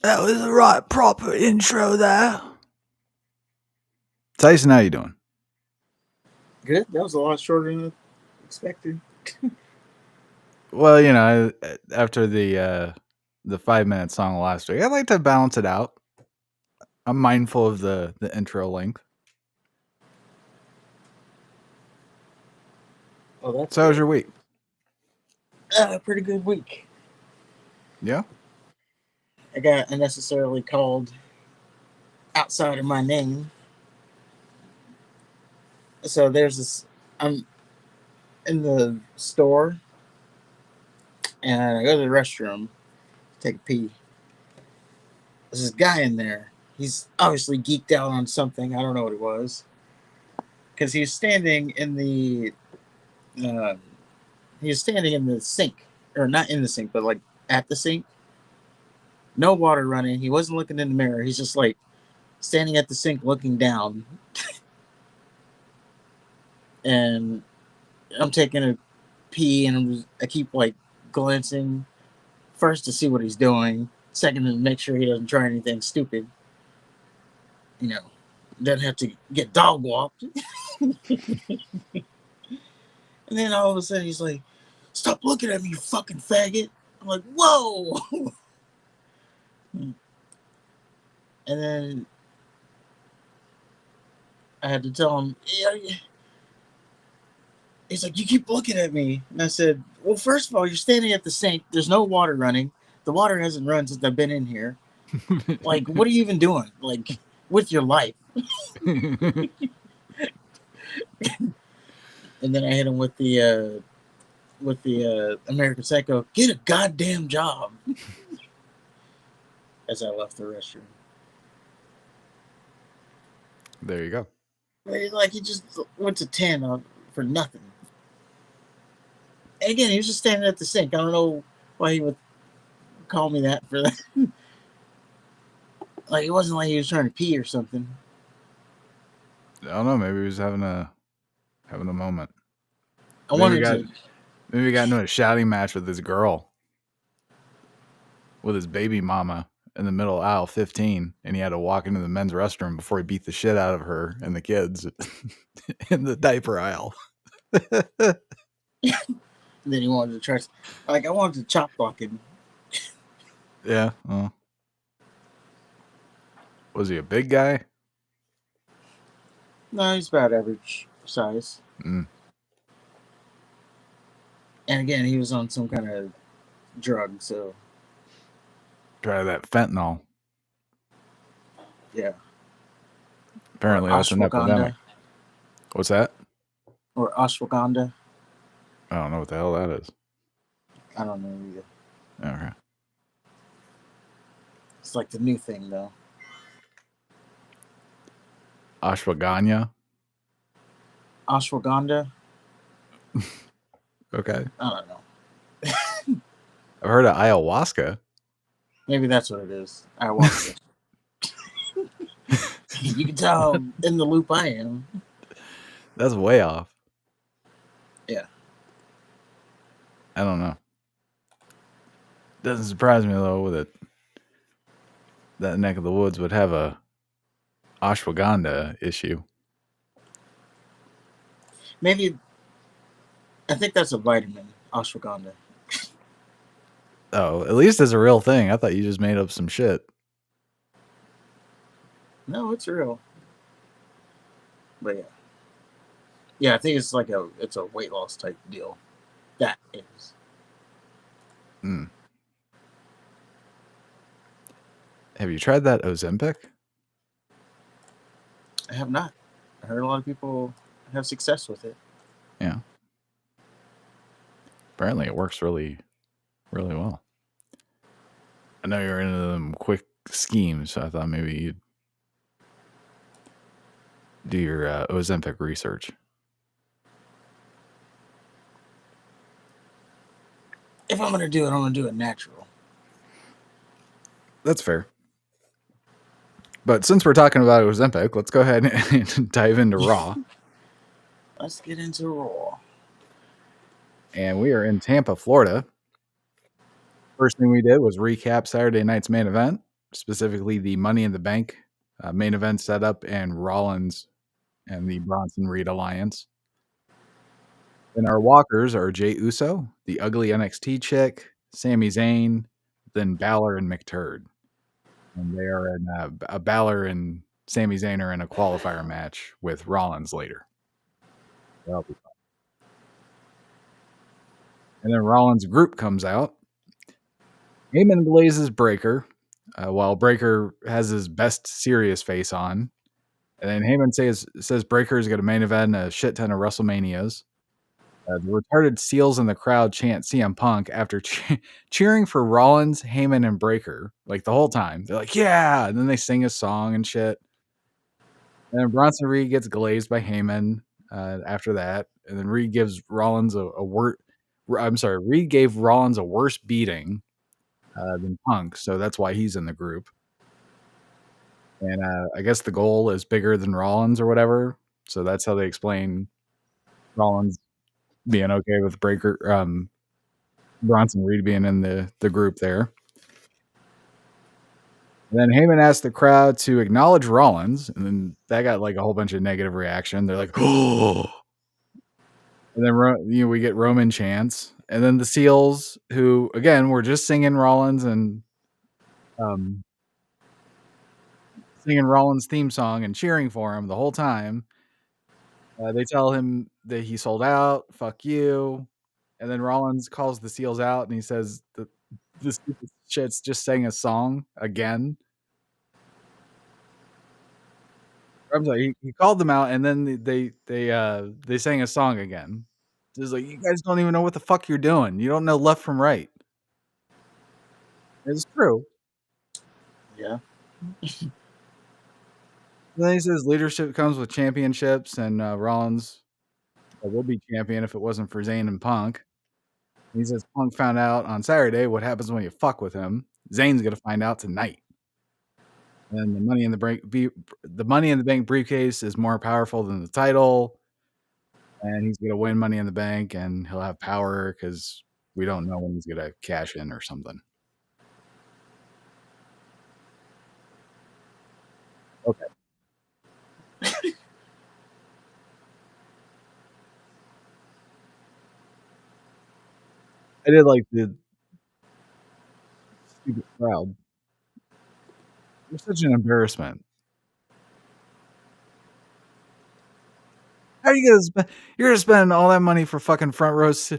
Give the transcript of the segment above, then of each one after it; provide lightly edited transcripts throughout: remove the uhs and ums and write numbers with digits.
That was the right proper intro there. Tyson, how you doing? Good. That was a lot shorter than expected. Well, you know, after the 5-minute song last week, I like to balance it out. I'm mindful of the intro length. Oh, that's So, how was your week? pretty good week. Yeah. I got unnecessarily called outside of my name. So there's this. I'm in the store and I go to the restroom, take a pee. There's this guy in there. He's obviously geeked out on something. I don't know what it was. Because he was standing in the. Uh, he was standing in the sink, or not in the sink, but like at the sink. No water running. He wasn't looking in the mirror. He's just like standing at the sink looking down. And I'm taking a pee and I keep like glancing first to see what he's doing, second to make sure he doesn't try anything stupid. You know, doesn't have to get dog walked. And then all of a sudden he's like, "Stop looking at me, you fucking faggot." I'm like, "Whoa." And then I had to tell him, yeah. He's like, "You keep looking at me." And I said, "Well, first of all, you're standing at the sink. There's no water running. The water hasn't run since I've been in here. Like, what are you even doing? Like, with your life?" And then I hit him with the American Psycho. Get a goddamn job. As I left the restroom. There you go. Like he just went to 10 for nothing. And again, he was just standing at the sink. I don't know why he would call me that for that. Like it wasn't like he was trying to pee or something. I don't know. Maybe he was having a moment. Maybe he got into a shouting match with his girl, with his baby mama in the middle of aisle 15, and he had to walk into the men's restroom before he beat the shit out of her and the kids in the diaper aisle. And then he wanted to try. Like I wanted to chop block him. Yeah. Well. Was he a big guy? No, he's about average size. Mm. And again, he was on some kind of drug, so. Try that fentanyl. Yeah. Or Apparently, that's an epidemic. ashwagandha. What's that? Or ashwagandha. I don't know what the hell that is. I don't know either. Okay. It's like the new thing, though. Ashwagandha. Ashwagandha? Okay. I don't know. I've heard of ayahuasca. Maybe that's what it is. Ayahuasca. You can tell how in the loop I am. That's way off. Yeah. I don't know. Doesn't surprise me though with it. That neck of the woods would have a ashwagandha issue. Maybe I think that's a vitamin, ashwagandha. Oh, at least it's a real thing. I thought you just made up some shit. No, it's real. But yeah. Yeah, I think it's a weight loss type deal. That is. Mm. Have you tried that Ozempic? I have not. I heard a lot of people have success with it. Yeah. Apparently, it works really, really well. I know you're into them quick schemes, so I thought maybe you'd do your Ozempic research. If I'm gonna do it, I'm gonna do it natural. That's fair. But since we're talking about Ozempic, let's go ahead and dive into Raw. Let's get into Raw. And we are in Tampa, Florida. First thing we did was recap Saturday night's main event, specifically the Money in the Bank main event setup and Rollins and the Bronson Reed alliance. Then our walkers are Jey Uso, the ugly NXT chick, Sami Zayn, then Balor and McTurd. And they are in a Balor and Sami Zayn are in a qualifier match with Rollins later. That'll be fun. And then Rollins' group comes out. Heyman blazes Breaker, while Breaker has his best serious face on. And then Heyman says Breaker is going to main event a shit ton of WrestleManias. The retarded seals in the crowd chant CM Punk after cheering for Rollins, Heyman, and Breaker like the whole time. They're like, yeah! And then they sing a song and shit. And then Bronson Reed gets glazed by Heyman after that. And then Reed gives Rollins Reed gave Rollins a worse beating than Punk, so that's why he's in the group. And I guess the goal is bigger than Rollins or whatever. So that's how they explain Rollins being okay with Breaker, Bronson Reed being in the group there. And then Heyman asked the crowd to acknowledge Rollins, and then that got like a whole bunch of negative reaction. They're like, oh. And then we get Roman chants, and then the Seals, who again were just singing Rollins and singing Rollins' theme song and cheering for him the whole time. They tell him that he sold out. Fuck you. And then Rollins calls the Seals out, and he says that this shit's just sang a song again. I'm sorry, he called them out, and then they sang a song again. It's like, you guys don't even know what the fuck you're doing. You don't know left from right. It's true. Yeah. Then he says leadership comes with championships, and Rollins would be champion if it wasn't for Zayn and Punk. He says Punk found out on Saturday what happens when you fuck with him. Zayn's gonna find out tonight. And the Money in the Bank briefcase is more powerful than the title. And he's gonna win Money in the Bank, and he'll have power because we don't know when he's gonna cash in or something. Okay. I did like the stupid crowd. You're such an embarrassment. How are you're gonna spend all that money for fucking front rows,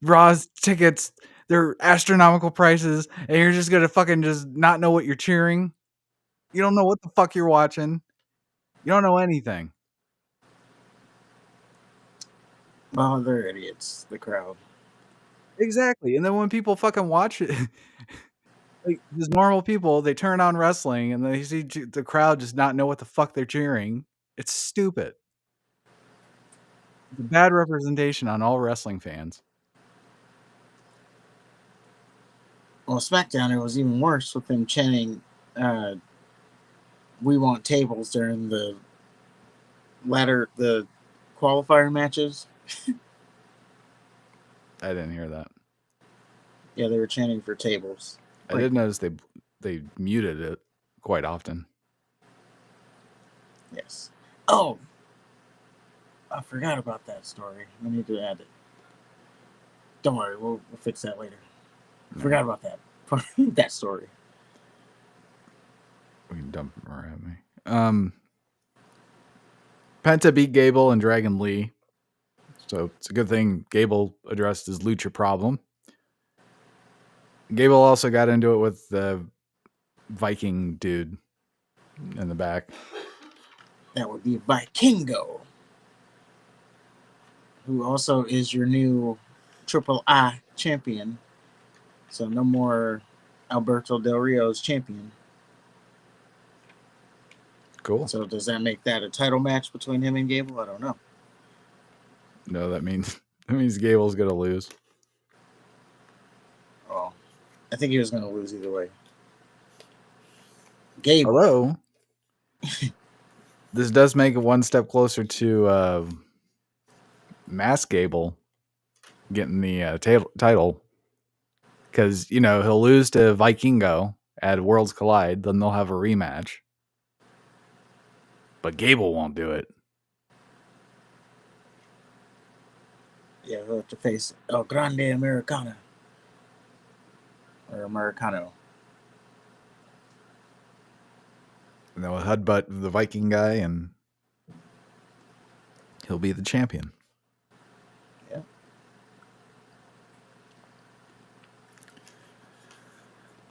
Raw's tickets, They're astronomical prices, and you're just gonna fucking just not know what you're cheering. You don't know what the fuck you're watching. You don't know anything. Well, they're idiots. The crowd. Exactly. And then when people fucking watch it, like just normal people, they turn on wrestling and they see the crowd just not know what the fuck they're cheering. It's stupid. It's a bad representation on all wrestling fans. Well, SmackDown, it was even worse with them chanting, uh, "We want tables" during the qualifier matches. I didn't hear that. Yeah, they were chanting for tables. I did notice they muted it quite often. Yes. Oh, I forgot about that story. We need to add it. Don't worry, we'll fix that later. Forgot about that that story. We can dump more at me. Penta beat Gable and Dragon Lee. So it's a good thing Gable addressed his lucha problem. Gable also got into it with the Viking dude in the back. That would be Vikingo, who also is your new Triple I champion. So no more Alberto Del Rio's champion. Cool. So does that make that a title match between him and Gable? I don't know. No, that means Gable's gonna lose. Oh, I think he was going to lose either way. Gable. Hello. This does make it one step closer to Mass Gable getting the title, because he'll lose to Vikingo at Worlds Collide. Then they'll have a rematch, but Gable won't do it. Yeah, he'll have to face El Grande Americana. Or Americano. And they'll headbutt the Viking guy, and he'll be the champion. Yeah.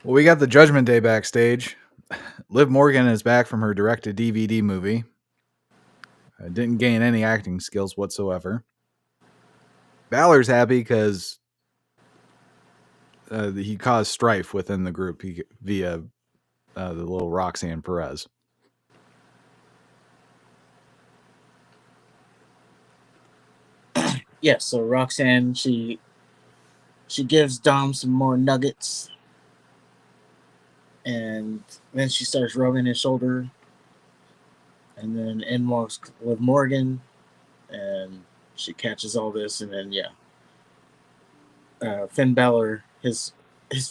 Well, we got the Judgment Day backstage. Liv Morgan is back from her direct-to-DVD movie. Didn't gain any acting skills whatsoever. Balor's happy because he caused strife within the group via the little Roxanne Perez. Yeah, so Roxanne, she gives Dom some more nuggets, and then she starts rubbing his shoulder, and then in walks Liv Morgan, and she catches all this, and then Finn Balor, his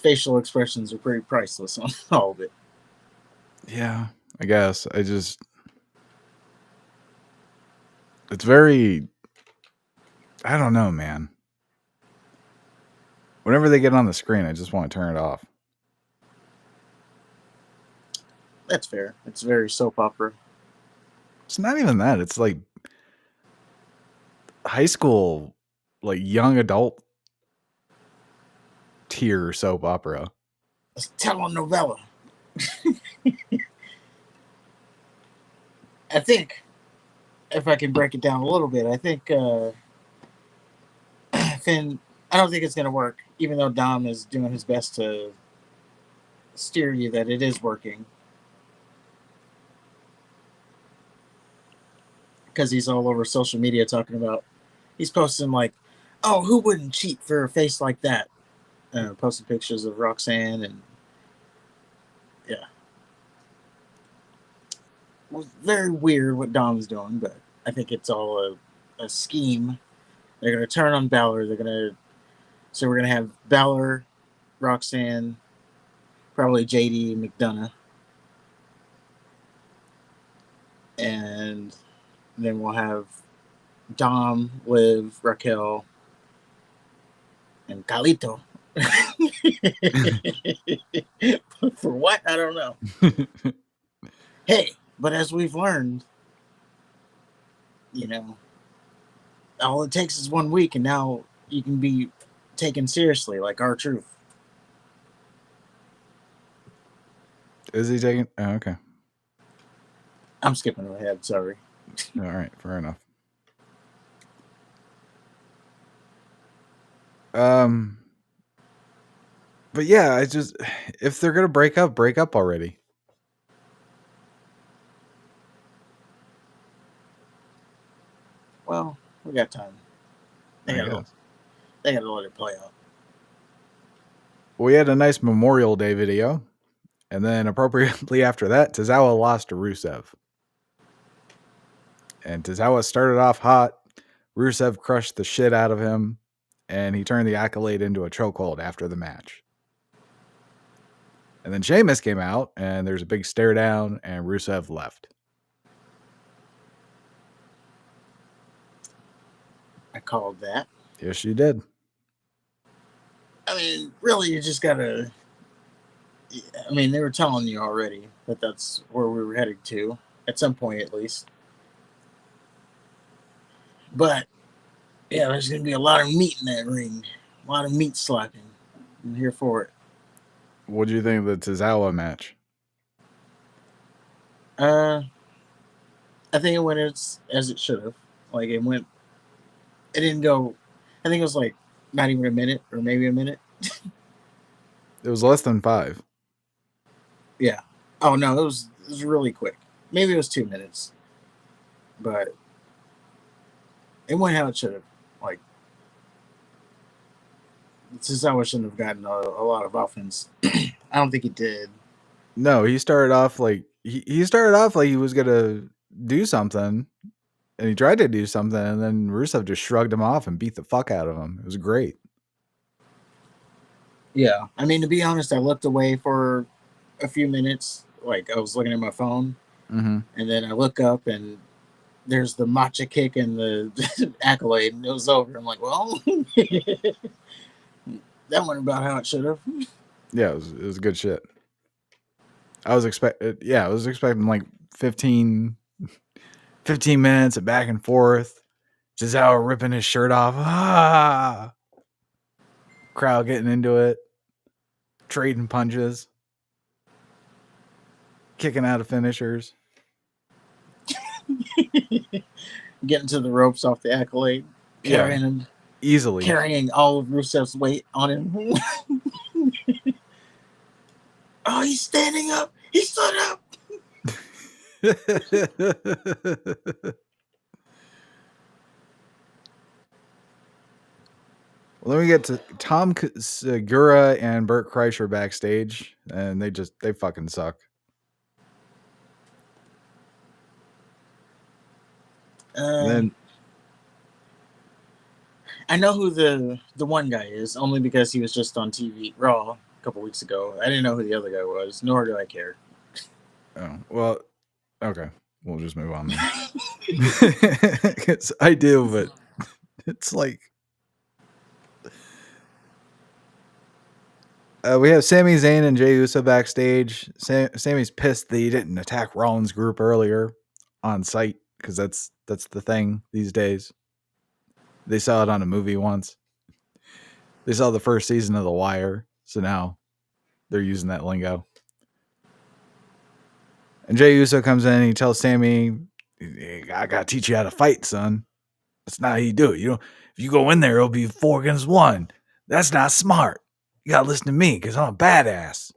facial expressions are pretty priceless on all of it. Yeah, I guess. It's very, I don't know, man. Whenever they get on the screen, I just want to turn it off. That's fair. It's very soap opera. It's not even that. It's like high school, like young adult tier soap opera. It's telenovela. I think, if I can break it down a little bit, I think Finn, I don't think it's going to work, even though Dom is doing his best to steer you that it is working. Because he's all over social media talking about, he's posting like, oh, who wouldn't cheat for a face like that? Posting pictures of Roxanne, and yeah. It was very weird what Dom's doing, but I think it's all a scheme. They're going to turn on Balor. So we're going to have Balor, Roxanne, probably JD McDonough. And then we'll have Dom, Liv, Raquel, and Calito. For what? I don't know. Hey, but as we've learned, all it takes is 1 week, and now you can be taken seriously, like R-Truth. Is he taking? Oh, okay. I'm skipping ahead. Sorry. All right. Fair enough. But yeah, I just if they're gonna break up already. Well, we got time. They I gotta guess. they gotta let it play out. We had a nice Memorial Day video, and then appropriately after that, Tozawa lost to Rusev. And Tozawa started off hot. Rusev crushed the shit out of him, and he turned the Accolade into a chokehold after the match. And then Sheamus came out, and there's a big stare down, and Rusev left. I called that. Yes, you did. I mean, really, you just gotta. I mean, they were telling you already that that's where we were headed to, at some point at least. But yeah, there's gonna be a lot of meat in that ring, a lot of meat slapping. I'm here for it. What do you think of the Tozawa match? I think it went as it should have. Like it went. It didn't go. I think it was like not even a minute, or maybe a minute. It was less than 5. Yeah. Oh no, it was really quick. Maybe it was 2 minutes, but it went how it should have. Like Cesaro shouldn't have gotten a lot of offense. I don't think he did. No, he started off like he started off like he was gonna do something, and he tried to do something, and then Rusev just shrugged him off and beat the fuck out of him. It was great. Yeah. I mean, to be honest, I looked away for a few minutes. Like I was looking at my phone, Mm-hmm. and then I look up and there's the matcha kick and the accolade, and it was over. I'm like, well, that went about how it should have. Yeah, it was good shit. I was expecting like 15 minutes of back and forth. Cesaro ripping his shirt off. Ah! Crowd getting into it. Trading punches. Kicking out of finishers. Getting to the ropes off the accolade, carrying him, easily. carrying all of Rusev's weight on him. Oh, he's standing up. He stood up. Well, then we get to Tom Segura and Burt Kreischer backstage, and they fucking suck. Then I know who the one guy is, only because he was just on TV Raw a couple weeks ago. I didn't know who the other guy was, nor do I care. oh well, okay, we'll just move on then. I do, but it's like we have Sami Zayn and Jey Uso backstage. Sami's pissed that he didn't attack Rollins' group earlier on site because that's the thing these days. They saw it on a movie once. They saw the first season of The Wire, so now they're using that lingo. And Jey Uso comes in and he tells Sami, I gotta teach you how to fight, son. That's not how you do it. You know, if you go in there, it'll be 4 against 1. That's not smart. You gotta listen to me because I'm a badass.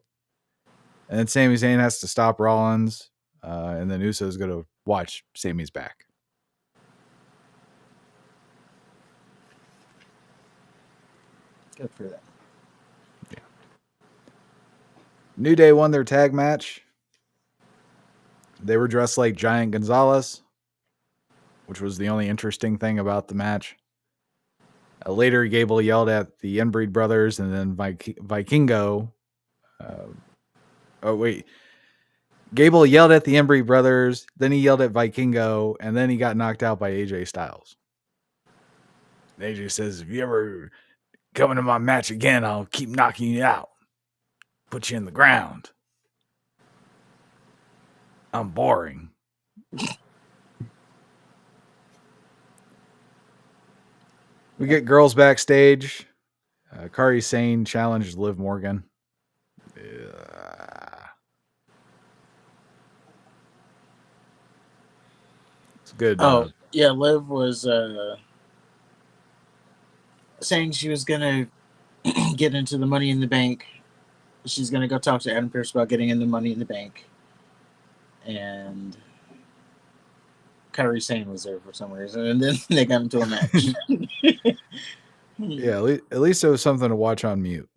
And then Sami Zayn has to stop Rollins, and then Uso's gonna watch Sami's back. Good for them. Yeah. New Day won their tag match. They were dressed like Giant Gonzalez, which was the only interesting thing about the match. Later, Gable yelled at the Inbreed brothers, and then Vikingo. Gable yelled at the Inbreed brothers, then he yelled at Vikingo, and then he got knocked out by AJ Styles. AJ says, if you ever come into my match again, I'll keep knocking you out. Put you in the ground. I'm boring. We get girls backstage. Kari Sane challenged Liv Morgan. It's good. Oh, yeah, Liv was saying she was gonna get into the Money in the Bank. She's gonna go talk to Adam Pearce about getting in the Money in the Bank, and Kyrie Sane was there for some reason, and then they got into a match. Yeah, at least it was something to watch on mute.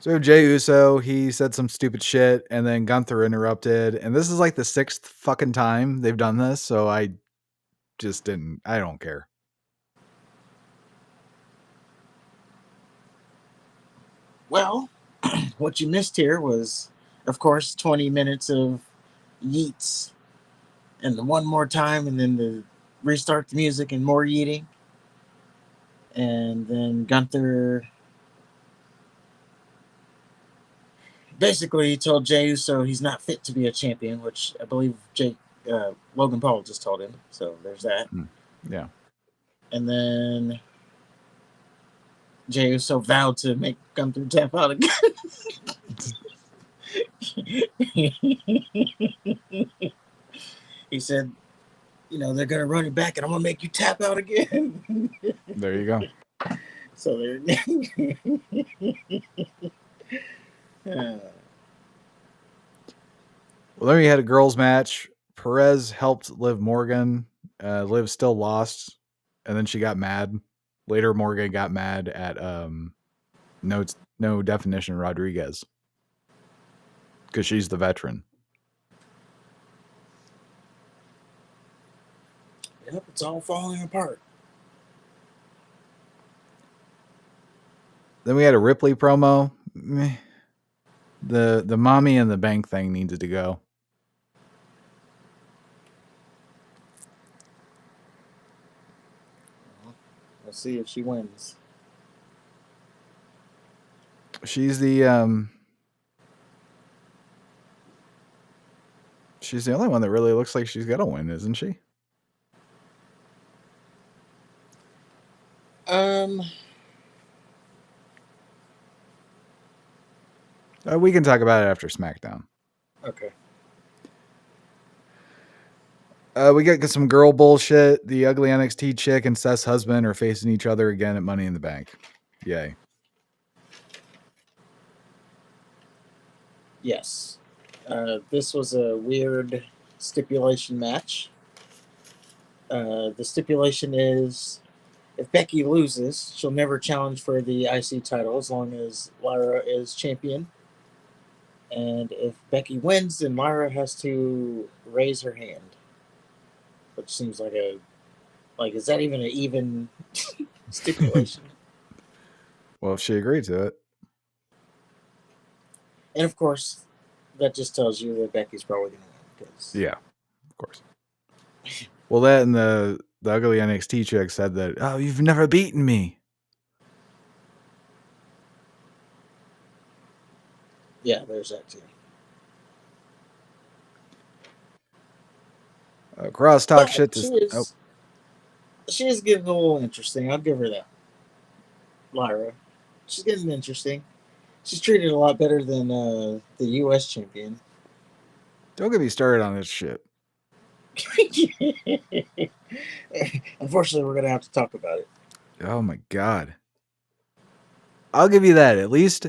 So Jey Uso, he said some stupid shit, and then Gunther interrupted, and this is like the 6th fucking time they've done this, so I don't care. Well, what you missed here was, of course, 20 minutes of yeets, and the one more time, and then the restart the music and more yeeting, and then Gunther basically told Jey Uso he's not fit to be a champion, which I believe Logan Paul just told him. So there's that. Yeah. And then Jey Uso vowed to make Gunther tap out again. He said, they're going to run it back and I'm going to make you tap out again. There you go. So there. Well, then we had a girls' match. Perez helped Liv Morgan. Liv still lost, and then she got mad. Later, Morgan got mad at no definition Rodriguez because she's the veteran. Yep, it's all falling apart. Then we had a Ripley promo. Meh. The mommy and the bank thing needed to go. Let's see if she wins. She's the she's the only one that really looks like she's gonna win, isn't she? We can talk about it after SmackDown. Okay. We got some girl bullshit. The ugly NXT chick and Seth's husband are facing each other again at Money in the Bank. Yay. Yes. This was a weird stipulation match. The stipulation is if Becky loses, she'll never challenge for the IC title as long as Lyra is champion. And if Becky wins, then Lyra has to raise her hand. Which seems like is that even an even stipulation? Well, if she agreed to it. And of course, that just tells you that Becky's probably going to win. Yeah, of course. Well, that and the ugly NXT chick said that, oh, you've never beaten me. Yeah, there's that too. Crosstalk shit. She is getting a little interesting. I'll give her that. Lyra. She's getting interesting. She's treated a lot better than the U.S. champion. Don't get me started on this shit. Unfortunately, we're going to have to talk about it. Oh my God. I'll give you that. At least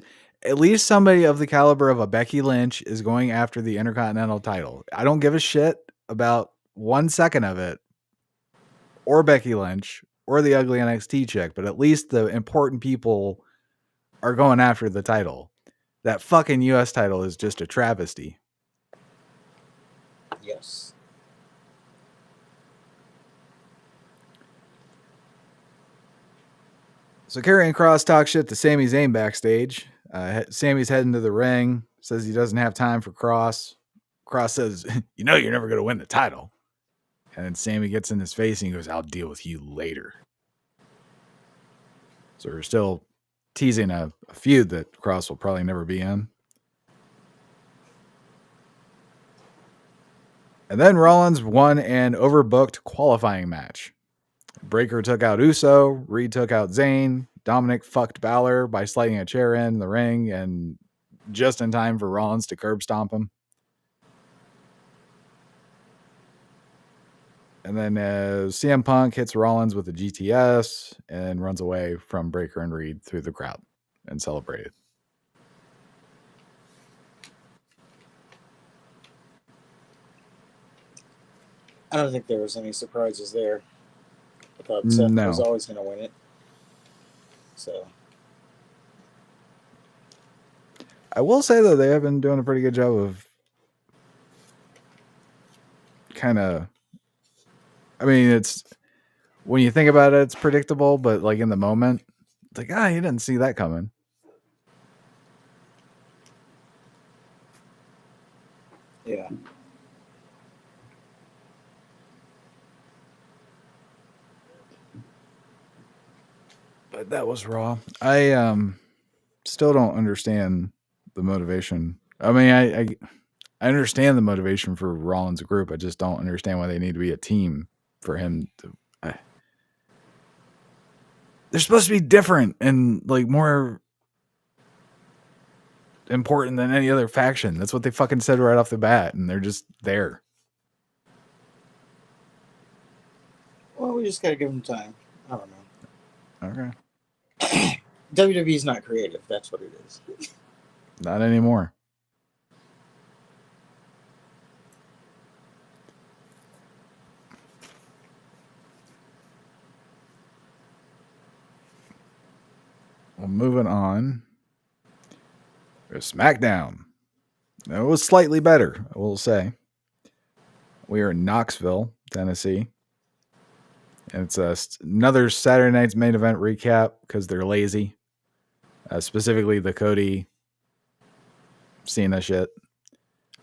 somebody of the caliber of a Becky Lynch is going after the Intercontinental title. I don't give a shit about 1 second of it, or Becky Lynch, or the ugly NXT chick, but at least the important people are going after the title. That fucking US title is just a travesty. Yes. So Karrion Kross talks shit to Sami Zayn backstage. Sammy's heading to the ring, says he doesn't have time for Kross. Kross says, you're never going to win the title. And then Sammy gets in his face and he goes, I'll deal with you later. So we're still teasing a feud that Kross will probably never be in. And then Rollins won an overbooked qualifying match. Breaker took out Uso. Reed took out Zayn. Dominic fucked Balor by sliding a chair in the ring and just in time for Rollins to curb stomp him. And then CM Punk hits Rollins with a GTS and runs away from Breaker and Reed through the crowd and celebrated. I don't think there was any surprises there. I thought Seth was always going to win it. So I will say, though, they have been doing a pretty good job of kind of, I mean, it's, when you think about it, it's predictable, but like in the moment, it's like, you didn't see that coming. Yeah. But that was Raw. I still don't understand the motivation. I mean, I understand the motivation for Rollins' group. I just don't understand why they need to be a team for him to. They're supposed to be different and like more important than any other faction. That's what they fucking said right off the bat, and they're just there. Well, we just gotta give them time. I don't know. Okay. WWE's not creative. That's what it is. Not anymore. Well, moving on. SmackDown. It was slightly better, I will say. We are in Knoxville, Tennessee. And it's another Saturday night's main event recap because they're lazy. Specifically, the Cody Cena shit.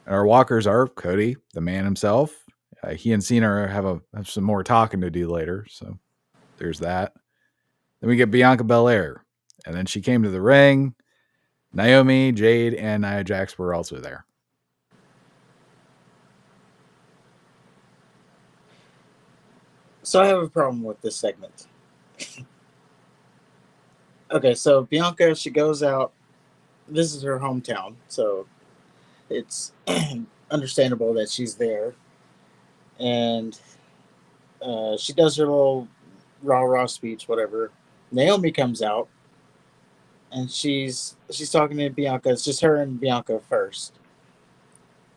And our walkers are Cody, the man himself. He and Cena have some more talking to do later. So there's that. Then we get Bianca Belair. And then she came to the ring. Naomi, Jade, and Nia Jax were also there. So I have a problem with this segment. Okay, so Bianca, she goes out. This is her hometown, so it's understandable that she's there. And she does her little rah speech, whatever. Naomi comes out, and she's talking to Bianca. It's just her and Bianca first.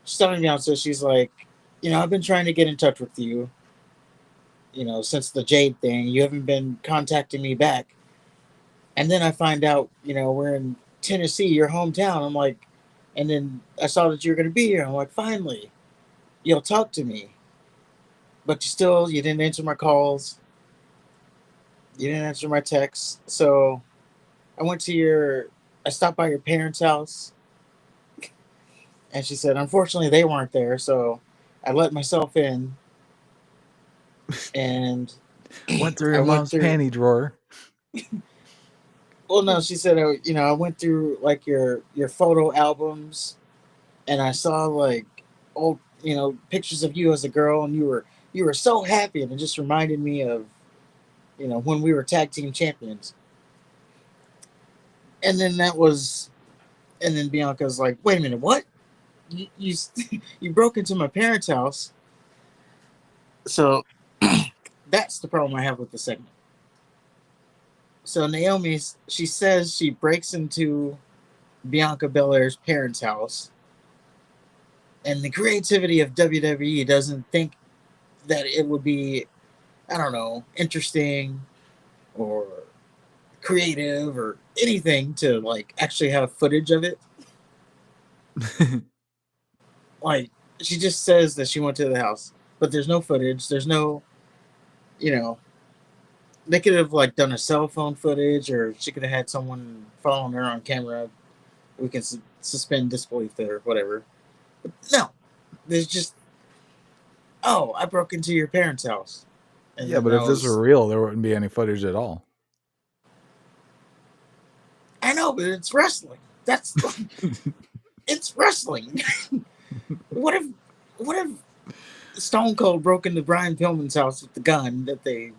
She's talking to Bianca. She's like, I've been trying to get in touch with you. Since the Jade thing, you haven't been contacting me back. And then I find out, we're in Tennessee, your hometown. I'm like, and then I saw that you're going to be here. I'm like, finally, you'll talk to me. But you didn't answer my calls. You didn't answer my texts. So I stopped by your parents' house. And she said, unfortunately, they weren't there. So I let myself in. And went through your mom's panty drawer. Well, no, she said, I went through like your photo albums, and I saw like old, pictures of you as a girl, and you were so happy, and it just reminded me of, when we were tag team champions. And then Bianca's like, wait a minute, what? You you broke into my parents' house. So that's the problem I have with the segment. So Naomi, she says she breaks into Bianca Belair's parents' house, and the creativity of WWE doesn't think that it would be, I don't know, interesting or creative or anything to like actually have footage of it. Like, she just says that she went to the house, but there's no footage. There's no, they could have like done a cell phone footage, or she could have had someone following her on camera. We can suspend disbelief there, whatever. But no, there's just, I broke into your parents' house. And yeah, but if this were real, there wouldn't be any footage at all. I know, but it's wrestling. That's it's wrestling. What if Stone Cold broke into Brian Pillman's house with the gun that they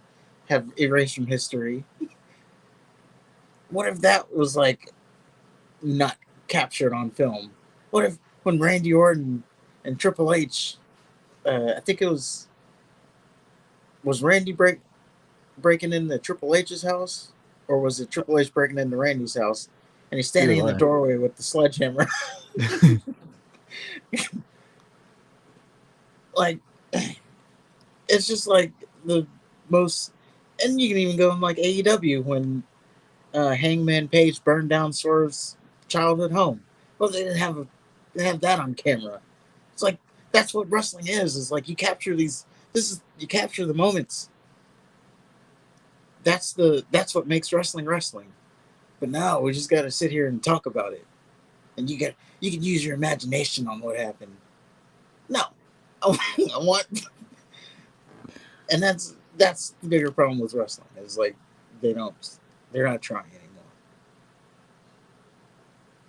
have erased from history. What if that was like not captured on film? What if when Randy Orton and Triple H, I think it was Randy breaking into Triple H's house, or was it Triple H breaking into Randy's house? And he's Either standing in the way. doorway with the sledgehammer. Like, it's just like the most. And you can even go in like AEW when Hangman Page burned down Swerve's childhood home. Well, they have that on camera. It's like that's what wrestling is. Is like you capture these. You capture the moments. That's what makes wrestling wrestling. But now we just got to sit here and talk about it. And you can use your imagination on what happened. No, I want, and that's the bigger problem with wrestling. Is like they don't they're not trying anymore.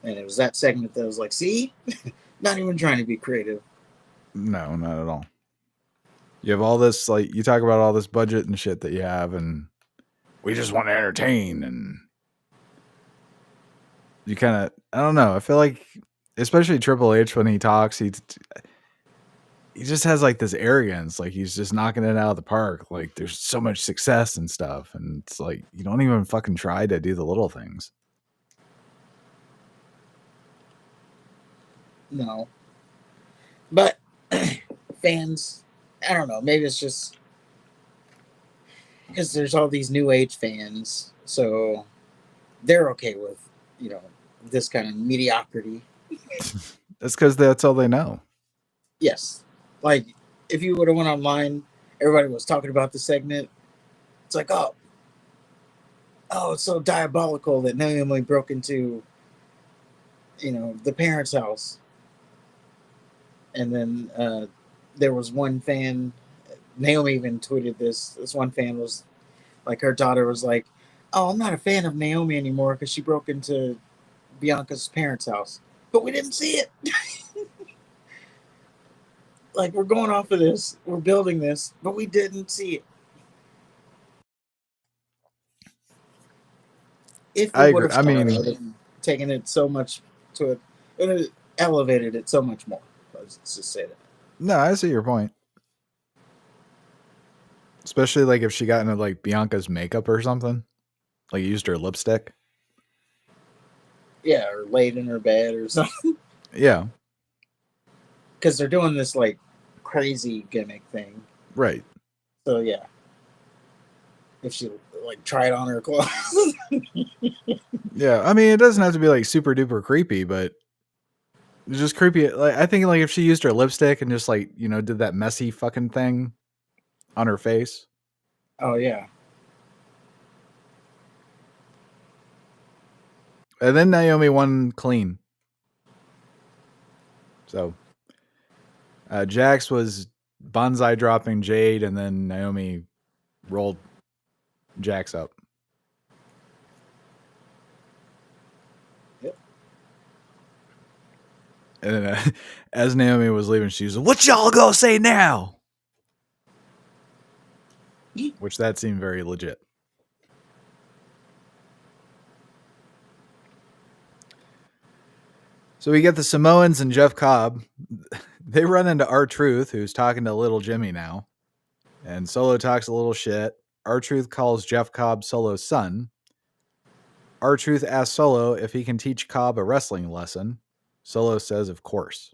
And it was that segment that was like, see, not even trying to be creative. No, not at all. You have all this, like, you talk about all this budget and shit that you have, and we just want to entertain, and you kind of, I don't know. I feel like, especially Triple H when he talks, he just has like this arrogance, like he's just knocking it out of the park. Like there's so much success and stuff, and it's like you don't even fucking try to do the little things. No, but fans, I don't know. Maybe it's just because there's all these new age fans, so they're okay with this kind of mediocrity. That's because that's all they know. Yes, like if you would have went online, everybody was talking about the segment. It's like, oh, it's so diabolical that Naomi broke into the parents' house, and then there was one fan. Naomi even tweeted this. This one fan was like, her daughter was like, "Oh, I'm not a fan of Naomi anymore because she broke into Bianca's parents' house, but we didn't see it." Like we're going off of this, we're building this, but we didn't see it. If we I would agree. have I saw it, I mean, would have taken it so much to it. It would have elevated it so much more. Let's just say that. no, I see your point. Especially like if she got into like Bianca's makeup or something, like used her lipstick. Yeah, or laid in her bed or something. Yeah, Because they're doing this like crazy gimmick thing. right. So yeah, if she like tried on her clothes. Yeah, I mean, it doesn't have to be like super duper creepy, but it's just creepy. Like I think like if she used her lipstick and just like did that messy fucking thing on her face. Oh yeah. And then Naomi won clean. So Jax was bonsai dropping Jade, and then Naomi rolled Jax up. Yep. And then as Naomi was leaving, she was like, "What y'all gonna say now?" Which that seemed very legit. So we get the Samoans and Jeff Cobb. They run into R-Truth, who's talking to little Jimmy now. And Solo talks a little shit. R-Truth calls Jeff Cobb Solo's son. R-Truth asks Solo if he can teach Cobb a wrestling lesson. Solo says, of course.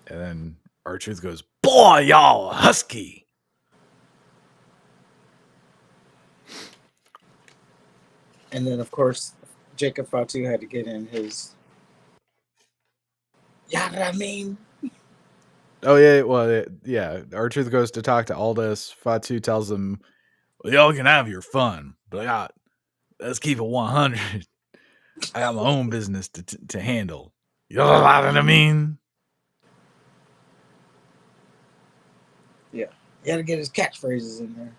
And then R-Truth goes, "Boy, y'all husky." And then of course Jacob Fatu had to get in his. Yeah, what I mean. Oh, yeah. Well, yeah. R-Truth goes to talk to Aldous. Fatu tells him, "Well, y'all can have your fun, but let's keep it 100. I got my own business to handle. You know what I mean?" Yeah, he had to get his catchphrases in there.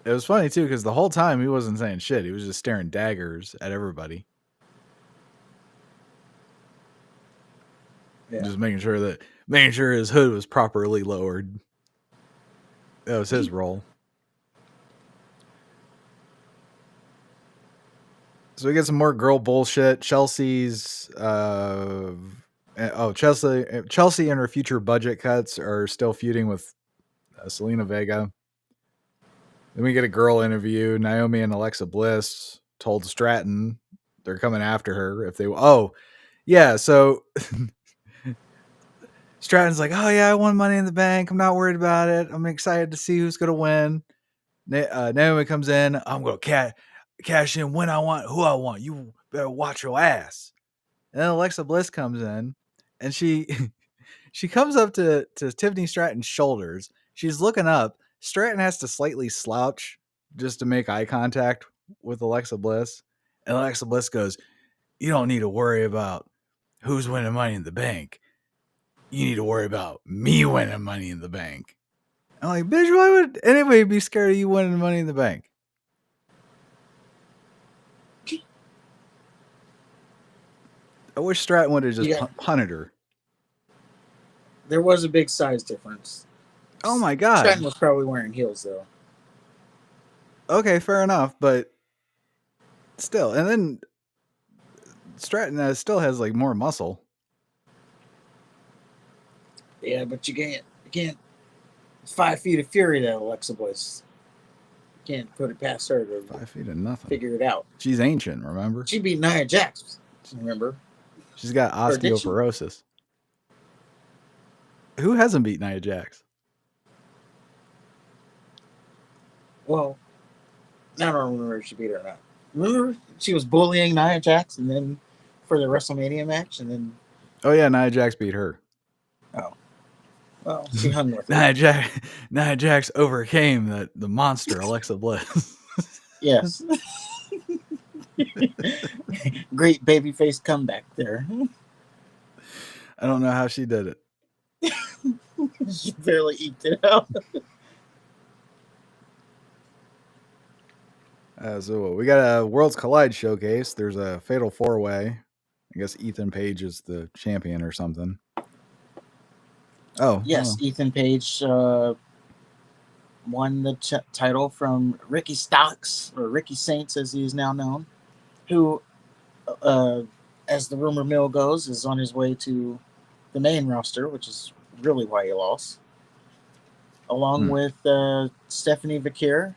It was funny, too, because the whole time he wasn't saying shit. He was just staring daggers at everybody. Yeah. Just making sure his hood was properly lowered. That was his role. So we get some more girl bullshit. Chelsea's Chelsea and her future budget cuts are still feuding with Selena Vega. Then we get a girl interview. Naomi and Alexa Bliss told Stratton they're coming after her if they. Oh, yeah. So Stratton's like, oh yeah, I won Money in the Bank. I'm not worried about it. I'm excited to see who's gonna win. Naomi comes in. I'm gonna cash in when I want, who I want. You better watch your ass. And then Alexa Bliss comes in, and she she comes up to Tiffany Stratton's shoulders. She's looking up. Stratton has to slightly slouch just to make eye contact with Alexa Bliss. And Alexa Bliss goes, you don't need to worry about who's winning Money in the Bank. You need to worry about me winning Money in the Bank. I'm like, bitch, why would anybody be scared of you winning Money in the Bank? I wish Stratton would have just punted her. There was a big size difference. Oh my god. Stratton was probably wearing heels though. Okay, fair enough, but still. And then Stratton still has like more muscle. Yeah, but you can't 5 feet of fury that Alexa Bliss. You can't put it past her to 5 feet of nothing. Figure it out. She's ancient, remember? She beat Nia Jax, remember? She's got osteoporosis. Who hasn't beat Nia Jax? Well, I don't remember if she beat her or not. Remember she was bullying Nia Jax and then for the WrestleMania match and then. Oh yeah, Nia Jax beat her. Oh. Well, she hung with her. Nia Jax overcame the monster Alexa Bliss. Yes. Great babyface comeback there. I don't know how she did it. She barely eked it out. So we got a Worlds Collide showcase. There's a Fatal 4-Way. I guess Ethan Page is the champion or something. Oh. Yes, oh. Ethan Page won the title from Ricky Starks, or Ricky Saints as he is now known, who, as the rumor mill goes, is on his way to the main roster, which is really why he lost, along with Stephanie Vaquer,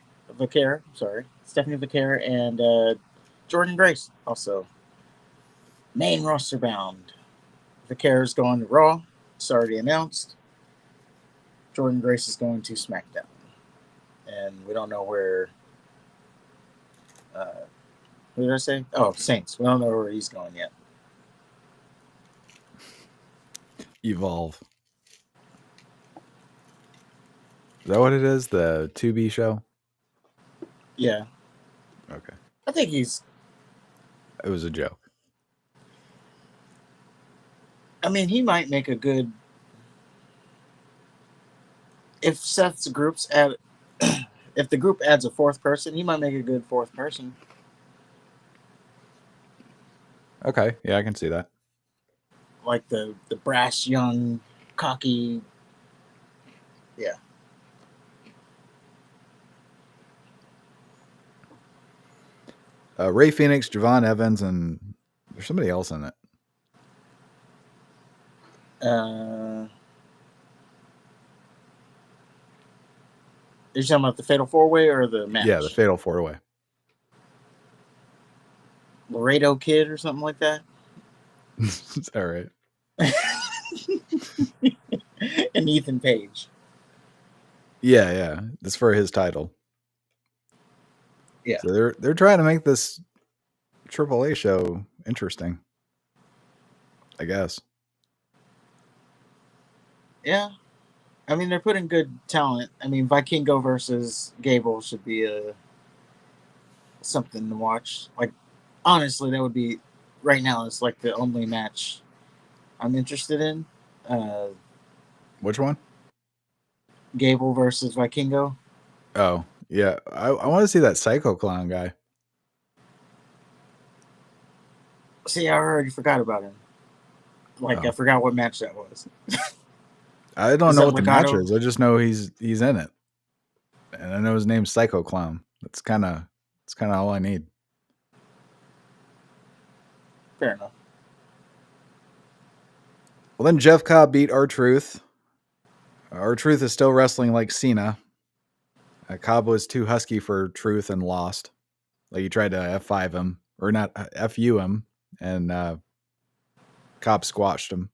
and Jordan Grace, also main roster bound. Vaquer is going to Raw. It's already announced. Jordan Grace is going to SmackDown. And we don't know where. Who did I say? Oh, Saints. We don't know where he's going yet. Evolve. Is that what it is? The 2B show? Yeah. Okay. I think he's. It was a joke. I mean, he might make a good. If Seth's groups add. If the group adds a fourth person, he might make a good fourth person. Okay. Yeah, I can see that. Like the brash, young, cocky. Yeah. Ray Phoenix, Javon Evans, and there's somebody else in it. You're talking about the Fatal 4-Way or the match? Yeah, the Fatal 4-Way. Laredo Kid or something like that? Is that right? And Ethan Page. Yeah. That's for his title. Yeah. So they're trying to make this AAA show interesting, I guess. Yeah. I mean, they're putting good talent. I mean, Vikingo versus Gable should be something to watch. Like, honestly, that would be, right now, it's like the only match I'm interested in. Which one? Gable versus Vikingo. Oh, yeah. I want to see that Psycho Clown guy. See, I already forgot about him. I forgot what match that was. I don't know what the match is. I just know he's in it. And I know his name's Psycho Clown. That's kind of all I need. Fair enough. Well, then Jeff Cobb beat R-Truth. R-Truth is still wrestling like Cena. Cobb was too husky for Truth and lost. Like he tried to F5 him, or not FU him, and Cobb squashed him.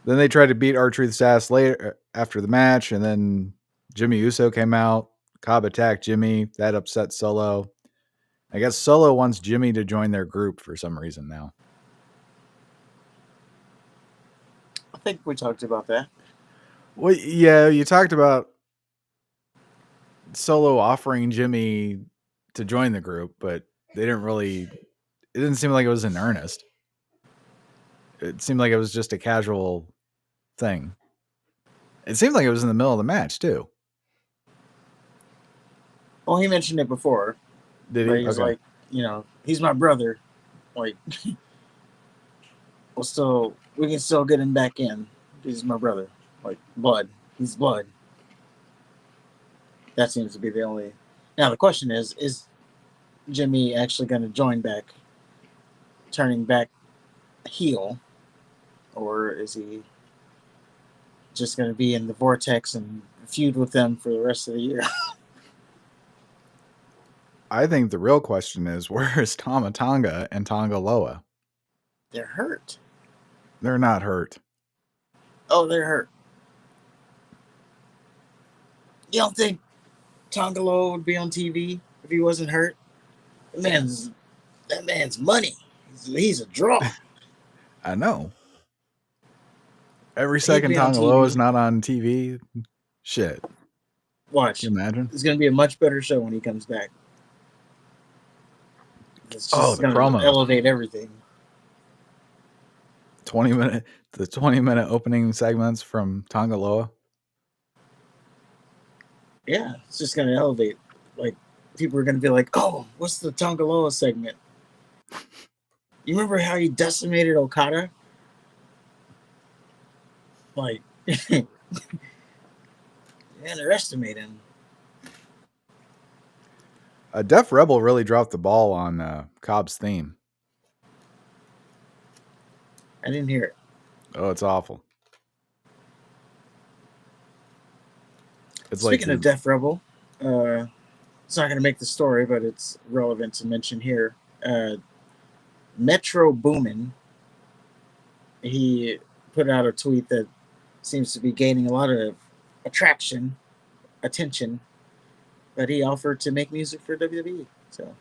Then they tried to beat R-Truth's ass later after the match, and then Jimmy Uso came out. Cobb attacked Jimmy. That upset Solo. I guess Solo wants Jimmy to join their group for some reason now. I think we talked about that. Well, yeah, you talked about Solo offering Jimmy to join the group, but they didn't really. It didn't seem like it was in earnest. It seemed like it was just a casual thing. It seemed like it was in the middle of the match too. Well, he mentioned it before. Did But he? he's Okay. like, he's my brother. Like, we can still get him back in. He's my brother. Like, blood. He's blood. That seems to be the only. Now, the question is Jimmy actually going to join back, turning back heel? Or is he just going to be in the vortex and feud with them for the rest of the year? I think the real question is, where is Tama Tonga and Tonga Loa? They're hurt. They're not hurt. Oh, they're hurt. You don't think Tonga Loa would be on TV if he wasn't hurt? That man's money. He's a draw. I know. Every He'd second be on Tonga Loa TV. is not on TV. Shit. Watch. Can you imagine? It's going to be a much better show when he comes back. It's just the going promos. to elevate everything. 20-minute opening segments from Tonga Loa. Yeah, it's just going to elevate. Like, people are going to be like, oh, what's the Tonga Loa segment? You remember how he decimated Okada? Like, you underestimate him. Def Rebel really dropped the ball on Cobb's theme. I didn't hear it. Oh, it's awful. Speaking of Def Rebel, it's not going to make the story, but it's relevant to mention here. Metro Boomin, he put out a tweet that seems to be gaining a lot of attention, but he offered to make music for WWE. So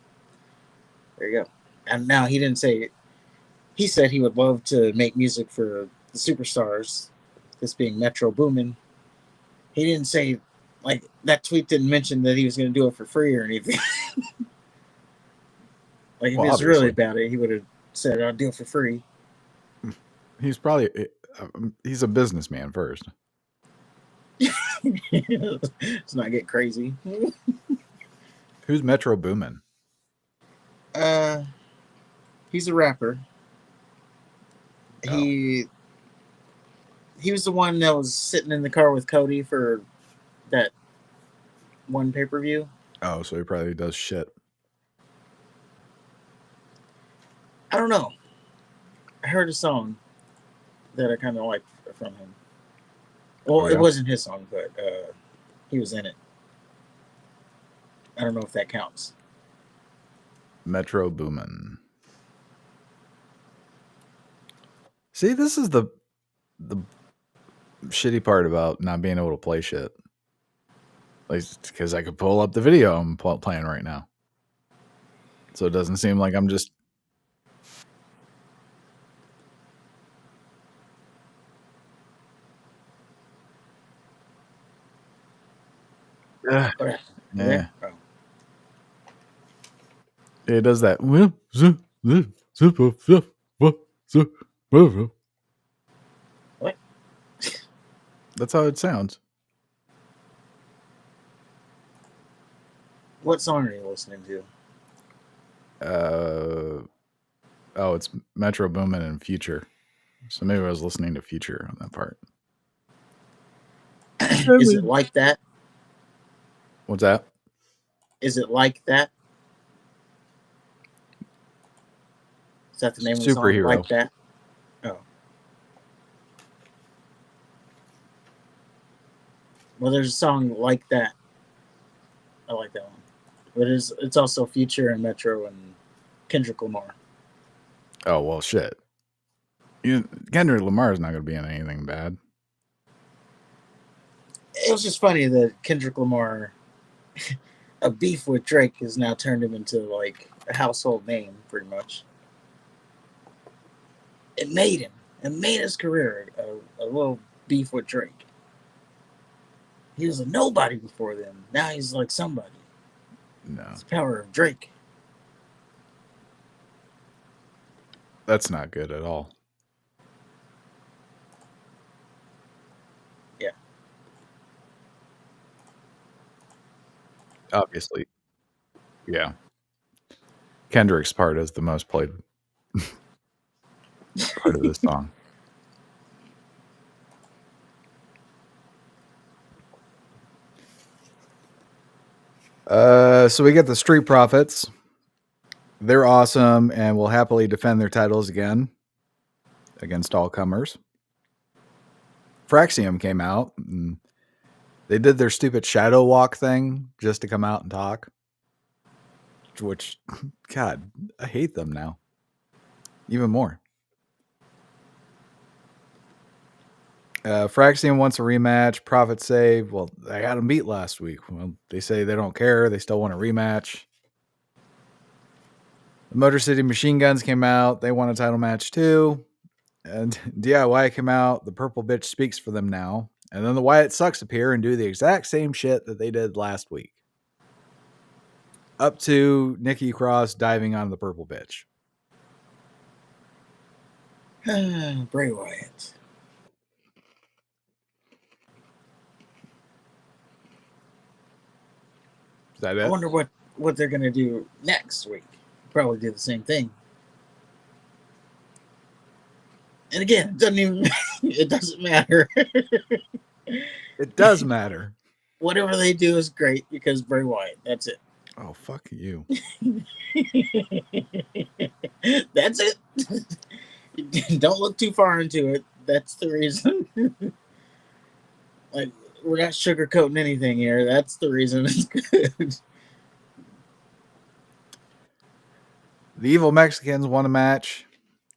there you go. And now he didn't say it. He said he would love to make music for the superstars, this being Metro Boomin. He didn't say, like, that tweet didn't mention that he was going to do it for free or anything. Like, if he was really about it, he would have said, I'll do it for free. He's a businessman first. Let's not get crazy. Who's Metro Boomin? He's a rapper. He was the one that was sitting in the car with Cody for that one pay-per-view. Oh, so he probably does shit. I don't know. I heard a song that I kind of liked from him. Well, it wasn't his song, but he was in it. I don't know if that counts. Metro Boomin. See, this is the shitty part about not being able to play shit. Like, because I could pull up the video I'm playing right now. So it doesn't seem like I'm just... Yeah. Oh. It does that. What? That's how it sounds. What song are you listening to? It's Metro Boomin and Future. So maybe I was listening to Future on that part. Is it like that? What's that? Is it like that? Is that the name of the song? Superhero. Like that? Oh. Well, there's a song like that. I like that one. But it's also Future and Metro and Kendrick Lamar. Oh well, shit. Kendrick Lamar is not going to be in anything bad. It was just funny that Kendrick Lamar, a beef with Drake, has now turned him into like a household name, pretty much. It made him. It made his career a little beef with Drake. He was a nobody before then. Now he's like somebody. No, It's the power of Drake. that's not good at all. Yeah. Obviously, yeah. Kendrick's part is the most played part of this song. So we get the Street Profits. They're awesome and will happily defend their titles again against all comers. Fraxium came out and they did their stupid shadow walk thing just to come out and talk. Which, God, I hate them now. Even more. Fraxium wants a rematch. Profits say, well, I got them beat last week. Well, they say they don't care. They still want a rematch. The Motor City Machine Guns came out. They won a title match too. And DIY came out. The Purple Bitch speaks for them now. And then the Wyatt Sucks appear and do the exact same shit that they did last week. Up to Nikki Cross diving on the Purple Bitch. Bray Wyatt. Is that I it? wonder what they're gonna do next week. Probably do the same thing. And again, it doesn't even it doesn't matter. It does matter. Whatever they do is great because Bray Wyatt. That's it. Oh, fuck you. That's it. Don't look too far into it. That's the reason. Like, we're not sugarcoating anything here. That's the reason it's good. The Evil Mexicans won a match.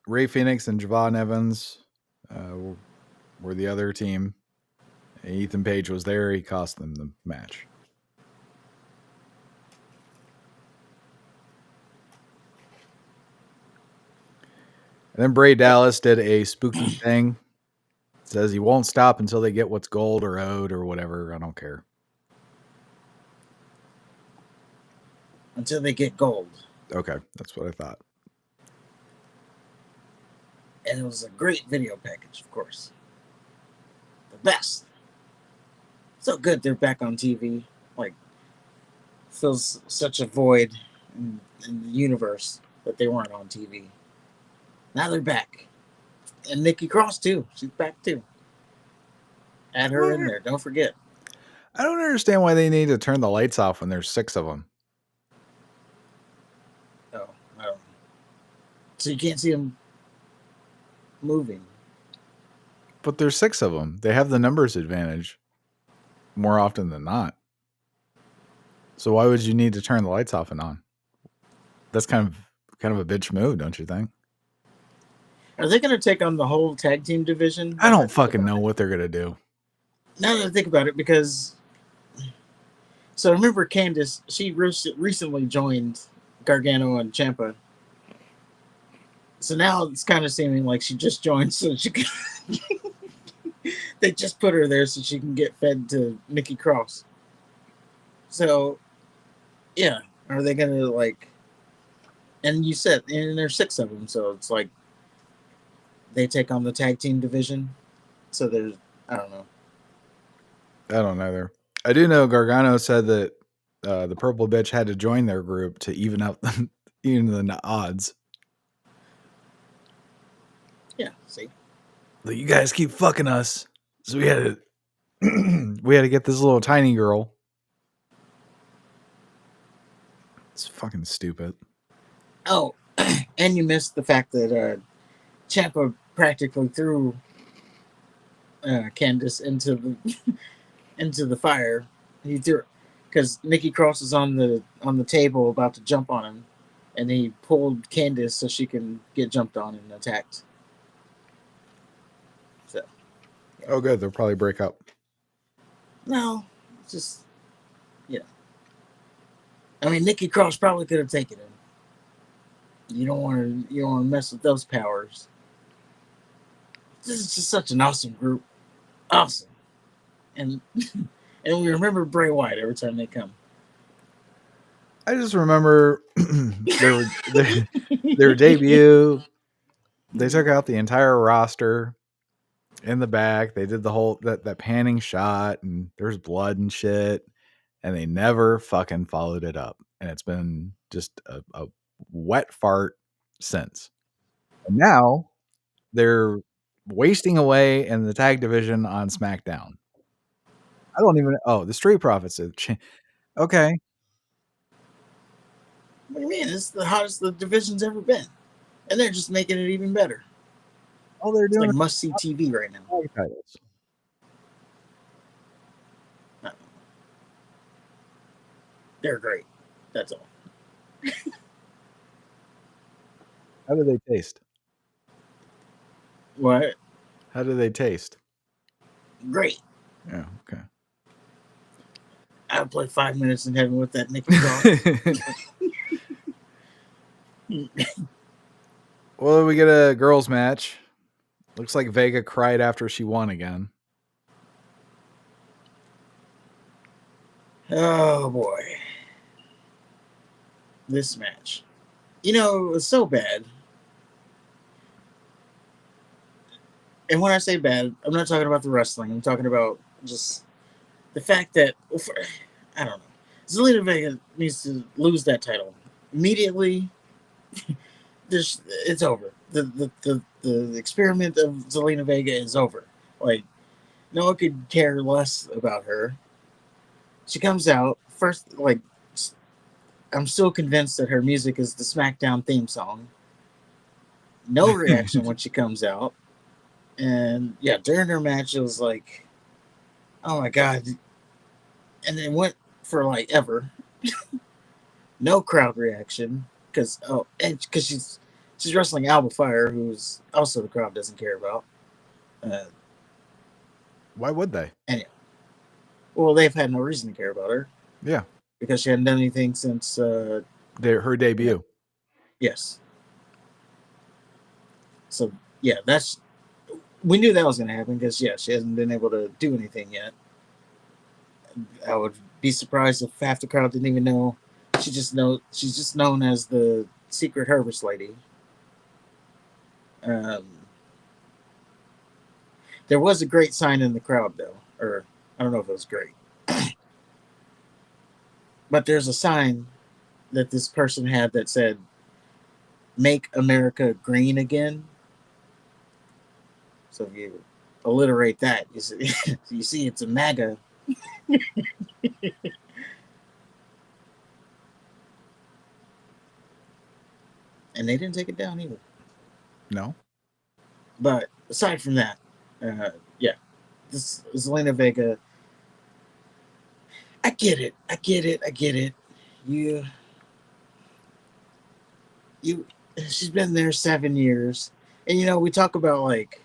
Ray Phoenix and Javon Evans were the other team. Ethan Page was there. He cost them the match. And then Bray Dallas did a spooky thing. Says he won't stop until they get what's gold or owed or whatever. I don't care. Until they get gold. Okay, that's what I thought. And it was a great video package, of course. The best. So good they're back on TV. Like, fills such a void in the universe that they weren't on TV. Now they're back. And Nikki Cross, too. She's back, too. Add her in there. Don't forget. I don't understand why they need to turn the lights off when there's 6 of them. Oh, I don't know. So you can't see them moving. But there's 6 of them. They have the numbers advantage more often than not. So why would you need to turn the lights off and on? That's kind of a bitch move, don't you think? Are they going to take on the whole tag team division? I don't fucking know what they're going to do. Now that I think about it, because... So remember Candice, she recently joined Gargano and Ciampa. So now it's kind of seeming like she just joined so she can... They just put her there so she can get fed to Nikki Cross. So, yeah. Are they going to, like... And you said, and there's 6 of them, so it's like they take on the tag team division. So there's, I don't know. I don't either. I do know Gargano said that the Purple Bitch had to join their group to even out the odds. Yeah, see? Like, you guys keep fucking us, so we had to we had to get this little tiny girl. It's fucking stupid. Oh, and you missed the fact that Ciampa practically threw Candice into the fire. He threw because Nikki Cross was on the table about to jump on him, and he pulled Candice so she can get jumped on and attacked. So Oh, good. They'll probably break up. no, it's just you know. I mean, Nikki Cross probably could have taken him. You don't want to mess with those powers. This is just such an awesome group, awesome, and and we remember Bray Wyatt every time they come. I just remember their debut. They took out the entire roster in the back. They did the whole that panning shot, and there's blood and shit, and they never fucking followed it up. And it's been just a wet fart since. And now they're wasting away in the tag division on SmackDown. I don't even. Oh, the Street Profits. Okay. What do you mean? It's the hottest the division's ever been, and they're just making it even better. All they're It's doing like is must see TV right now. tag titles. They're great. That's all. How do they taste? What? How do they taste? Great. Yeah. Okay. I would play 5 minutes in heaven with that Nikki Cross. Well, we get a girls match. Looks like Vega cried after she won again. Oh boy. This match. You know, it was so bad. And when I say bad, I'm not talking about the wrestling. I'm talking about just the fact that I don't know. Zelina Vega needs to lose that title immediately. It's over. The experiment of Zelina Vega is over. Like no one could care less about her. She comes out first. Like I'm still convinced that her music is the SmackDown theme song. No reaction when she comes out, and yeah, during her match it was like, oh my god, and it went for like ever. No crowd reaction because because she's wrestling Alba Fire, who's also the crowd doesn't care about. Uh, Why would they? anyway, well, they've had no reason to care about her. Yeah. Because she hadn't done anything since Her debut. yes. So yeah, that's we knew that was going to happen because yeah, she hasn't been able to do anything yet. I would be surprised if half the crowd didn't even know. She's just known as the secret Herbert lady. Um, there was a great sign in the crowd though, or I don't know if it was great, but there's a sign that this person had that said "Make America Green Again." So if you alliterate that, you see it's a MAGA. And they didn't take it down either. No. But aside from that, yeah, this Zelina Vega. I get it. I get it. I get it. You, you. She's been there 7 years, and you know we talk about like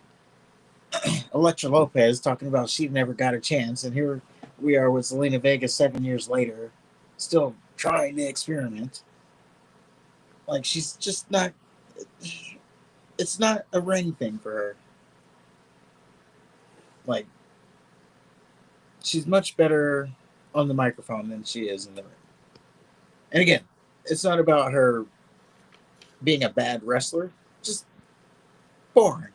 Electra Lopez talking about she never got a chance, and here we are with Zelina Vega 7 years later, still trying to experiment. Like she's just not. It's not a ring thing for her. Like she's much better on the microphone than she is in the ring. And again, it's not about her being a bad wrestler, just boring.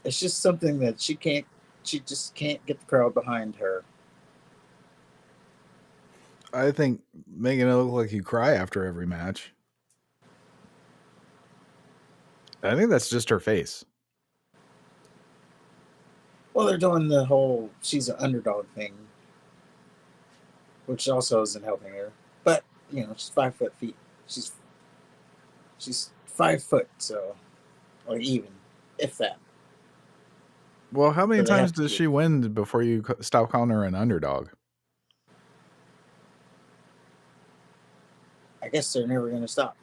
It's just something that she just can't get the crowd behind her. I think making it look like you cry after every match. I think that's just her face. Well, they're doing the whole she's an underdog thing. which also isn't helping her. But she's 5 foot feet. She's she's 5 foot, so or even if that. Well, how many So they times have to does be. she win before you stop calling her an underdog? I guess they're never going to stop.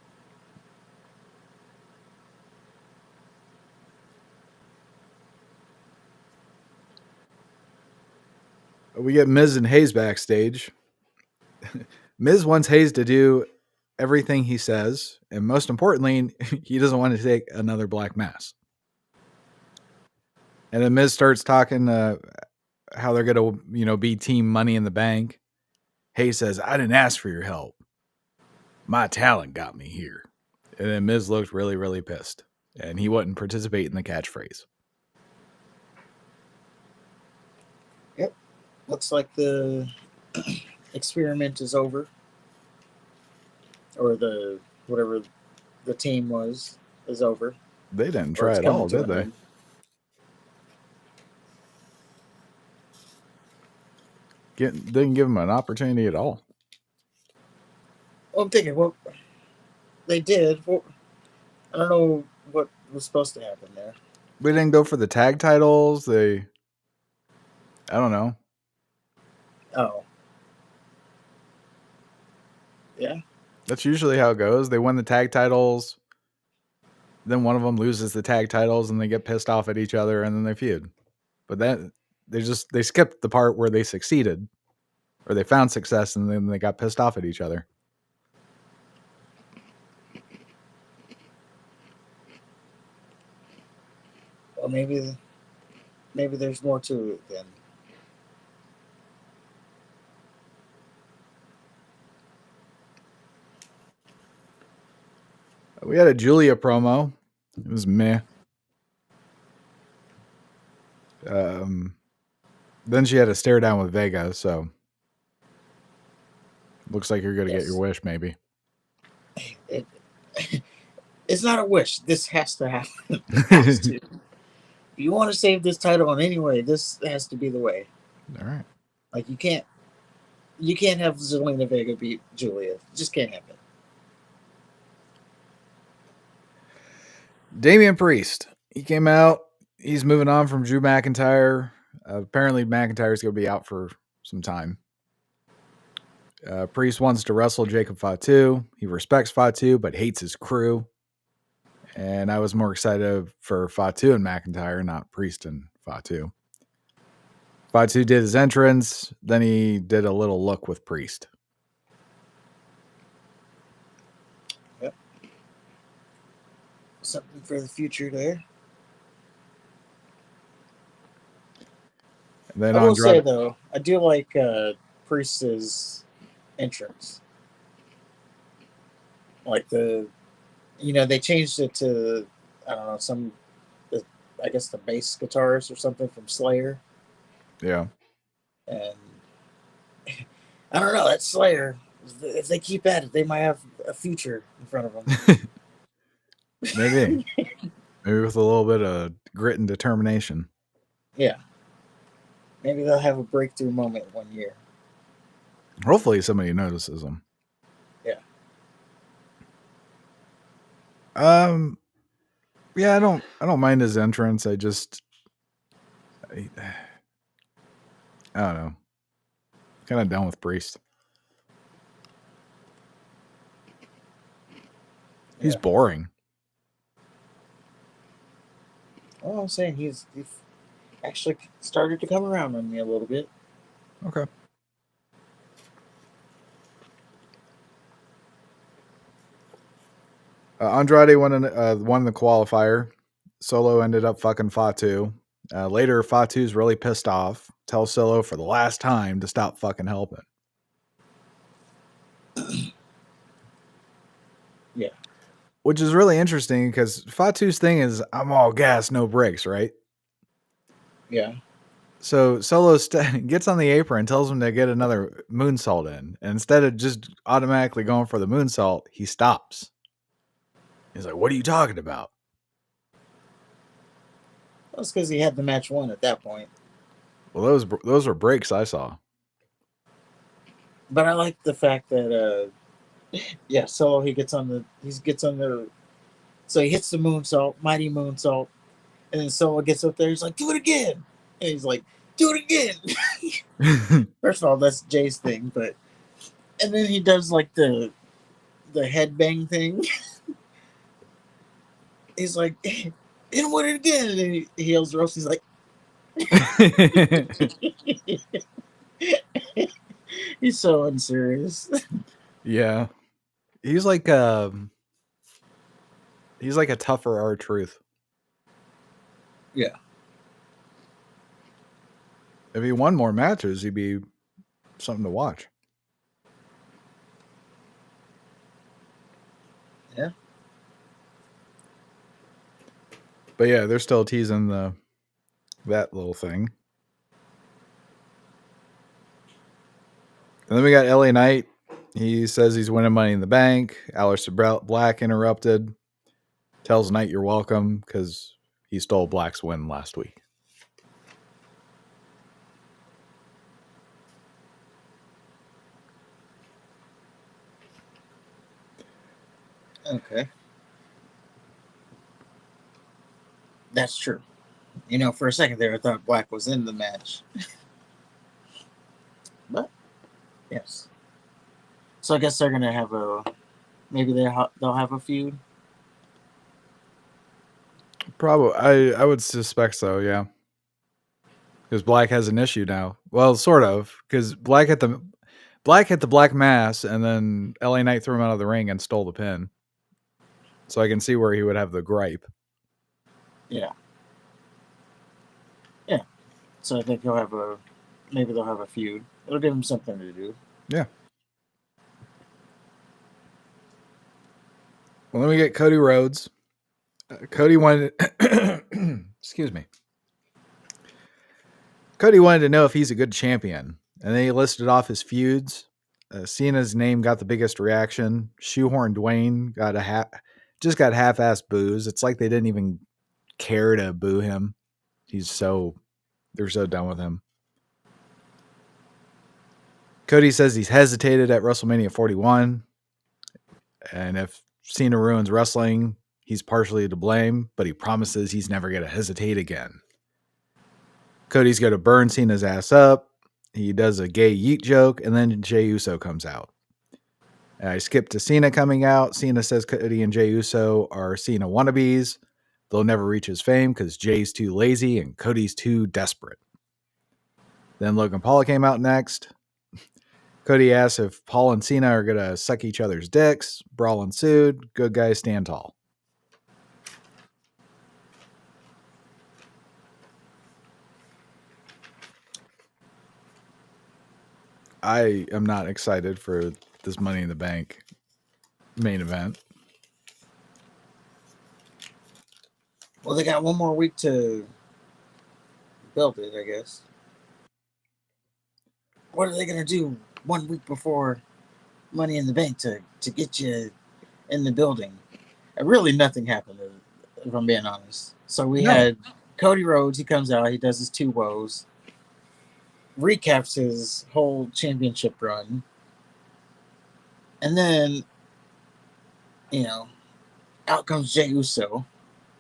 We get Miz and Hayes backstage. Miz wants Hayes to do everything he says, and most importantly, he doesn't want to take another black mass. And then Miz starts talking how they're going to, be team Money in the Bank. Hayes says, "I didn't ask for your help. My talent got me here." And then Miz looked really, really pissed, and he wouldn't participate in the catchphrase. Yep. Looks like the experiment is over, or the whatever the team was is over, They didn't or try it's at coming all, to did an they? end. Didn't give him an opportunity at all. Well, I'm thinking, well, they did. Well, I don't know what was supposed to happen there. We didn't go for the tag titles. I don't know. Oh, yeah. That's usually how it goes. They win the tag titles, then one of them loses the tag titles, and they get pissed off at each other, and then they feud. But they skipped the part where they succeeded, or they found success, and then they got pissed off at each other. Well, maybe there's more to it then. We had a Julia promo. It was meh. Then she had a stare down with Vega, so looks like you're gonna get your Yes. wish, maybe. It, it's not a wish. This has to happen. It has to. If you want to save this title in any way, this has to be the way. All right. Like you can't have Zelina Vega beat Julia. It just can't happen. Damian Priest. He came out. He's moving on from Drew McIntyre. Apparently, McIntyre's going to be out for some time. Priest wants to wrestle Jacob Fatu. He respects Fatu, but hates his crew. And I was more excited for Fatu and McIntyre, not Priest and Fatu. Fatu did his entrance. Then he did a little look with Priest. Yep. Something for the future there. And then I will say Andrade. though, I do like Priest's entrance. Like they changed it to I don't know I guess the bass guitarist or something from Slayer, Yeah. and I don't know, that's Slayer. If they keep at it, they might have a future in front of them. Maybe. Maybe with a little bit of grit and determination. Yeah, maybe they'll have a breakthrough moment one year. Hopefully somebody notices them. Yeah. Yeah, I don't mind his entrance. I don't know. Kind of done with Priest. He's Yeah. boring. Well, I'm saying he's actually started to come around on me a little bit. Okay. Andrade won the qualifier. Solo ended up fucking Fatu. Later, Fatu's really pissed off. Tells Solo for the last time to stop fucking helping. Yeah. Which is really interesting because Fatu's thing is, I'm all gas, no brakes, right? Yeah. So Solo gets on the apron and tells him to get another moonsault in. And instead of just automatically going for the moonsault, he stops. He's like, "What are you talking about?" That's because he had the match won at that point. Well, those were breaks I saw. But I like the fact that yeah, Solo he gets on the so he hits the moonsault, mighty moonsault, and then Solo gets up there. He's like, "Do it again," and he's like, "Do it again." First of all, that's Jay's thing, but and then he does like the headbang thing. He's like, "And what it again?" And then he yells roast. He's like, he's so unserious. Yeah. He's like he's like a tougher R-Truth. Yeah. If he won more matches, he'd be something to watch. Yeah. But yeah, they're still teasing that little thing. And then we got LA Knight. He says he's winning Money in the Bank. Aleister Black interrupted. Tells Knight you're welcome because he stole Black's win last week. Okay. That's true. You know, for a second there, I thought Black was in the match, but yes. So I guess they're gonna have a maybe they'll have a feud. Probably, I would suspect so. Yeah, because Black has an issue now. Well, sort of, because Black hit the Black Mass, and then LA Knight threw him out of the ring and stole the pin. So I can see where he would have the gripe. Yeah. Yeah. So I think he'll have a maybe they'll have a feud. It'll give him something to do. Yeah. Well, then we get Cody Rhodes. Cody wanted. Excuse me. Cody wanted to know if he's a good champion, and then he listed off his feuds. Cena's name got the biggest reaction. Shoehorn Dwayne just got half-ass boos. It's like they didn't even care to boo him. They're so done with him. Cody says he's hesitated at WrestleMania 41, and if Cena ruins wrestling, he's partially to blame, but he promises he's never going to hesitate again. Cody's going to burn Cena's ass up. He does a gay yeet joke, and then Jey Uso comes out. I skipped to Cena coming out. Cena says Cody and Jey Uso are Cena wannabes. They'll never reach his fame because Jay's too lazy and Cody's too desperate. Then Logan Paul came out next. Cody asks if Paul and Cena are going to suck each other's dicks. Brawl ensued. Good guys stand tall. I am not excited for this Money in the Bank main event. Well, they got one more week to build it, I guess. What are they gonna do 1 week before Money in the Bank to get you in the building? Really, nothing happened. If I'm being honest. So we No. had Cody Rhodes. He comes out. He does his two woes. Recaps his whole championship run. And then, you know, out comes Jey Uso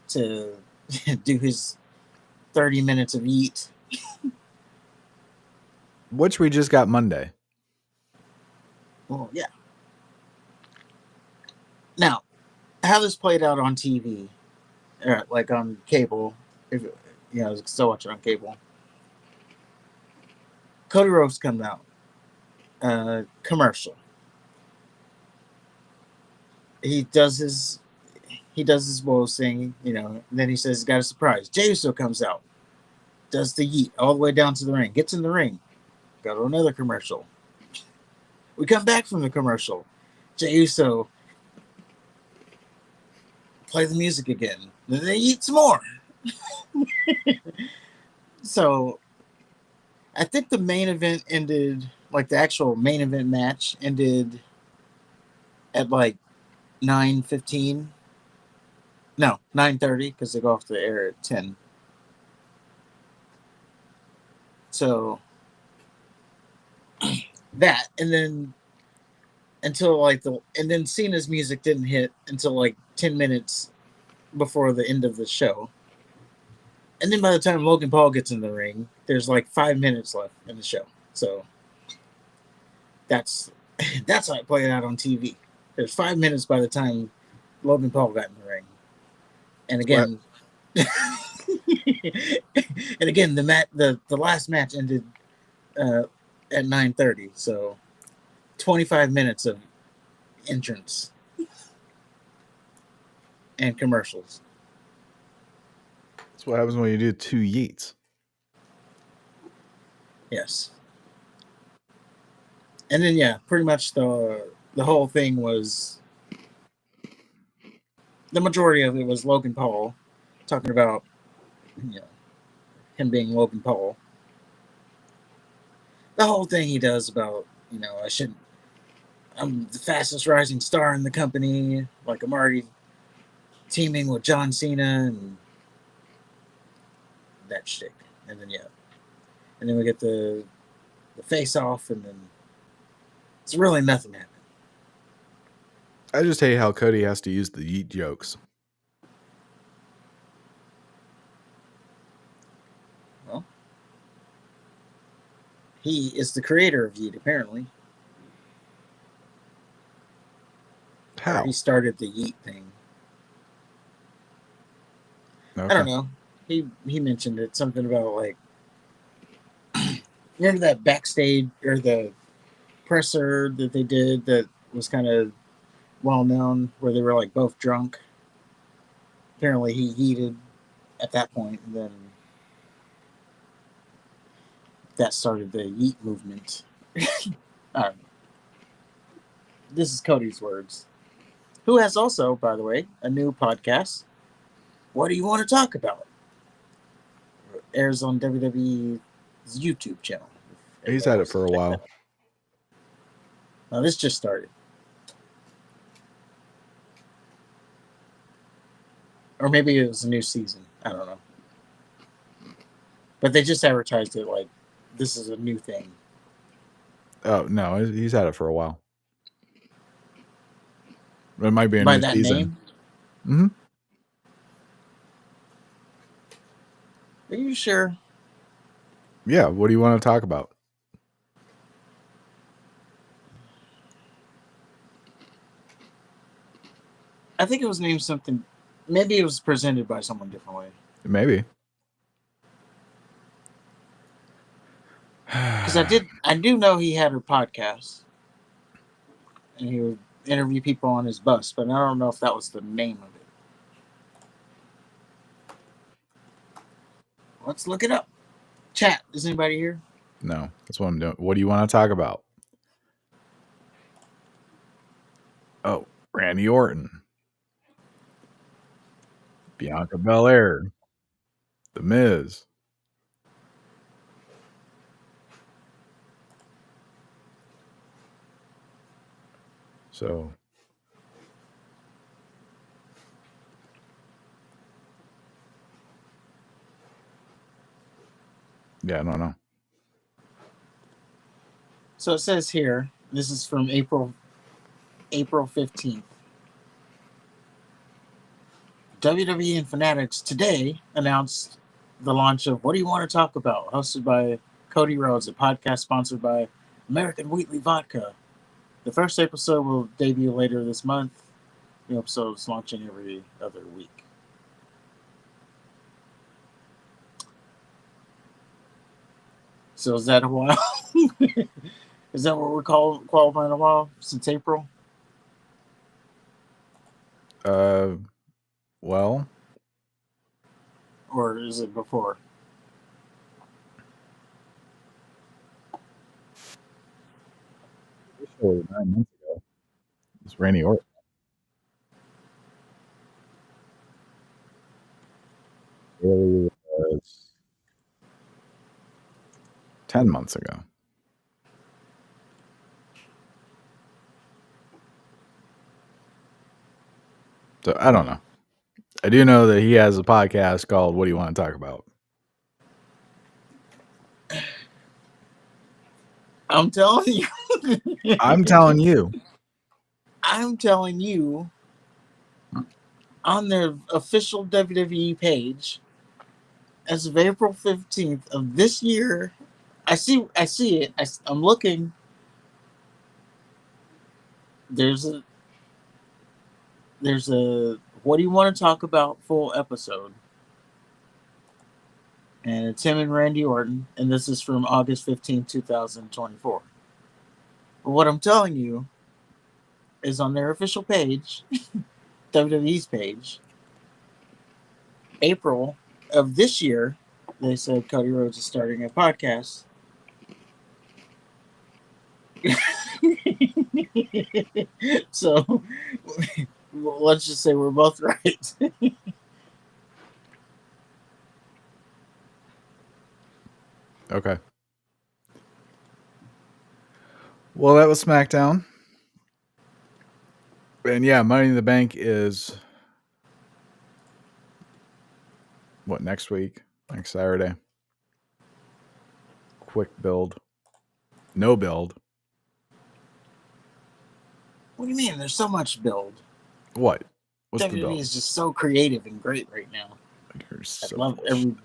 to do his 30 minutes of eat. Which we just got Monday. Well, yeah. Now, how this played out on TV, or like on cable, if you know, still watch it on cable. Cody Rhodes comes out, commercial. He does his woes thing, you know. And then he says he's got a surprise. Jey Uso comes out, does the yeet all the way down to the ring, gets in the ring, go to another commercial. We come back from the commercial. Jey Uso play the music again. Then they eat some more. So I think the main event ended, like the actual main event match ended at like 9:15. No, 9:30 because they go off the air at 10. So that, and then until like and then Cena's music didn't hit until like 10 minutes before the end of the show. And then by the time Logan Paul gets in the ring, there's like 5 minutes left in the show. So that's that's how I play it out on TV. There's 5 minutes by the time Logan Paul got in the ring. And What? again, and again, the last match ended at 9:30. So 25 minutes of entrance and commercials. That's what happens when you do 2 yeets. Yes. And then yeah, pretty much the whole thing was, the majority of it was Logan Paul talking about, you know, him being Logan Paul. The whole thing he does about, I'm the fastest rising star in the company, like I'm already teaming with John Cena and that shtick. And then yeah. And then we get the face off, and then it's really nothing happened. I just hate how Cody has to use the yeet jokes. Well, he is the creator of Yeet, apparently. How? Or he started the Yeet thing. Okay. I don't know. He mentioned it, something about like, remember that backstage or the presser that they did that was kind of well known, where they were like both drunk. Apparently he yeeted at that point, and then that started the Yeet movement. I don't know. This is Cody's words. Who has also, by the way, a new podcast. What do you want to talk about? It airs on WWE's YouTube channel. He's had it for a while. Now this just started. Or maybe it was a new season. I don't know. But they just advertised it like this is a new thing. Oh, no, he's had it for a while. It might be a By new that season. name? Mm-hmm. Are you sure? Yeah, what do you want to talk about? I think it was named something. Maybe it was presented by someone differently. Maybe. Because I do know he had a podcast, and he would interview people on his bus, but I don't know if that was the name of it. Let's look it up. Chat, is anybody here? No, that's what I'm doing. What do you want to talk about? Oh, Randy Orton, Bianca Belair, The Miz. So, yeah, I don't know. So it says here, this is from April 15th. WWE and Fanatics today announced the launch of What Do You Want to Talk About, hosted by Cody Rhodes, a podcast sponsored by American Wheatley Vodka. The first episode will debut later this month. New episodes launching every other week. So is that a while? Is that what we're qualifying a while? Since April? Well, or is it before? this show was 9 months ago. It's Randy Orton. It was 10 months ago. So I don't know. I do know that he has a podcast called What Do You Want to Talk About? I'm telling you. I'm telling you. I'm telling you, on their official WWE page, as of April 15th of this year, I see it. I'm looking. There's a what do you want to talk about full episode, and it's him and Randy Orton, and this is from August 15th, 2024. But what I'm telling you is on their official page, WWE's page, April of this year, they said Cody Rhodes is starting a podcast. So let's just say we're both right. Okay. Well, that was SmackDown. And yeah, Money in the Bank is what, next week? Next Saturday. Quick build. No build. What do you mean? There's so much build. What? What's the WWE build? is just so creative and great right now. You're so I love full of every shit.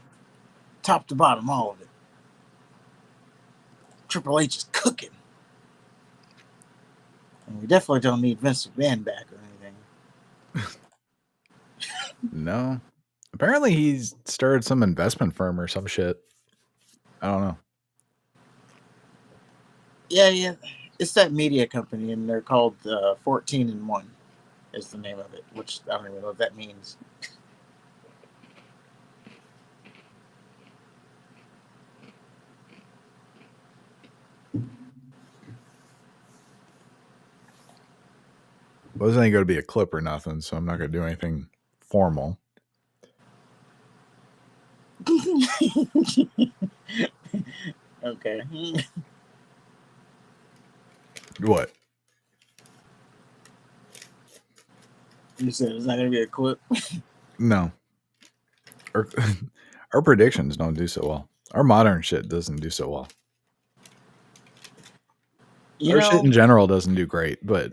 top to bottom, all of it. Triple H is cooking. And we definitely don't need Vince McMahon back or anything. No. Apparently he's started some investment firm or some shit. I don't know. Yeah. It's that media company, and they're called 14 and 1 is the name of it, which I don't even know what that means. Wasn't going to be a clip or nothing, so I'm not going to do anything formal. Okay. What? You said it's not going to be a clip? No. Our predictions don't do so well. Our modern shit doesn't do so well. Our shit in general doesn't do great, but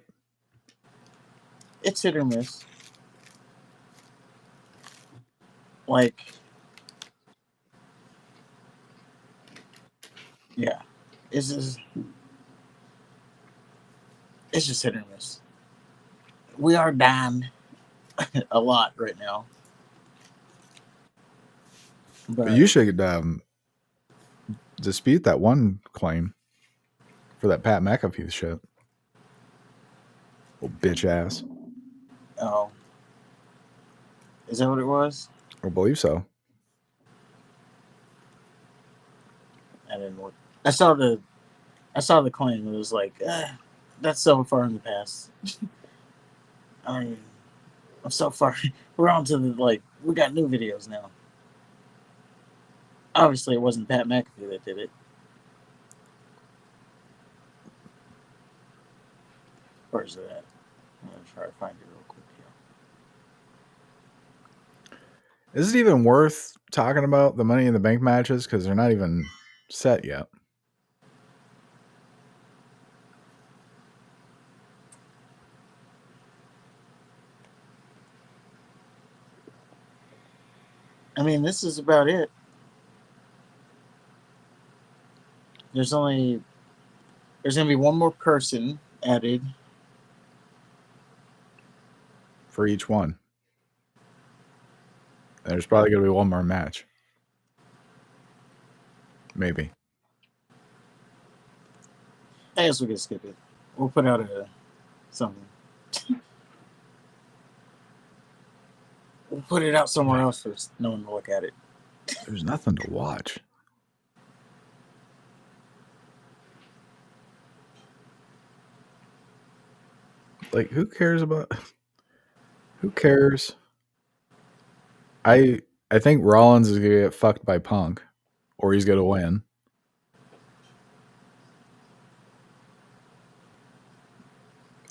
it's hit or miss. Like, yeah, it's just hit or miss. We are down a lot right now. But you should dispute that one claim for that Pat McAfee shit. Old bitch ass. Oh. Is that what it was? I believe so. I didn't look. I saw the claim. It was like, that's so far in the past. I mean, I'm so far. We're on to we got new videos now. Obviously, it wasn't Pat McAfee that did it. Where's it at? I'm going to try to find it real quick here. Is it even worth talking about the Money in the Bank matches? Because they're not even set yet. I mean, this is about it. There's going to be one more person added For each one. There's probably going to be one more match. Maybe. I guess we can skip it. We'll put out something. We'll put it out somewhere else for no one to look at it. There's nothing to watch. Like, who cares about... Who cares? I think Rollins is going to get fucked by Punk. Or he's going to win.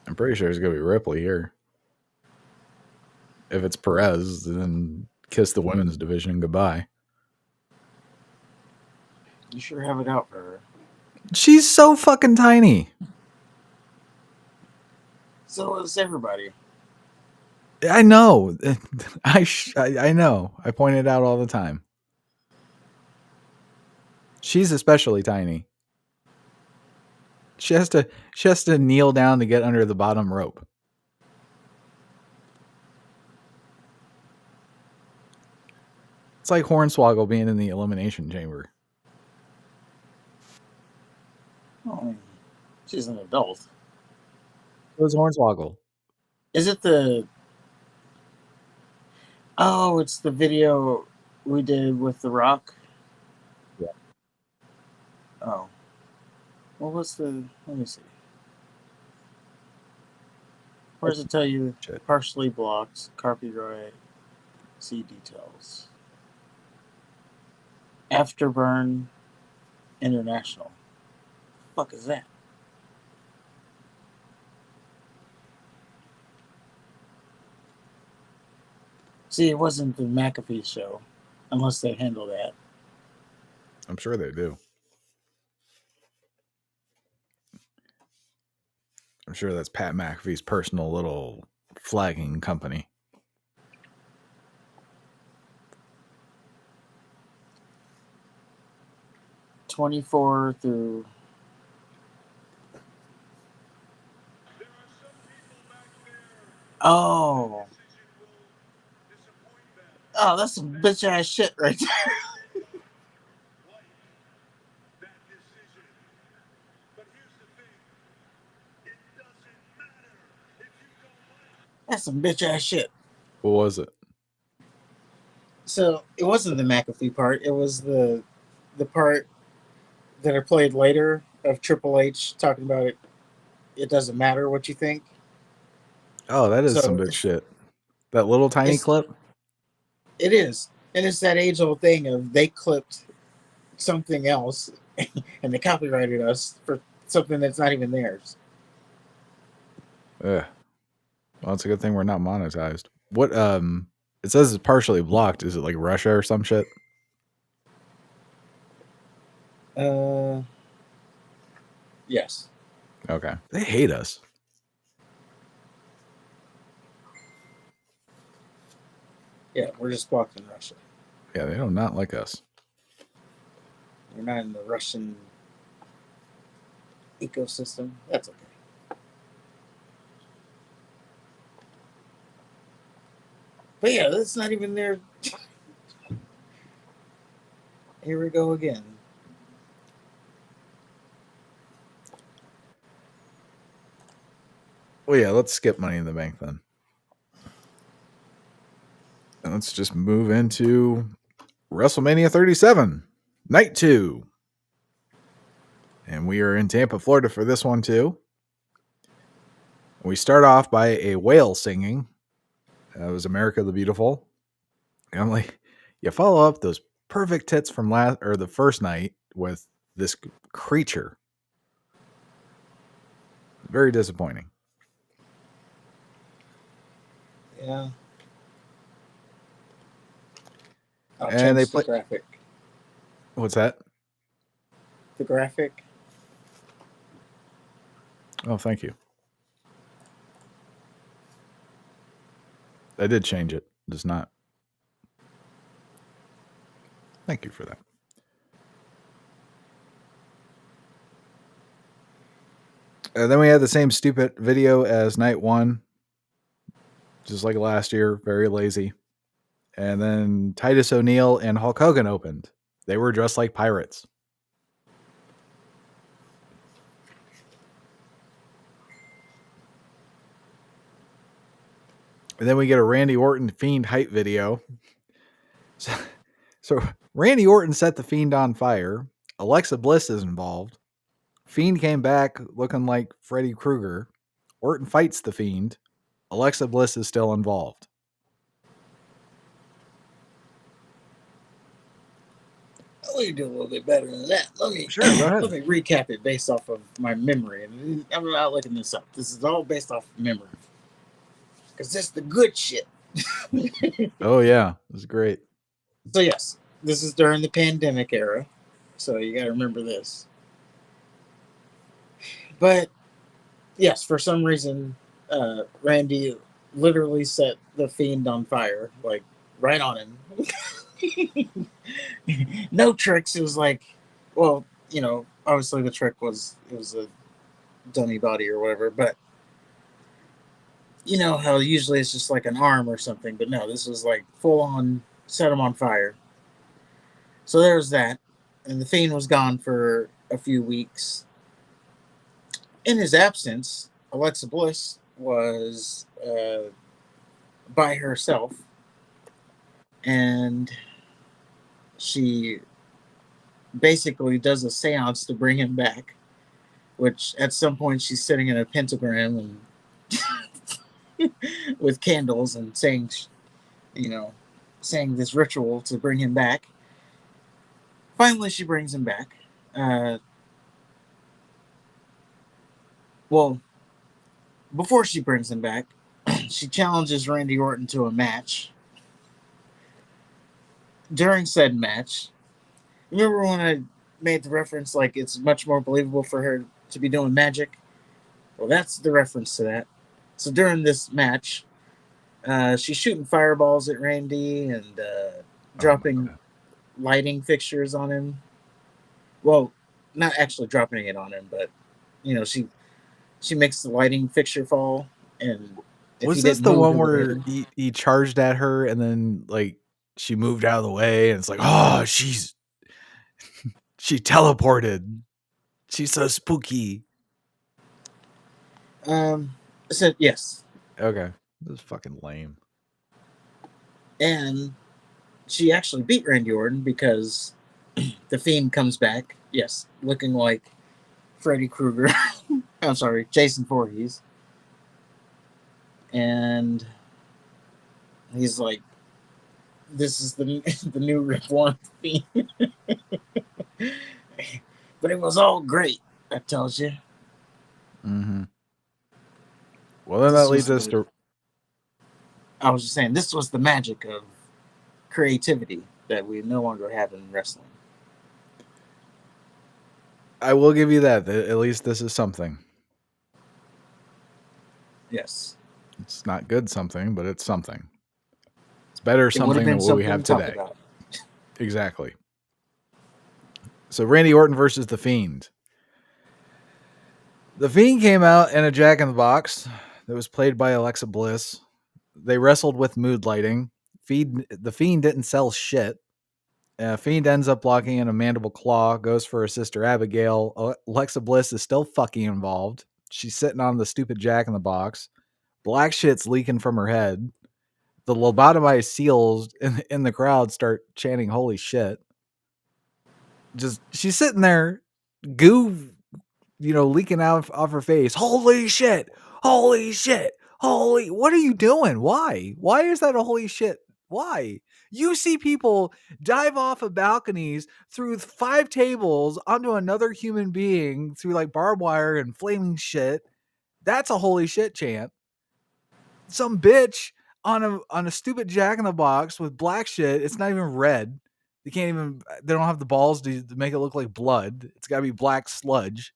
I'm pretty sure it's going to be Ripley here. If it's Perez, then kiss the women's division goodbye. You sure have it out for her. She's so fucking tiny. So is everybody. I know. I know. I point it out all the time. She's especially tiny. She has to kneel down to get under the bottom rope. It's like Hornswoggle being in the elimination chamber. Oh, she's an adult. So is Hornswoggle. Is it the? Oh, it's the video we did with The Rock. Yeah. Oh, what was the? Let me see. Where does it tell you Shit. partially blocked, copyright, see details. Afterburn International. Fuck is that? See, it wasn't the McAfee show, unless they handle that. I'm sure they do. I'm sure that's Pat McAfee's personal little flagging company. '24 through. Oh. Oh, that's some bitch ass shit right there. That's some bitch ass shit. What was it? So it wasn't the McAfee part. It was the part that I played later of Triple H talking about it. It doesn't matter what you think. Oh, that is some So bitch shit. That little tiny it's clip? it is, and it's that age old thing of they clipped something else and they copyrighted us for something that's not even theirs. Ugh. Well, it's a good thing we're not monetized. What it says it's partially blocked. Is it like Russia or some shit? Uh, yes. Okay. They hate us. Yeah, we're just blocked in Russia. Yeah, they do not like us. We're not in the Russian ecosystem. That's okay. But yeah, that's not even there. Here we go again. Well, yeah, let's skip Money in the Bank then. And let's just move into WrestleMania 37, Night 2. And we are in Tampa, Florida for this one too. We start off by a whale singing. It was America the Beautiful. And I'm like, you follow up those perfect tits from the first night with this creature. Very disappointing. Yeah. I'll And they change the play. graphic. What's that? The graphic. Oh, thank you. I did change it. Just not. Thank you for that. Then we had the same stupid video as night one, just like last year. Very lazy. And then Titus O'Neil and Hulk Hogan opened. They were dressed like pirates. And then we get a Randy Orton Fiend hype video. So Randy Orton set the Fiend on fire. Alexa Bliss is involved. Fiend came back looking like Freddy Krueger. Orton fights the Fiend. Alexa Bliss is still involved. Let me do a little bit better than that. Let me Sure, go ahead. let me recap it based off of my memory. And I'm not looking this up. This is all based off memory. Because that's the good shit. Oh, yeah. It was great. So, yes, this is during the pandemic era. So, you got to remember this. But, yes, for some reason, Randy literally set the Fiend on fire, like right on him. No tricks. It was like, well, obviously the trick was it was a dummy body or whatever, but you know how usually it's just like an arm or something, but no, this was like full on set him on fire. So there's that, and the Fiend was gone for a few weeks. In his absence, Alexa Bliss was by herself, and she basically does a seance to bring him back. Which at some point she's sitting in a pentagram and with candles and you know, saying this ritual to bring him back. Finally, she brings him back. Uh, well, before she brings him back, she challenges Randy Orton to a match. During said match, remember when I made the reference like it's much more believable for her to be doing magic? Well, that's the reference to that. So during this match, she's shooting fireballs at Randy and Oh my dropping god. lighting fixtures on him. Well, not actually dropping it on him, but she makes the lighting fixture fall, and if Was he this didn't the move, one it would hit where him. he charged at her and then like she moved out of the way and it's like, oh, she teleported. She's so spooky. So yes, Okay. This is fucking lame. and she actually beat Randy Orton because the Fiend comes back. Yes, looking like Freddy Krueger. I'm sorry, Jason Voorhees, and he's like, "This is the the new Reborn Fiend." But it was all great. I tells you, Mm-hmm. Well, then that this leads was us the. to. I was just saying, this was the magic of creativity that we no longer have in wrestling. I will give you that. At least this is something. Yes, It's not good something, but it's something. It's better it would have something than been what we something have to talk today. about. Exactly. So Randy Orton versus The Fiend. The Fiend came out in a Jack in the Box that was played by Alexa Bliss. They wrestled with mood lighting. The Fiend didn't sell shit. Fiend ends up locking in a mandible claw, goes for her sister Abigail. Alexa Bliss is still fucking involved. She's sitting on the stupid Jack in the Box. Black shit's leaking from her head. The lobotomized seals in the crowd start chanting "Holy shit!" Just she's sitting there, goo, leaking out of her face. Holy shit! Holy shit! Holy! What are you doing? Why? Why is that a holy shit? Why? You see people dive off of balconies through 5 tables onto another human being through like barbed wire and flaming shit. That's a holy shit chant. Some bitch on a stupid Jack in the Box with black shit. It's not even red. They don't have the balls to make it look like blood. It's got to be black sludge.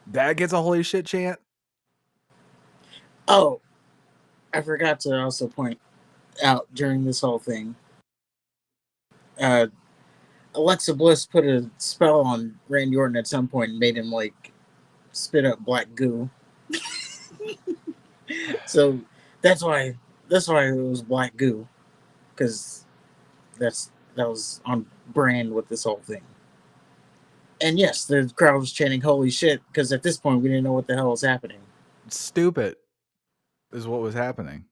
That gets a holy shit chant. Oh, I forgot to also point out during this whole thing. Uh, Alexa Bliss put a spell on Randy Orton at some point and made him like spit up black goo. So that's why it was black goo, because that was on brand with this whole thing. And yes, the crowd was chanting "Holy shit!" because at this point we didn't know what the hell was happening. Stupid is what was happening.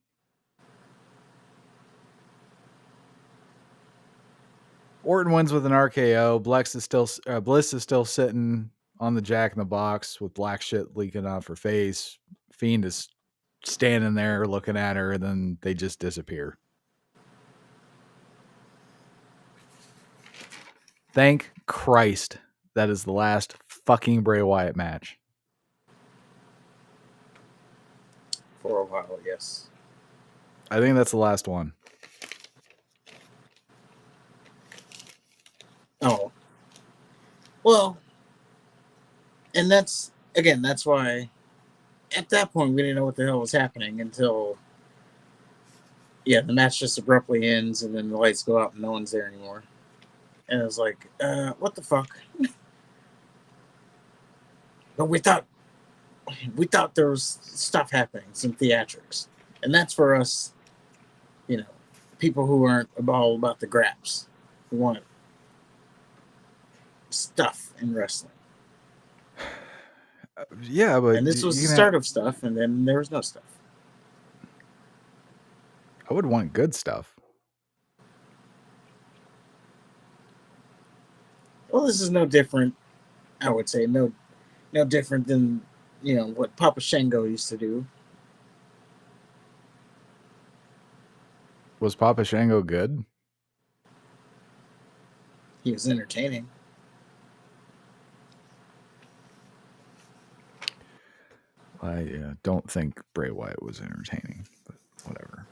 Orton wins with an RKO. Bliss is still sitting on the Jack in the Box with black shit leaking off her face. Fiend is standing there looking at her, and then they just disappear. Thank Christ that is the last fucking Bray Wyatt match. For a while, yes. I think that's the last one. Oh, well, and that's why. at that point, we didn't know what the hell was happening until, yeah, the match just abruptly ends and then the lights go out and no one's there anymore. And it was like, what the fuck? But we thought there was stuff happening, some theatrics, and that's for us, you know, people who aren't all about the graps, who want stuff in wrestling. Yeah, but And this was the start of stuff, and then there was no stuff. I would want good stuff. Well, this is no different. I would say no different than what Papa Shango used to do. Was Papa Shango good? He was entertaining. I don't think Bray Wyatt was entertaining, but whatever.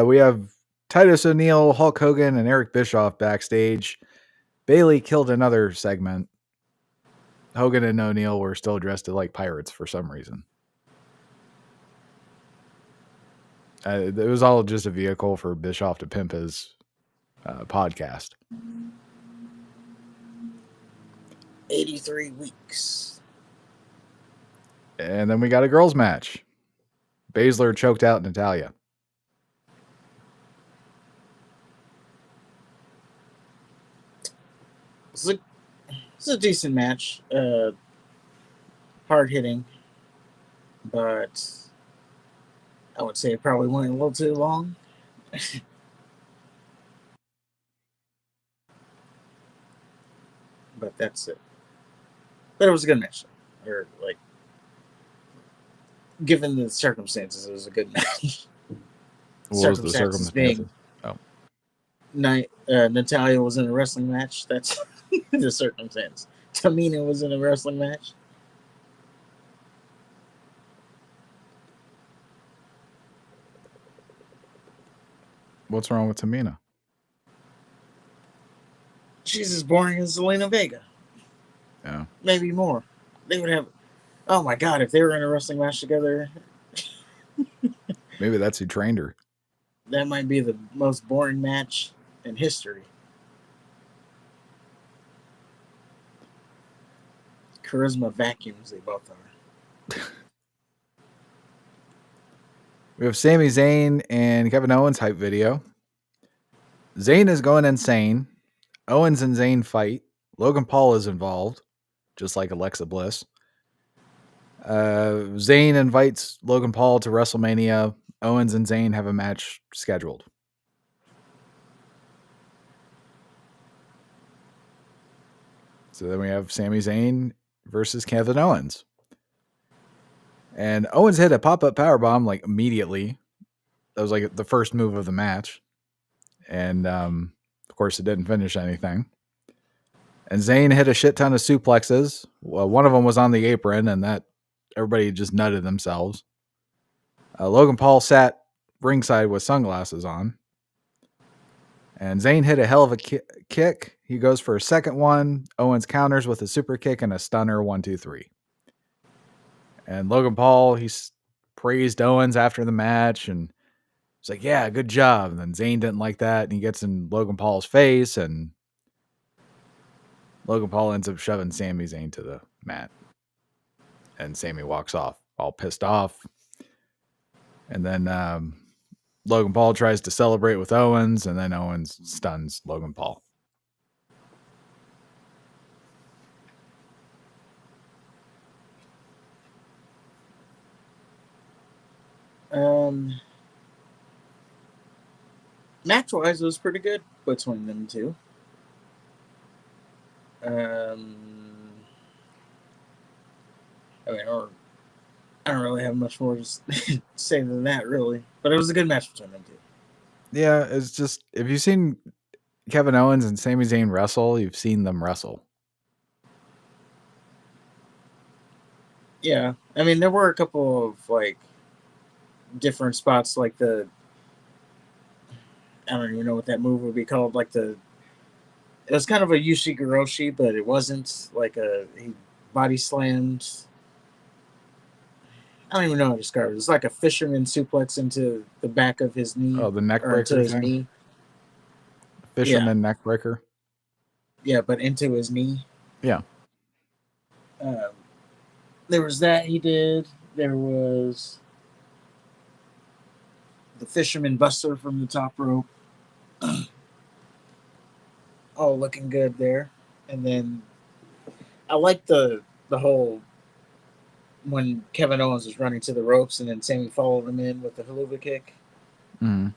We have Titus O'Neil, Hulk Hogan, and Eric Bischoff backstage. Bailey killed another segment. Hogan and O'Neil were still dressed like pirates for some reason. It was all just a vehicle for Bischoff to pimp his podcast. 83 weeks. And then we got a girls' match. Baszler choked out Natalya. It's a decent match. Hard hitting, but I would say it probably went a little too long. But that's it. But it was a good match. Or like, given the circumstances, it was a good match. What was the circumstances? Being, Natalya was in a wrestling match. That's the circumstance. Tamina was in a wrestling match. What's wrong with Tamina? She's as boring as Zelina Vega. Yeah. Maybe more. They would have. Oh my God, if they were in a wrestling match together. Maybe that's who trained her. That might be the most boring match in history. Charisma vacuums, they both are. We have Sami Zayn and Kevin Owens hype video. Zayn is going insane. Owens and Zayn fight. Logan Paul is involved, just like Alexa Bliss. Zayn invites Logan Paul to WrestleMania. Owens and Zayn have a match scheduled. So then we have Sami Zayn versus Kevin Owens. And Owens hit a pop-up powerbomb like immediately. That was like the first move of the match. And of course, it didn't finish anything. And Zayn hit a shit ton of suplexes. Well, one of them was on the apron, and that everybody just nutted themselves. Logan Paul sat ringside with sunglasses on. And Zayn hit a hell of a kick. He goes for a second one. Owens counters with a super kick and a stunner, 1, 2, 3. And Logan Paul, he praised Owens after the match, and he's like, yeah, good job. And then Zayn didn't like that, and he gets in Logan Paul's face, and Logan Paul ends up shoving Sami Zayn to the mat. And Sami walks off, all pissed off. And then Logan Paul tries to celebrate with Owens, and then Owens stuns Logan Paul. Match-wise, it was pretty good between them two. I mean, I don't really have much more to say than that, really. But it was a good match between them two. Yeah, it's just, if you've seen Kevin Owens and Sami Zayn wrestle, you've seen them wrestle. Yeah, I mean, there were a couple of like different spots, like I don't even know what that move would be called. Like it was kind of a Yushi Goroshi, but it wasn't like he body slammed I don't even know how to describe it. It's like a fisherman suplex into the back of his knee Oh, the neck or into breaker his thing? knee. Yeah, Fisherman neck breaker? yeah, but into his knee. Yeah. Um, there was that he did. There was the fisherman buster from the top rope. All looking good there. And then I like the whole when Kevin Owens was running to the ropes and then Sammy followed him in with the haluva kick. Mm.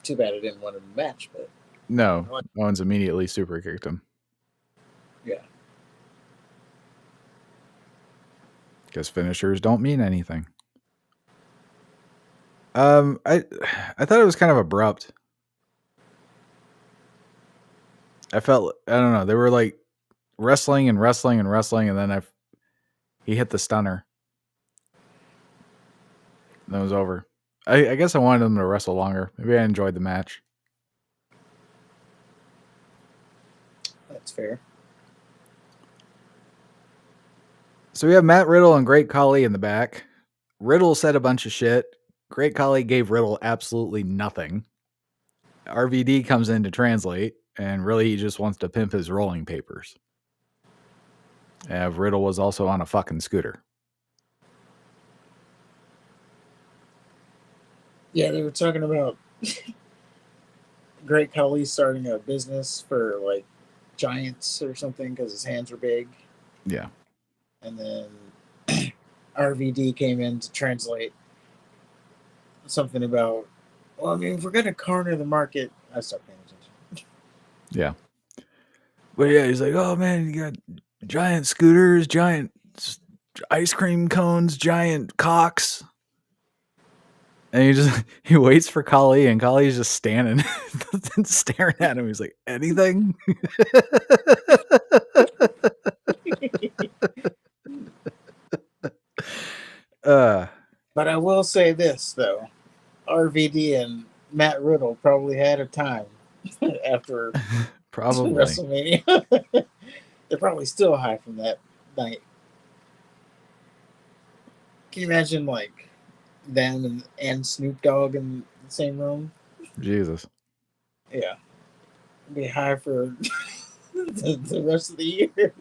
Too bad it didn't win him the match, but No, I like, Owens immediately super kicked him. yeah. Because finishers don't mean anything. I thought it was kind of abrupt. I don't know, they were like wrestling and wrestling and wrestling, and then he hit the stunner. That was over. I guess I wanted them to wrestle longer. Maybe I enjoyed the match. That's fair. So we have Matt Riddle and Great Khali in the back. Riddle said a bunch of shit. Great Khali gave Riddle absolutely nothing. RVD comes in to translate, and really he just wants to pimp his rolling papers. Riddle was also on a fucking scooter. Yeah, they were talking about Great Khali starting a business for like giants or something because his hands are big. Yeah. And then RVD came in to translate something about, well, I mean, if we're going to corner the market, I stopped paying attention. Yeah. But yeah, he's like, oh man, you got giant scooters, giant ice cream cones, giant cocks. And he waits for Khali, and Khali's just standing staring at him. He's like, anything? But I will say this, though. RVD and Matt Riddle probably had a time after Probably. WrestleMania. They're probably still high from that night. Can you imagine, like, them and Snoop Dogg in the same room? Jesus. Yeah. Be high for the rest of the year.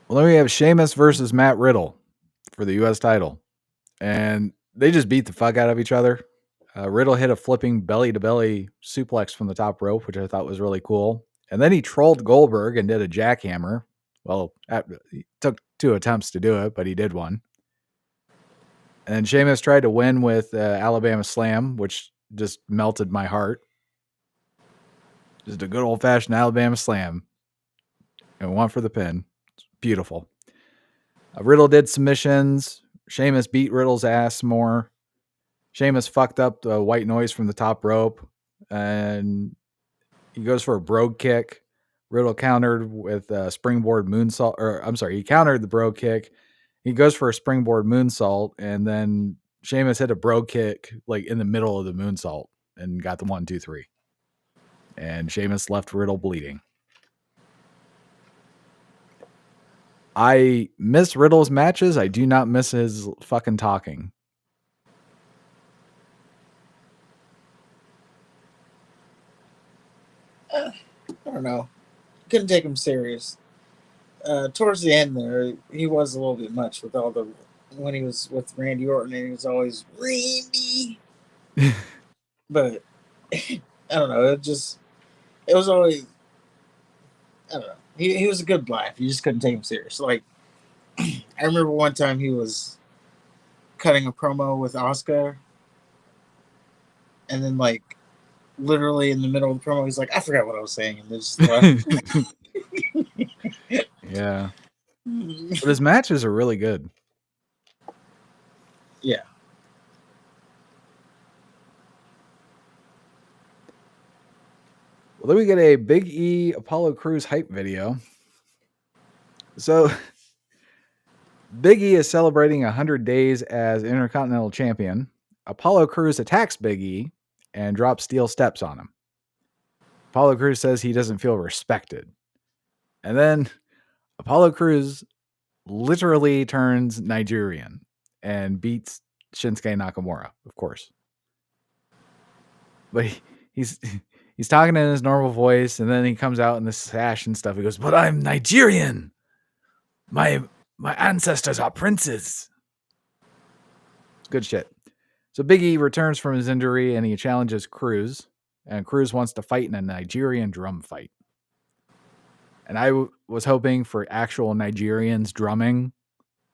Well, then we have Sheamus versus Matt Riddle for the U.S. title. And they just beat the fuck out of each other. Riddle hit a flipping belly-to-belly suplex from the top rope, which I thought was really cool. And then he trolled Goldberg and did a jackhammer. Well, he took 2 attempts to do it, but he did one. And Sheamus tried to win with Alabama Slam, which just melted my heart. Just a good old-fashioned Alabama Slam. And one for the pin. It's beautiful. Riddle did submissions. Sheamus beat Riddle's ass more. Sheamus fucked up the white noise from the top rope, and he goes for a brogue kick. Riddle countered with a springboard moonsault, or I'm sorry, he countered the brogue kick. He goes for a springboard moonsault, and then Sheamus hit a brogue kick like in the middle of the moonsault and got the 1, 2, 3. And Sheamus left Riddle bleeding. I miss Riddle's matches. I do not miss his fucking talking. I don't know. Couldn't take him serious. Towards the end there, he was a little bit much with all the when he was with Randy Orton and he was always Randy. But I don't know. It was always I don't know. He was a good laugh. You just couldn't take him serious. Like I remember one time he was cutting a promo with Oscar, and then like literally in the middle of the promo, he's like, "I forgot what I was saying," and just left. Yeah. But his matches are really good. Yeah. Well, then we get a Big E Apollo Crews hype video. So Big E is celebrating 100 days as Intercontinental Champion. Apollo Crews attacks Big E and drops steel steps on him. Apollo Crews says he doesn't feel respected. And then Apollo Crews literally turns Nigerian and beats Shinsuke Nakamura, of course. But he's he's talking in his normal voice, and then he comes out in the sash and stuff. He goes, "But I'm Nigerian. My ancestors are princes." It's good shit. So Big E returns from his injury and he challenges Cruz, and Cruz wants to fight in a Nigerian drum fight. And I was hoping for actual Nigerians drumming,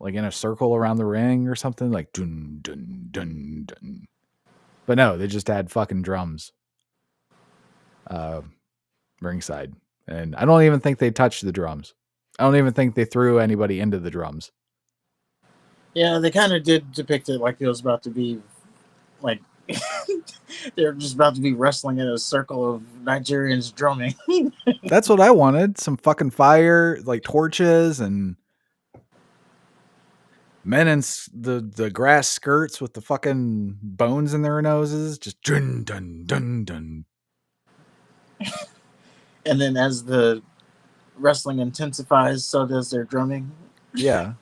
like in a circle around the ring or something, like dun dun dun dun. But no, they just had fucking drums ringside. And I don't even think they touched the drums. I don't even think they threw anybody into the drums. Yeah, they kind of did depict it like it was about to be like they're just about to be wrestling in a circle of Nigerians drumming. That's what I wanted. Some fucking fire, like torches and men in the grass skirts with the fucking bones in their noses. Just dun dun dun dun. And then as the wrestling intensifies, so does their drumming. Yeah.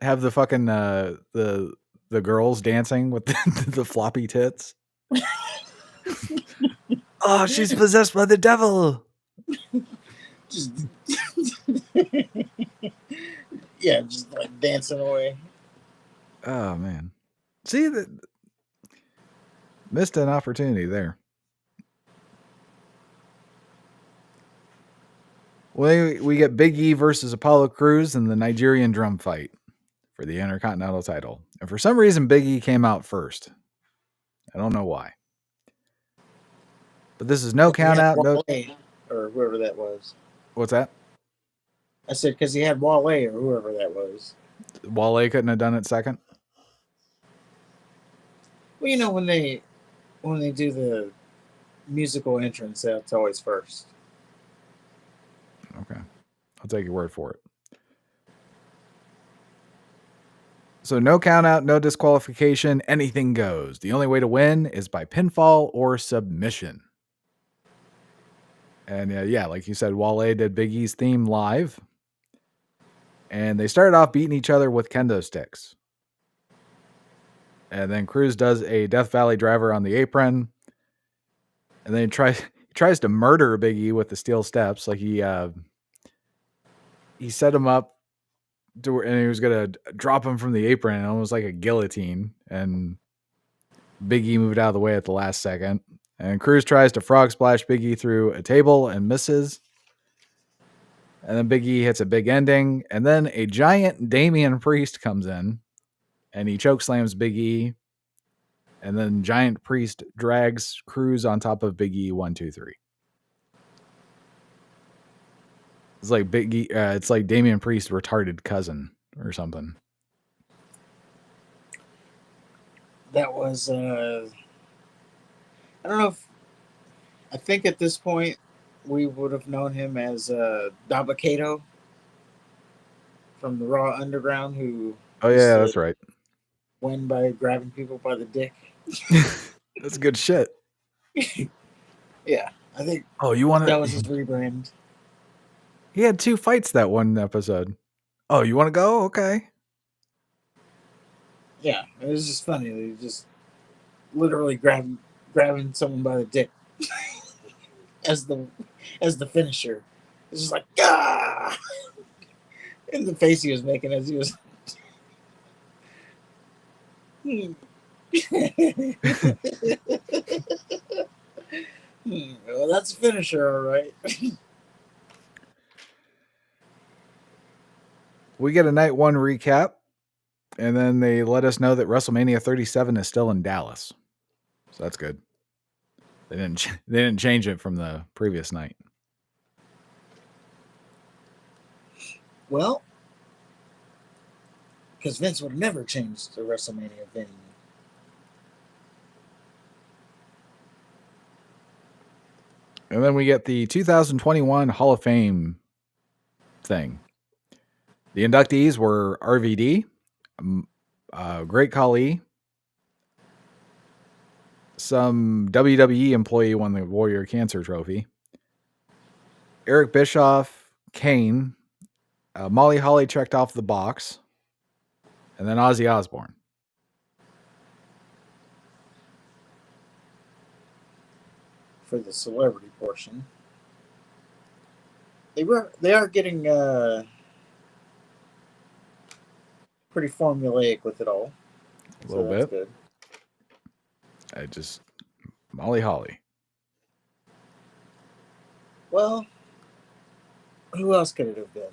Have the fucking the girls dancing with the floppy tits. Oh, she's possessed by the devil. Just yeah, just like dancing away. Oh man. See that missed an opportunity there. Well, we get Big E versus Apollo Crews in the Nigerian drum fight for the Intercontinental title. And for some reason, Big E came out first. I don't know why. But this is no count out. No, or whoever that was. what's that? I said because he had Wale or whoever that was. Wale couldn't have done it second. Well, you know when they do the musical entrance, that's always first. Okay, I'll take your word for it. So no count out, no disqualification, anything goes. The only way to win is by pinfall or submission. And yeah, like you said, Wale did Big E's theme live. And they started off beating each other with kendo sticks. And then Cruz does a Death Valley driver on the apron. And then he tries to murder Big E with the steel steps. Like he set him up and he was gonna drop him from the apron, almost like a guillotine. And Big E moved out of the way at the last second. And Cruz tries to frog splash Big E through a table and misses. And then Big E hits a big ending. And then a giant Damian Priest comes in and he choke slams Big E. And then Giant Priest drags Cruz on top of Big E 1, 2, 3. It's like Big E. It's like Damian Priest retarded cousin or something. That was I don't know if I think at this point we would have known him as Dabakato from the Raw Underground, who Oh yeah, that's right. Win by grabbing people by the dick. That's good shit. Yeah, I think. Oh, you want that was his rebrand. He had 2 fights that one episode. Oh, you want to go? Okay. Yeah, it was just funny. He just literally grabbing someone by the dick as the finisher. It's just like ah, in the face he was making as he was. Well, that's a finisher, all right. We get a night 1 recap, and then they let us know that WrestleMania 37 is still in Dallas. So that's good. They didn't change it from the previous night. Well, because Vince would never change the WrestleMania venue. And then we get the 2021 Hall of Fame thing. The inductees were RVD, Great Khali, some WWE employee won the Warrior Cancer Trophy, Eric Bischoff, Kane, Molly Holly checked off the box, and then Ozzy Osbourne. For the celebrity portion, they are getting pretty formulaic with it all, A so little that's bit. good. I just Molly Holly. Well, who else could it have been?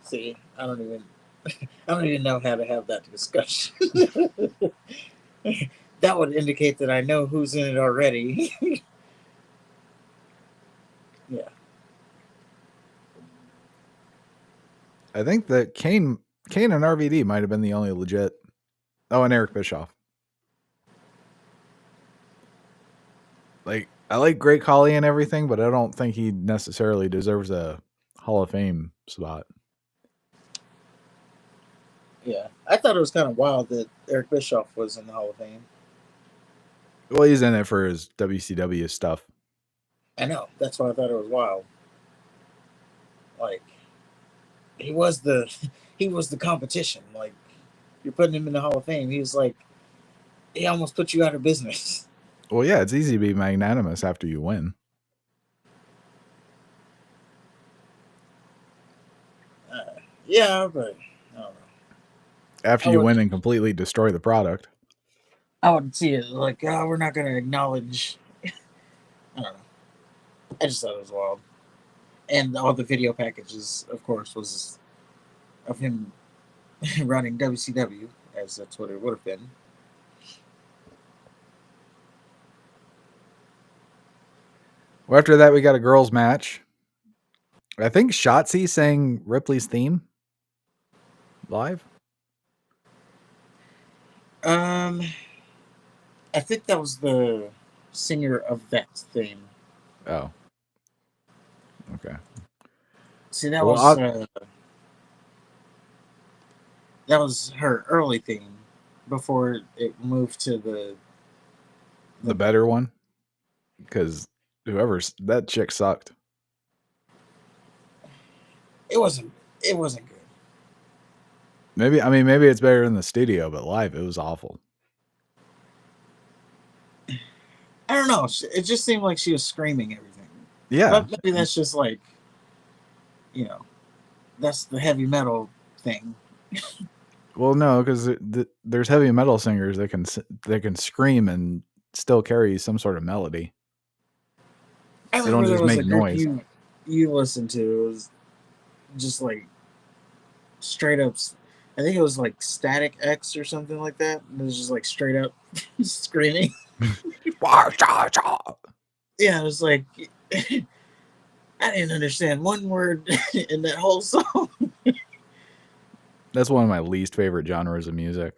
See, I don't even know how to have that discussion. That would indicate that I know who's in it already. Yeah. I think that Kane and RVD might have been the only legit. Oh, and Eric Bischoff. Like, I like Great Khali and everything, but I don't think he necessarily deserves a Hall of Fame spot. Yeah. I thought it was kind of wild that Eric Bischoff was in the Hall of Fame. Well, he's in it for his WCW stuff. I know. That's why I thought it was wild. Like, he was the he was the competition. Like, you're putting him in the Hall of Fame. He was like, he almost put you out of business. Well, yeah, it's easy to be magnanimous after you win. Yeah, but I don't know. After you win and completely destroy the product. I would see it like, oh, we're not going to acknowledge. I don't know. I just thought it was wild. And all the video packages, of course, was of him running WCW, as that's what it would have been. Well, after that, we got a girls' match. I think Shotzi sang Ripley's theme live. I think that was the singer of that theme. Oh, okay. See, that was her early theme before it moved to the better one, because that chick sucked. It wasn't good. Maybe it's better in the studio, but live it was awful. I don't know. It just seemed like she was screaming everything. Yeah, but maybe that's just like, that's the heavy metal thing. Well, no, because there's heavy metal singers that can scream and still carry some sort of melody. I remember there was a group you listened to. It was just like straight up. I think it was like Static X or something like that. It was just like straight up screaming. Yeah, it was like I didn't understand one word in that whole song. That's one of my least favorite genres of music.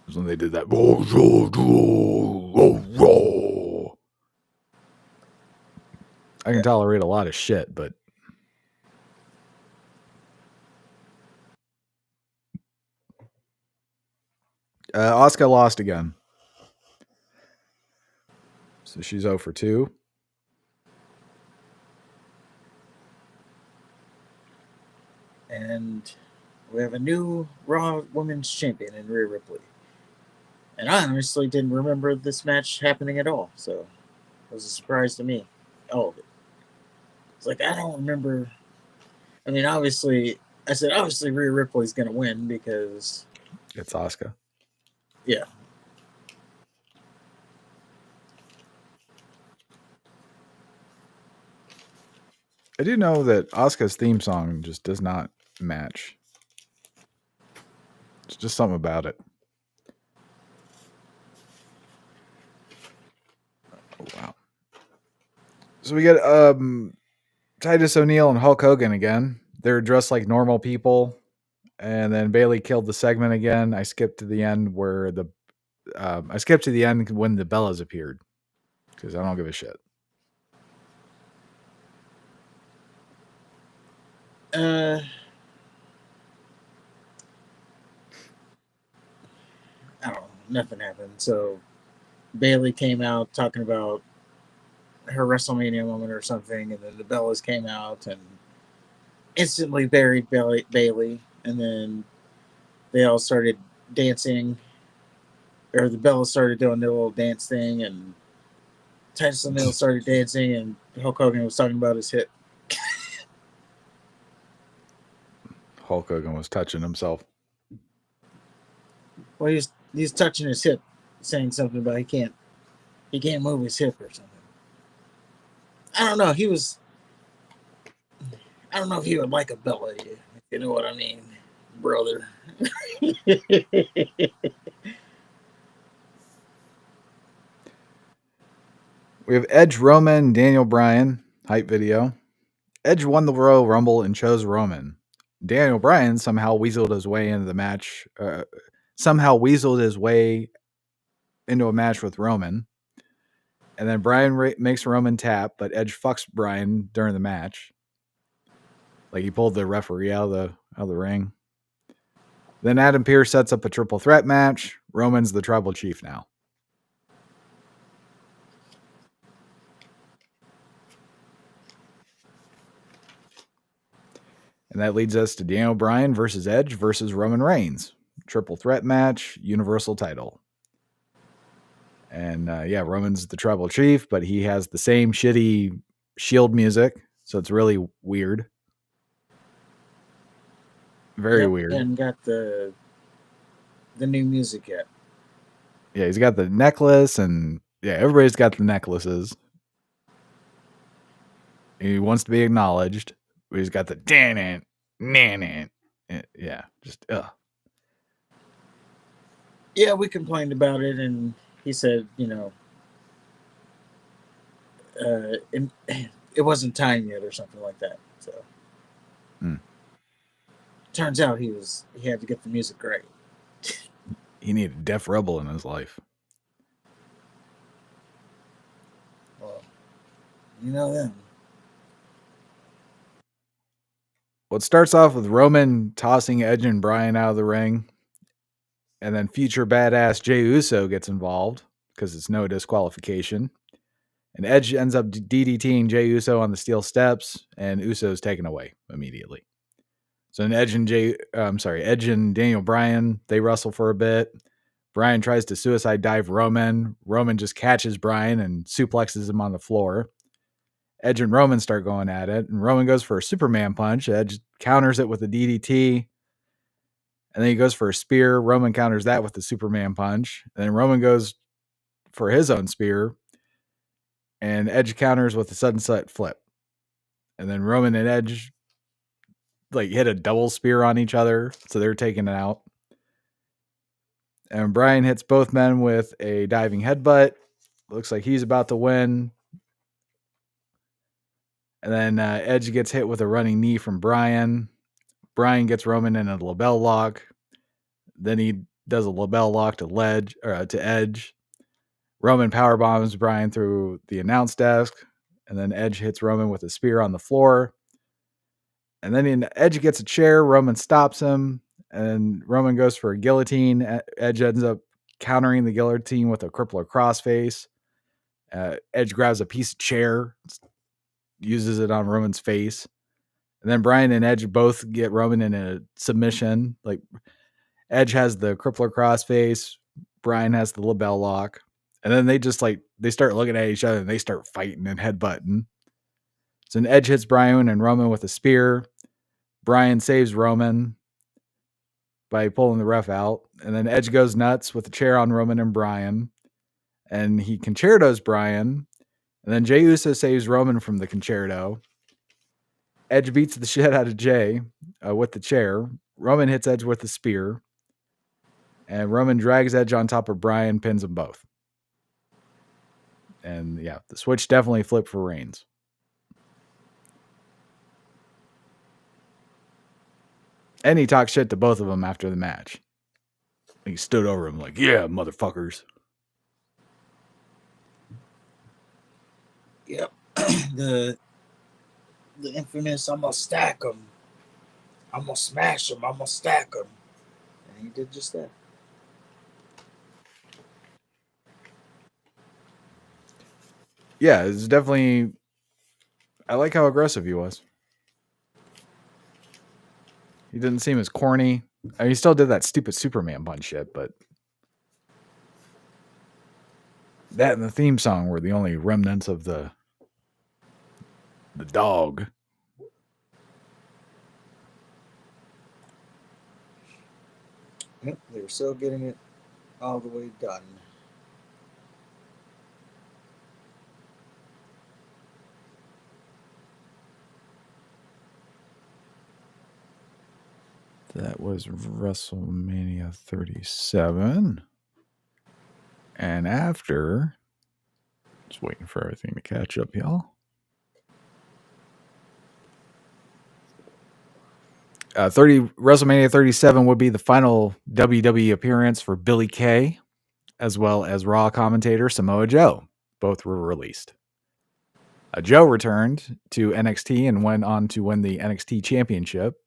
Is when they did that. I can tolerate a lot of shit, but Asuka lost again. So she's 0 for 2. And we have a new Raw Women's Champion in Rhea Ripley. And I honestly didn't remember this match happening at all, so it was a surprise to me. All of it. It's like, I don't remember. I mean, obviously Rhea Ripley's going to win because it's Asuka. Yeah. I do know that Asuka's theme song just does not match. It's just something about it. Oh, wow. So we get Titus O'Neil and Hulk Hogan again. They're dressed like normal people, and then Bayley killed the segment again. I skipped to the end where when the Bellas appeared because I don't give a shit. I don't know. Nothing happened. So Bayley came out talking about her WrestleMania moment or something, and then the Bellas came out, and instantly buried Bailey, and then they all started dancing, or the Bellas started doing their little dance thing, and Titus O'Neil started dancing, and Hulk Hogan was talking about his hip. Hulk Hogan was touching himself. Well, he's touching his hip, saying something about he can't move his hip or something. I don't know. I don't know if he would like a Bella, if you know what I mean, brother. We have Edge, Roman, Daniel Bryan hype video. Edge won the Royal Rumble and chose Roman. Daniel Bryan somehow weaseled his way into the match. Somehow weaseled his way into a match with Roman. And then Bryan makes Roman tap, but Edge fucks Bryan during the match. Like he pulled the referee out of the ring. Then Adam Pearce sets up a triple threat match. Roman's the tribal chief now. And that leads us to Daniel Bryan versus Edge versus Roman Reigns. Triple threat match, Universal title. And Roman's the tribal chief, but he has the same shitty Shield music. So it's really weird. Very weird. And got the new music yet. Yeah, he's got the necklace, and everybody's got the necklaces. He wants to be acknowledged. But he's got the dan nan. Yeah, just Yeah, we complained about it, and he said, it wasn't time yet or something like that. So turns out he had to get the music right. He needed Def Rebel in his life. Well, you know them. Well, it starts off with Roman tossing Edge and Bryan out of the ring. And then future badass Jey Uso gets involved because it's no disqualification. And Edge ends up DDTing Jey Uso on the steel steps, and Uso is taken away immediately. So then Edge and Daniel Bryan, they wrestle for a bit. Bryan tries to suicide dive Roman. Roman just catches Bryan and suplexes him on the floor. Edge and Roman start going at it, and Roman goes for a Superman punch. Edge counters it with a DDT. And then he goes for a spear. Roman counters that with the Superman punch. And then Roman goes for his own spear. And Edge counters with the sunset flip. And then Roman and Edge hit a double spear on each other. So they're taking it out. And Bryan hits both men with a diving headbutt. Looks like he's about to win. And then Edge gets hit with a running knee from Bryan. Bryan gets Roman in a label lock. Then he does a label lock to Edge. Roman powerbombs Bryan through the announce desk. And then Edge hits Roman with a spear on the floor. And then Edge gets a chair. Roman stops him. And Roman goes for a guillotine. Edge ends up countering the guillotine with a crippler crossface. Edge grabs a piece of chair, uses it on Roman's face. And then Bryan and Edge both get Roman in a submission. Like Edge has the crippler crossface. Bryan has the label lock. And then they just they start looking at each other and they start fighting and headbutting. So then Edge hits Bryan and Roman with a spear. Bryan saves Roman by pulling the ref out. And then Edge goes nuts with the chair on Roman and Bryan. And he concertos Bryan. And then Jey Uso saves Roman from the concerto. Edge beats the shit out of Jey with the chair. Roman hits Edge with the spear. And Roman drags Edge on top of Bryan, pins them both. And the switch definitely flipped for Reigns. And he talked shit to both of them after the match. He stood over him like, yeah, motherfuckers. Yep. the infamous, I'm going to stack them. I'm going to smash them. I'm going to stack them. And he did just that. Yeah, it's definitely... I like how aggressive he was. He didn't seem as corny. I mean, he still did that stupid Superman punch shit, but that and the theme song were the only remnants of the dog. Yep, they're still getting it all the way done. That was WrestleMania 37. And after, just waiting for everything to catch up, y'all. 30 WrestleMania 37 would be the final WWE appearance for Billy Kay, as well as Raw commentator Samoa Joe. Both were released. Joe returned to NXT and went on to win the NXT Championship,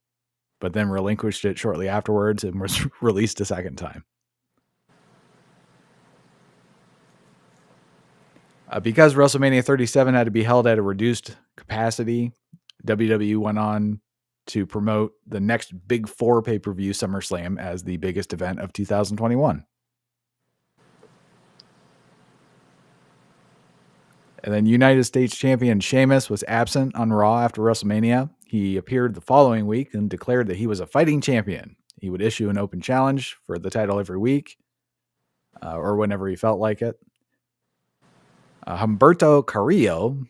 but then relinquished it shortly afterwards and was released a second time. Because WrestleMania 37 had to be held at a reduced capacity, WWE went on to promote the next Big Four pay-per-view, SummerSlam, as the biggest event of 2021. And then United States champion Sheamus was absent on Raw after WrestleMania. He appeared the following week and declared that he was a fighting champion. He would issue an open challenge for the title every week or whenever he felt like it. Humberto Carrillo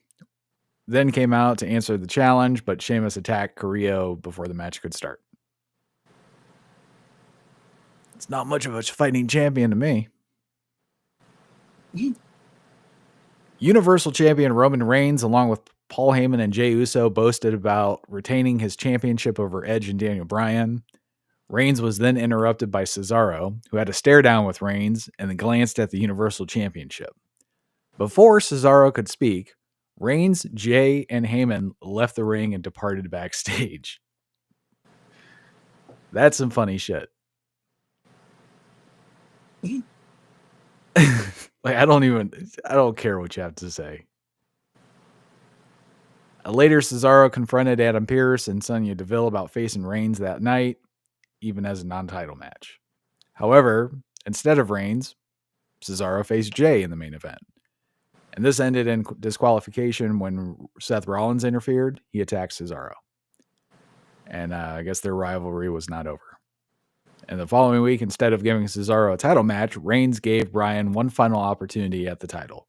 then came out to answer the challenge, but Sheamus attacked Carrillo before the match could start. It's not much of a fighting champion to me. Universal Champion Roman Reigns, along with Paul Heyman and Jey Uso, boasted about retaining his championship over Edge and Daniel Bryan. Reigns was then interrupted by Cesaro, who had a stare down with Reigns and then glanced at the Universal Championship. Before Cesaro could speak, Reigns, Jey, and Heyman left the ring and departed backstage. That's some funny shit. Like, I don't care what you have to say. Later, Cesaro confronted Adam Pearce and Sonya Deville about facing Reigns that night, even as a non-title match. However, instead of Reigns, Cesaro faced Jey in the main event. And this ended in disqualification when Seth Rollins interfered. He attacked Cesaro. And I guess their rivalry was not over. And the following week, instead of giving Cesaro a title match, Reigns gave Bryan one final opportunity at the title.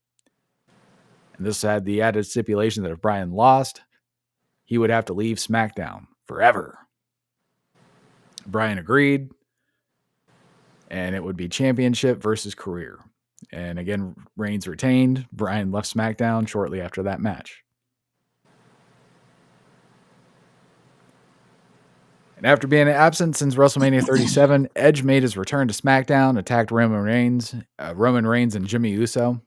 And this had the added stipulation that if Bryan lost, he would have to leave SmackDown forever. Bryan agreed, and it would be championship versus career. And again, Reigns retained. Bryan left SmackDown shortly after that match. And after being absent since WrestleMania 37, Edge made his return to SmackDown, attacked Roman Reigns and Jimmy Uso.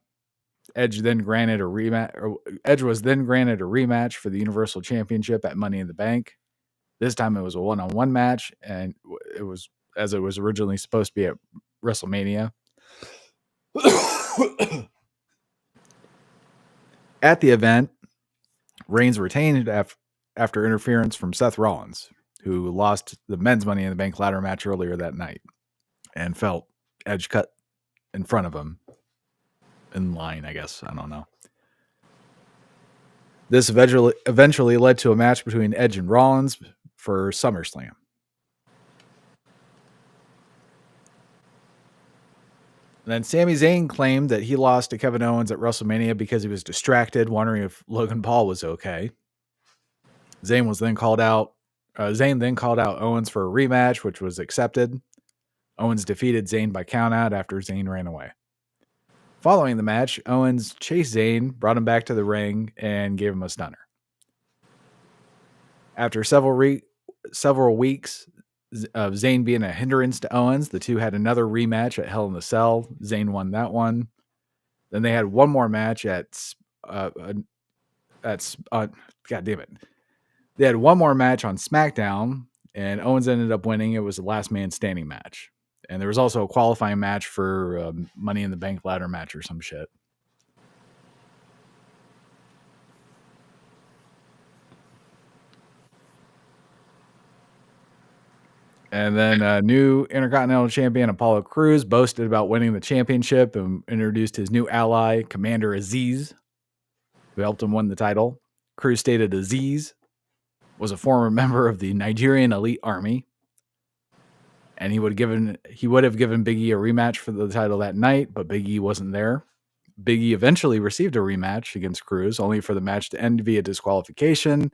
Edge was then granted a rematch for the Universal Championship at Money in the Bank. This time it was a one-on-one match, and it was as it was originally supposed to be at WrestleMania. At the event, Reigns retained after interference from Seth Rollins, who lost the men's Money in the Bank ladder match earlier that night and felt Edge cut in front of him in line, I guess. I don't know. This eventually led to a match between Edge and Rollins for SummerSlam. And then Sami Zayn claimed that he lost to Kevin Owens at WrestleMania because he was distracted, wondering if Logan Paul was okay. Zayn then called out Owens for a rematch, which was accepted. Owens defeated Zayn by countout after Zayn ran away. Following the match, Owens chased Zayn, brought him back to the ring, and gave him a stunner. After several weeks of Zayn being a hindrance to Owens, the two had another rematch at Hell in a Cell. Zayn won that one. Then they had one more match at God damn it. They had one more match on SmackDown, and Owens ended up winning. It was a last man standing match. And there was also a qualifying match for Money in the Bank ladder match or some shit. And then new Intercontinental Champion Apollo Crews boasted about winning the championship and introduced his new ally, Commander Aziz, who helped him win the title. Crews stated Aziz was a former member of the Nigerian elite army, and he would have given Big E a rematch for the title that night, but Big E wasn't there. Big E eventually received a rematch against Crews, only for the match to end via disqualification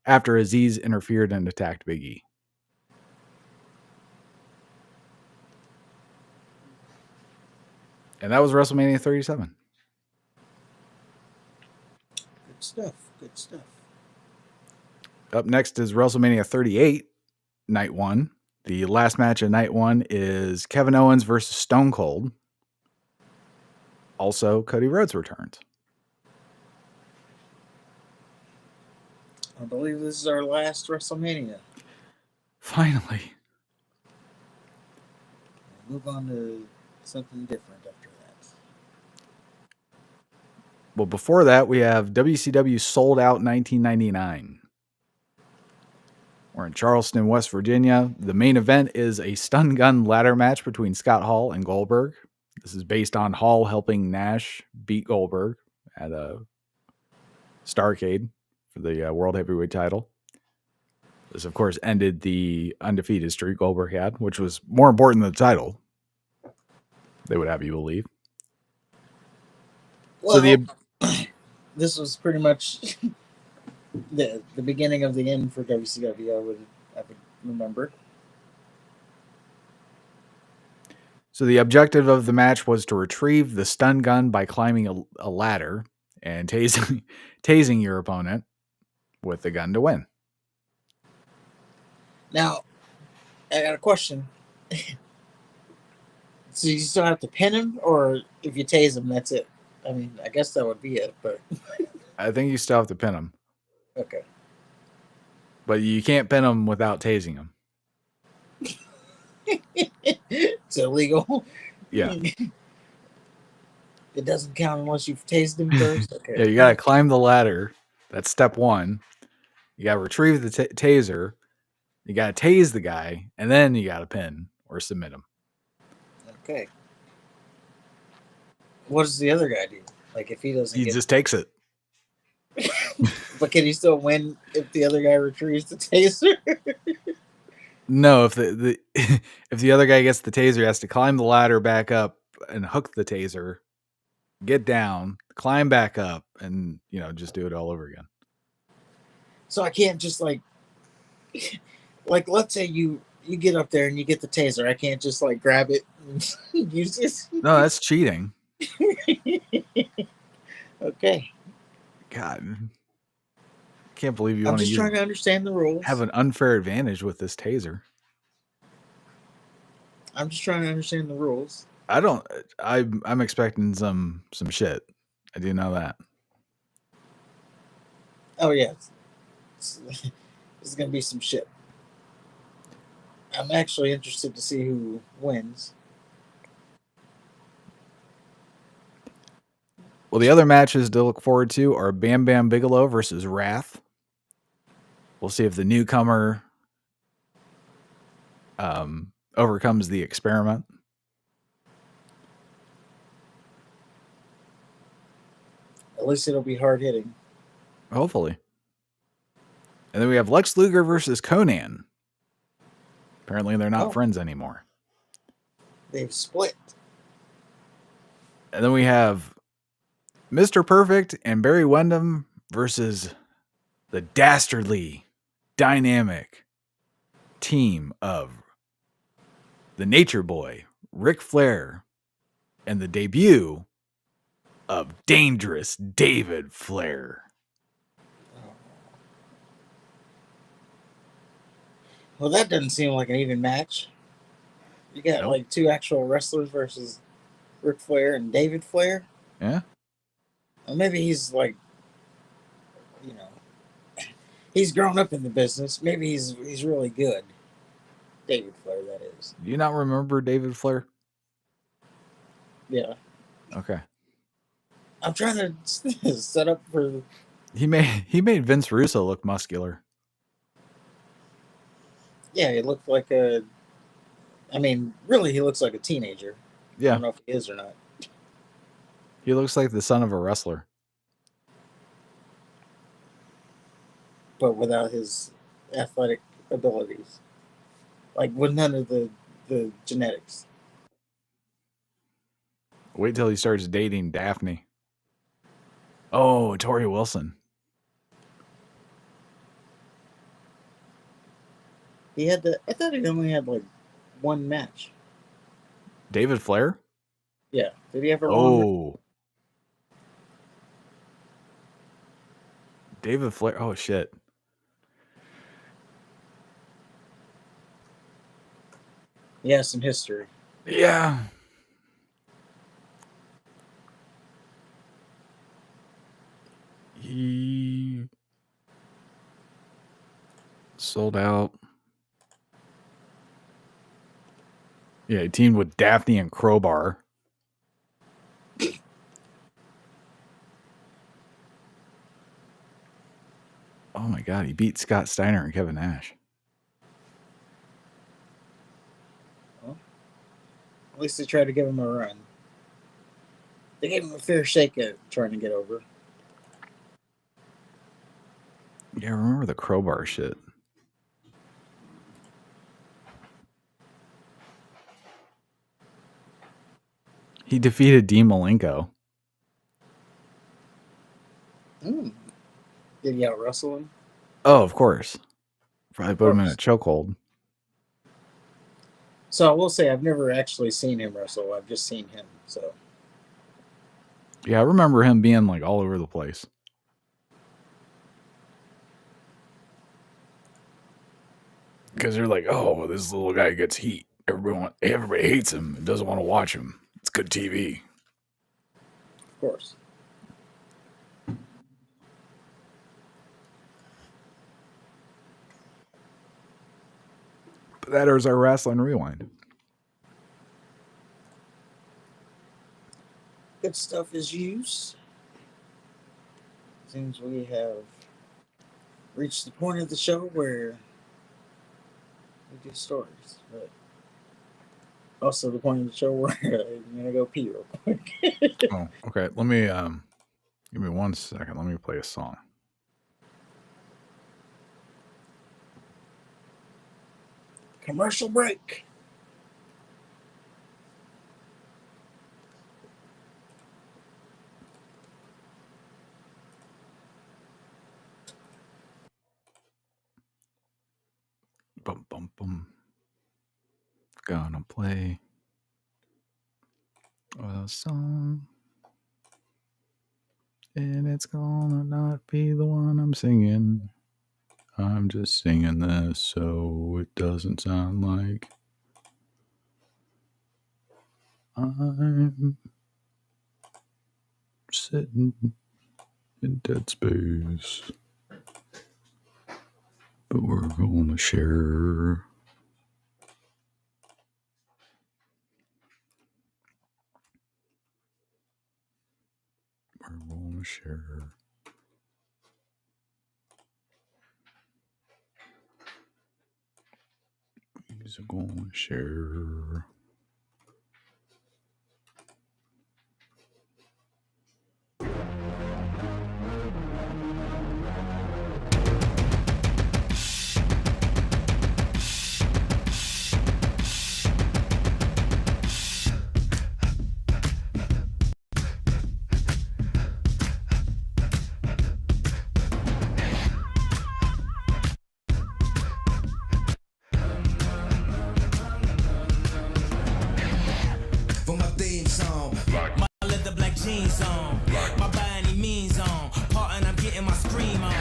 after Aziz interfered and attacked Big E. And that was WrestleMania 37. Good stuff. Good stuff. Up next is WrestleMania 38, Night 1. The last match of Night 1 is Kevin Owens versus Stone Cold. Also, Cody Rhodes returns. I believe this is our last WrestleMania. Finally. Move on to something different after that. Well, before that, we have WCW Sold Out 1999. We're in Charleston, West Virginia. The main event is a stun gun ladder match between Scott Hall and Goldberg. This is based on Hall helping Nash beat Goldberg at a Starrcade for the World Heavyweight title. This, of course, ended the undefeated streak Goldberg had, which was more important than the title. They would have you believe. Well, this was pretty much the beginning of the end for WCW. I would remember. So the objective of the match was to retrieve the stun gun by climbing a ladder and tasing your opponent with the gun to win. Now, I got a question. So you still have to pin him, or if you tase him, that's it? I mean, I guess that would be it, but I think you still have to pin him. Okay. But you can't pin him without tasing him. It's illegal. Yeah. It doesn't count unless you've tased him first. Okay. Yeah, you got to climb the ladder. That's step one. You got to retrieve the taser. You got to tase the guy, and then you got to pin or submit him. Okay. What does the other guy do? Like if he doesn't, he just takes it. But can he still win if the other guy retrieves the taser? No, if the if the other guy gets the taser, he has to climb the ladder back up and hook the taser, get down, climb back up, and just do it all over again. So I can't just like let's say you get up there and you get the taser. I can't just like grab it and use this. No, that's cheating. Okay. God, can't believe you I'm want just trying to understand the rules. Have an unfair advantage with this taser. I'm just trying to understand the rules. I'm expecting some shit. I do know that. Oh yeah, there's gonna be some shit. I'm actually interested to see who wins. Well, the other matches to look forward to are Bam Bam Bigelow versus Wrath. We'll see if the newcomer overcomes the experiment. At least it'll be hard hitting. Hopefully. And then we have Lex Luger versus Conan. Apparently they're not friends anymore. They've split. And then we have Mr. Perfect and Barry Windham versus the dastardly, dynamic team of the Nature Boy, Ric Flair, and the debut of Dangerous David Flair. Well, that doesn't seem like an even match. You got like two actual wrestlers versus Ric Flair and David Flair. Yeah. Well, maybe he's like, he's grown up in the business. Maybe he's really good. David Flair, that is. Do you not remember David Flair? Yeah. Okay. I'm trying to set up for. He made Vince Russo look muscular. Yeah, he looked like a. I mean, really, he looks like a teenager. I Yeah, don't know if he is or not. he looks like the son of a wrestler. But without his athletic abilities, like with none of the genetics. Wait till he starts dating Daphne. Oh, Tori Wilson. He had the. I thought he only had like one match. David Flair? Yeah, did he have a long? Oh. David Flair. Oh, shit. He has some history. Yeah. He sold out. Yeah, he teamed with Daphne and Crowbar. Oh my God, he beat Scott Steiner and Kevin Nash. Well, at least they tried to give him a run. They gave him a fair shake at trying to get over. Yeah, I remember the Crowbar shit. He defeated Dean Malenko. Did he out wrestle him? Oh, of course. Probably put him in a chokehold. So I will say I've never actually seen him wrestle. I've just seen him. So yeah, I remember him being like all over the place. Because they're like, oh, well, this little guy gets heat. Everybody hates him and doesn't want to watch him. It's good TV. Of course. But that is our Wrestling Rewind. Good stuff is used. Seems we have reached the point of the show where we do stories, but also the point of the show where I'm gonna go pee real quick. Oh, okay. Let me give me 1 second. Let me play a song. Commercial break. Bum bum bum. Gonna play a song, and it's gonna not be the one I'm singing. I'm just singing this so it doesn't sound like I'm sitting in dead space. But we're gonna share. We're gonna share. He's gonna share. For my theme song, my leather black jeans on, my by any means on, part and I'm getting my scream on.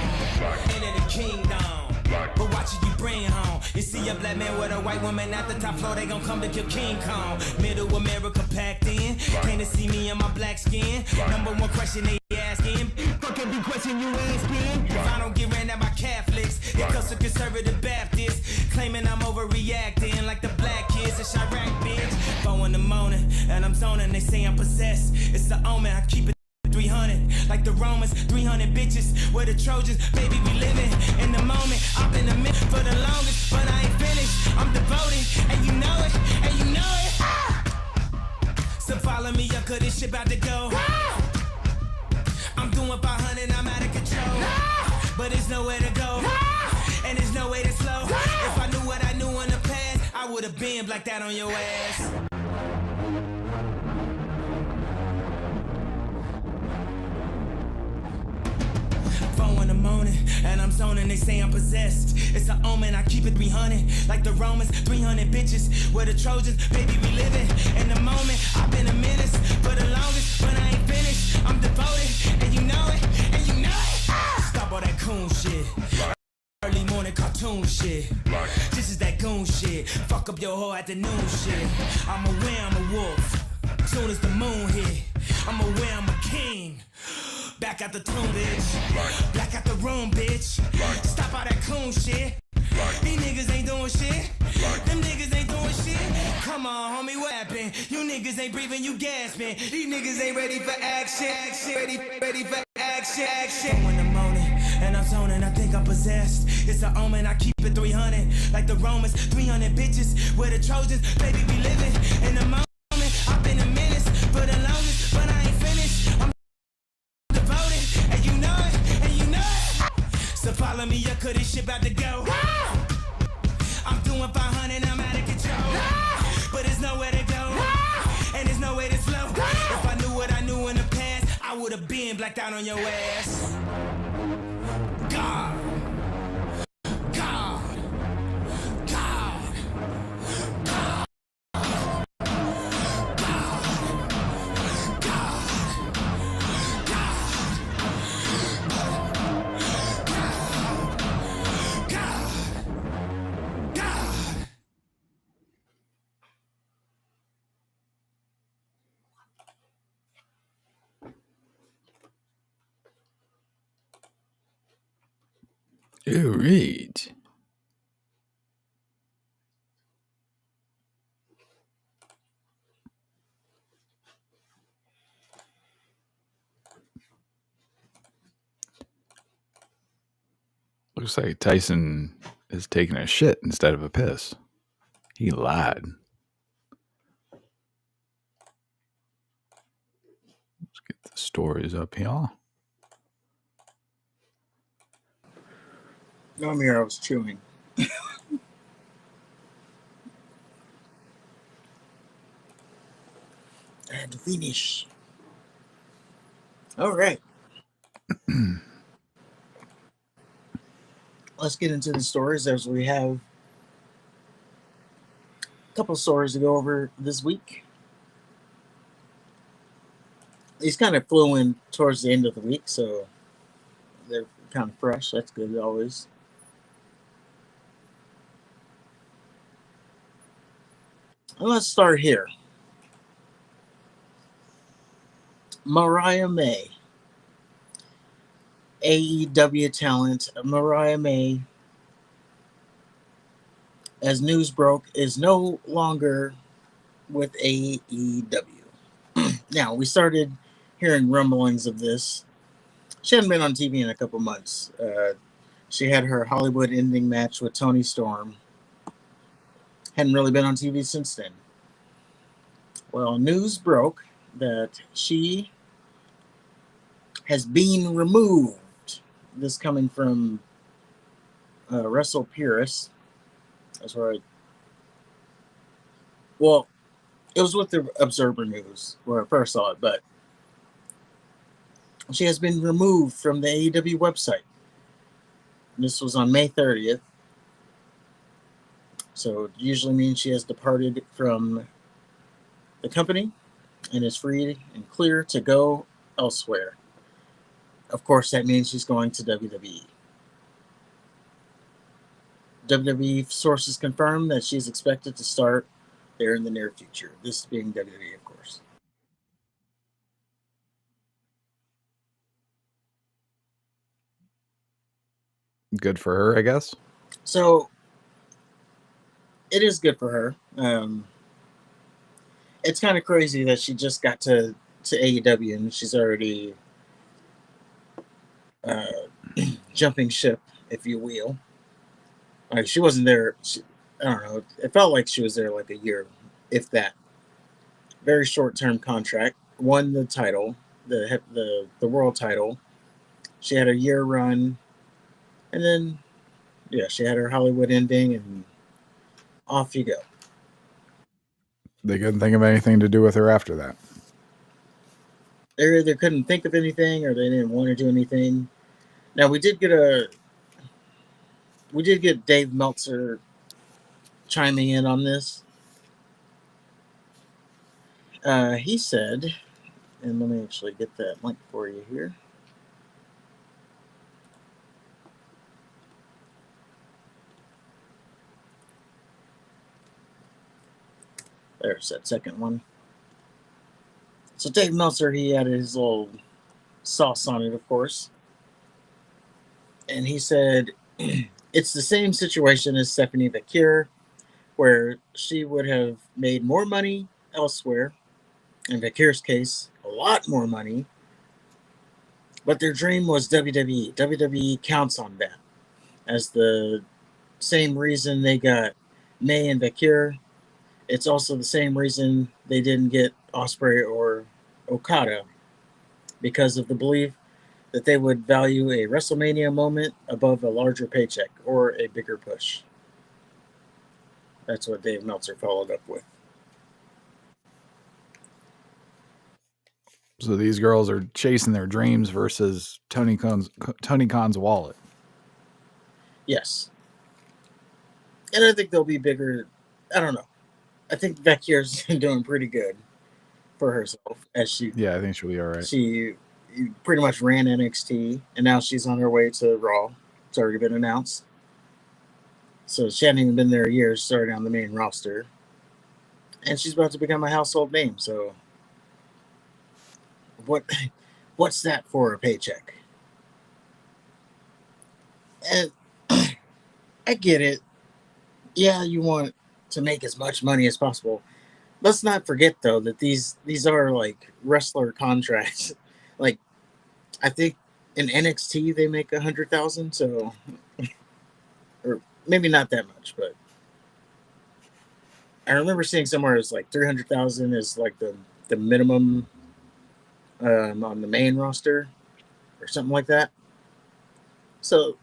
Into the kingdom, but watch it you bring home. You see a black man with a white woman at the top floor, they gon' come to kill King Kong. Middle America packed in, came to see me in my black skin. Number one question they asking, fuck every question you asking. If I don't get ran at by Catholics, it comes to conservative Baptists, claiming I'm overreacting like the black kids in Chirac, bitch. 4 in the morning, and I'm zoning, they say I'm possessed. It's the omen, I keep it 300. like the Romans, 300 bitches, where the Trojans, baby, we living in the moment. I've been a minute for the longest, but I ain't finished. I'm devoted, and you know it, and you know it. So follow me up, cause this shit about to go. I'm doing 500, I'm out of control. But there's nowhere to go, and there's no way to slow. If I knew what I knew in the past, I would have been blacked out on your ass. 4 in the morning, and I'm zoning, they say I'm possessed. It's an omen, I keep it 300, like the Romans, 300 bitches, where the Trojans, baby, we living in the moment. I've been a menace for the longest, but I ain't finished. I'm devoted, and you know it, and you know it. Stop all that coon shit. Early morning cartoon shit. This is that goon shit. Fuck up your whole afternoon shit. I'm aware I'm a wolf. Soon as the moon hit, I'm aware I'm a king. Back out the tomb, bitch. Back out the room, bitch. Stop all that coon shit. These niggas ain't doing shit. Them niggas ain't doing shit. Come on, homie, what happened? You niggas ain't breathing, you gasping. These niggas ain't ready for action. Ready for action. 4 in the morning, and I'm zoning, I think I'm possessed. It's an omen, I keep it 300, like the Romans, 300 bitches, where the Trojans, baby, we living in the moment. I've been a menace for the longest, but I ain't finished. I'm devoted, and you know it, and you know it. So follow me up, cause this shit about to go. I'm doing 500, I'm out of control. But there's nowhere to go, and there's no way to slow. If I knew what I knew in the past, I would have been blacked out on your ass. God. You read. Looks like Tyson is taking a shit instead of a piss. He lied. Let's get the stories up here. No, I'm here. I was chewing. I had to finish. All right. Let's get into the stories as we have a couple stories to go over this week. These kind of flew in towards the end of the week, so they're kind of fresh. That's good always. And let's start here. Mariah May. AEW talent Mariah May, as news broke, is no longer with AEW. Now, we started hearing rumblings of this. She hadn't been on TV in a couple months. She had her Hollywood ending match with Toni Storm. Hadn't really been on TV since then. Well, news broke that she has been removed. This coming from Russell Pierce. That's where well, it was with the Observer News where I first saw it, but she has been removed from the AEW website. This was on May 30th. So it usually means she has departed from the company and is free and clear to go elsewhere. Of course, that means she's going to WWE. WWE sources confirm that she's expected to start there in the near future. This being WWE, of course. Good for her, I guess. So it is good for her. It's kind of crazy that she just got to AEW and she's already uh, jumping ship, if you will. Like she wasn't there. I don't know. It felt like she was there like a year, if that. Very short term contract. Won the title, the world title. She had a year run, and then yeah, she had her Hollywood ending, and off you go. They couldn't think of anything to do with her after that. They either couldn't think of anything, or they didn't want to do anything. Now we did get Dave Meltzer chiming in on this. He said, and let me actually get that link for you here. There's that second one. So Dave Meltzer, he had his little sauce on it, of course. And he said, it's the same situation as Stephanie Vacure, where she would have made more money elsewhere. In Vacure's case, a lot more money. But their dream was WWE. WWE counts on that as the same reason they got May and Vacure. It's also the same reason they didn't get Ospreay or Okada, because of the belief that they would value a WrestleMania moment above a larger paycheck or a bigger push. That's what Dave Meltzer followed up with. So these girls are chasing their dreams versus Tony Khan's wallet. Yes. And I think they'll be bigger. I don't know. I think Vacure's doing pretty good for herself, as Yeah, I think she'll be all right. she pretty much ran NXT, and now she's on her way to Raw. It's already been announced. So she hadn't even been there a year, starting on the main roster. And she's about to become a household name. So what what's that for a paycheck? And I get it. Yeah, you want to make as much money as possible. Let's not forget though that these are like wrestler contracts. Like I think in NXT they make 100,000, so or maybe not that much, but I remember seeing somewhere it's like 300,000 is like the minimum on the main roster or something like that. So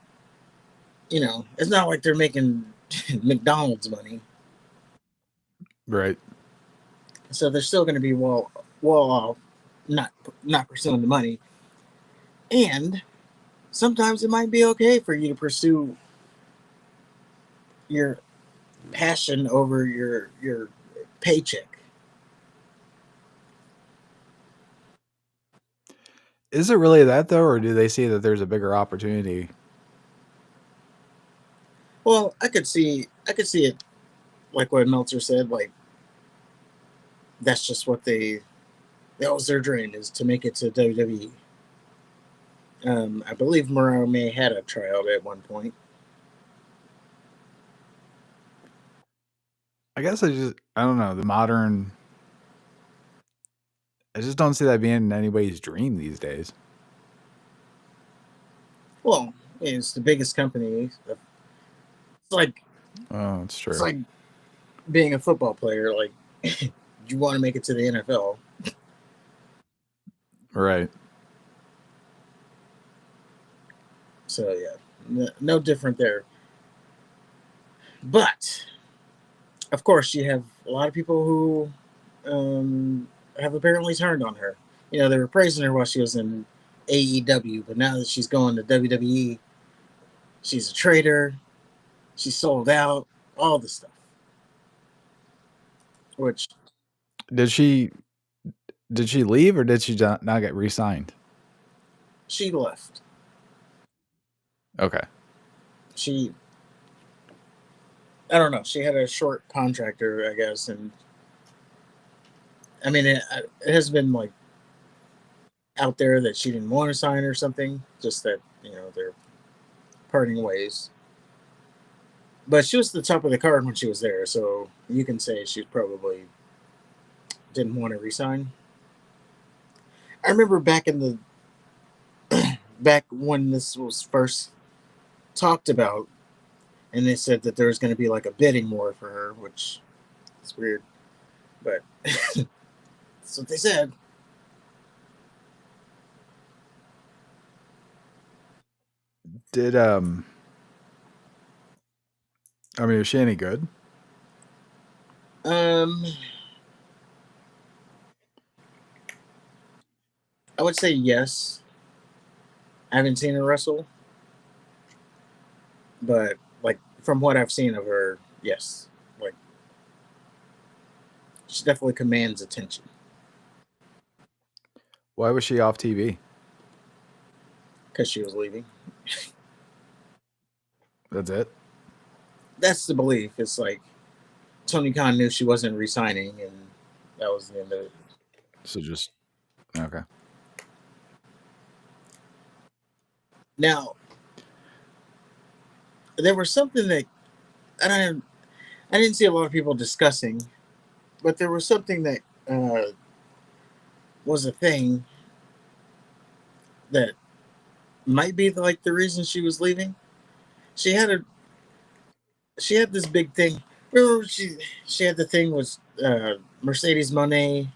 it's not like they're making McDonald's money, Right. so they're still going to be well off, not pursuing the money. And sometimes it might be okay for you to pursue your passion over your paycheck. Is it really that though, or do they see that there's a bigger opportunity? Well, I could see it like what Meltzer said, like that's just what that was their dream, is to make it to WWE. I believe Mariah May had a tryout at one point. I guess I don't know, the modern, I just don't see that being anybody's dream these days. Well, it's the biggest company. It's like Oh, it's true. it's like being a football player. Like you want to make it to the NFL. Right. So yeah, no different there. But of course, you have a lot of people who have apparently turned on her. They were praising her while she was in AEW, but now that she's going to WWE, she's a traitor. She sold out. All the stuff. Which Did she leave, or did she not get re-signed? she left. Okay. I don't know. She had a short contractor, I guess, and I mean, it has been like out there that she didn't want to sign or something. Just that they're parting ways. But she was the top of the card when she was there, so you can say she probably didn't want to resign. I remember back in back when this was first talked about, and they said that there was going to be like a bidding war for her, which is weird, but that's what they said. Did I mean, is she any good? I would say yes. I haven't seen her wrestle, but like from what I've seen of her, yes, like she definitely commands attention Why was she off TV? because she was leaving. That's it. That's the belief. It's like Tony Khan knew she wasn't resigning, and that was the end of it. So just okay. Now, there was something that I don't, I didn't see a lot of people discussing, but there was something that was a thing that might be like the reason she was leaving. She had a she had this big thing. Remember, she had the thing with Mercedes Monet.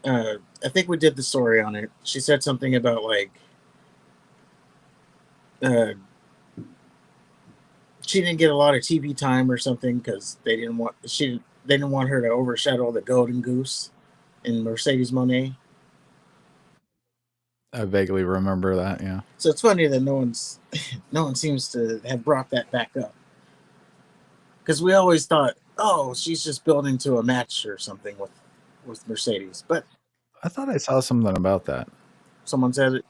I think we did the story on it. She said something about like uh, she didn't get a lot of TV time or something because they didn't want her to overshadow the golden goose in Mercedes Monet. I vaguely remember that. Yeah. So it's funny that no one seems to have brought that back up because we always thought, oh, she's just building to a match or something with Mercedes, but I thought I saw something about that. someone said it.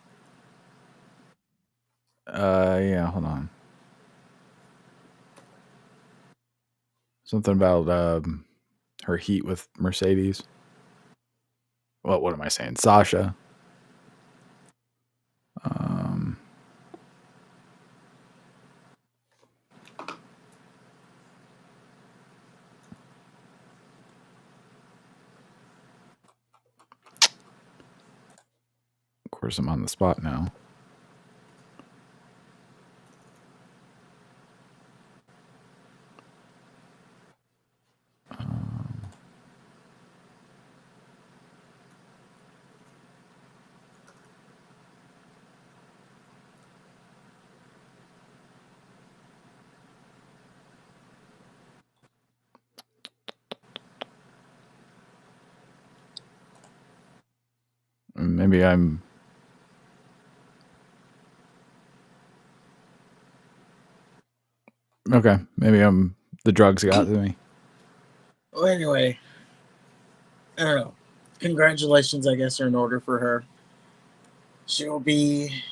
Yeah. Hold on. Something about her heat with Mercedes. Well, what am I saying? Sasha. Um, of course, I'm on the spot now. Maybe I'm. Okay, maybe I'm. The drugs got to me. Well, anyway, I don't know. Congratulations, I guess, are in order for her. She will be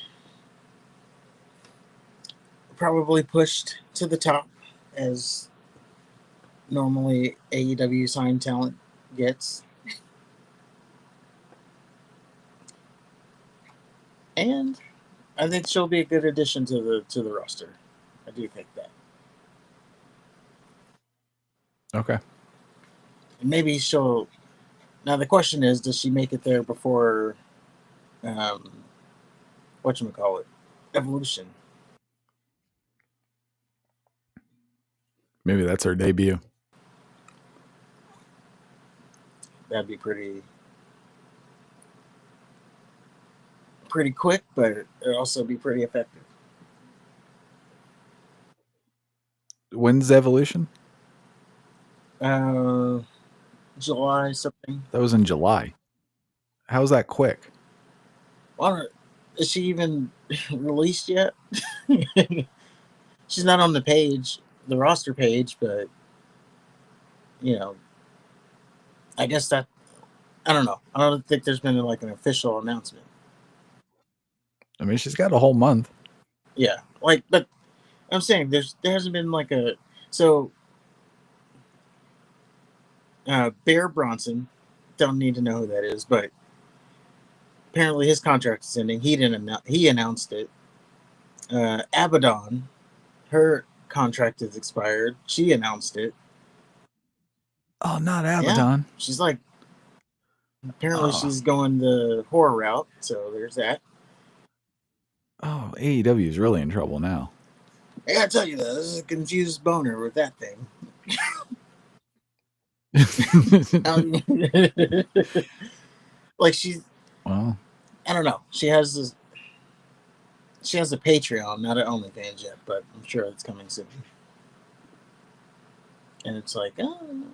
probably pushed to the top as normally AEW signed talent gets. And I think she'll be a good addition to the roster. I do think that. Okay. And maybe she'll. Now the question is, does she make it there before, whatchamacallit, Evolution? Maybe that's her debut. That'd be pretty quick, but it'd also be pretty effective. When's Evolution? July something. That was in July. How's that quick? Well, is she even released yet? She's not on the page, the roster page, but you know, I guess that I don't know. I don't think there's been like an official announcement. I mean, she's got a whole month. Yeah, like, but I'm saying there hasn't been like a so. Bear Bronson, don't need to know who that is, but apparently his contract is ending. He announced it. Abaddon, her contract is expired. She announced it. Oh, not Yeah, Abaddon. she's like apparently she's going the horror route. So there's that. Oh, AEW is really in trouble now. I gotta tell you though, this is a confused boner with that thing. Like she's, Well, I don't know. She has this. She has a Patreon, not an OnlyFans yet, but I'm sure it's coming soon. And it's like, you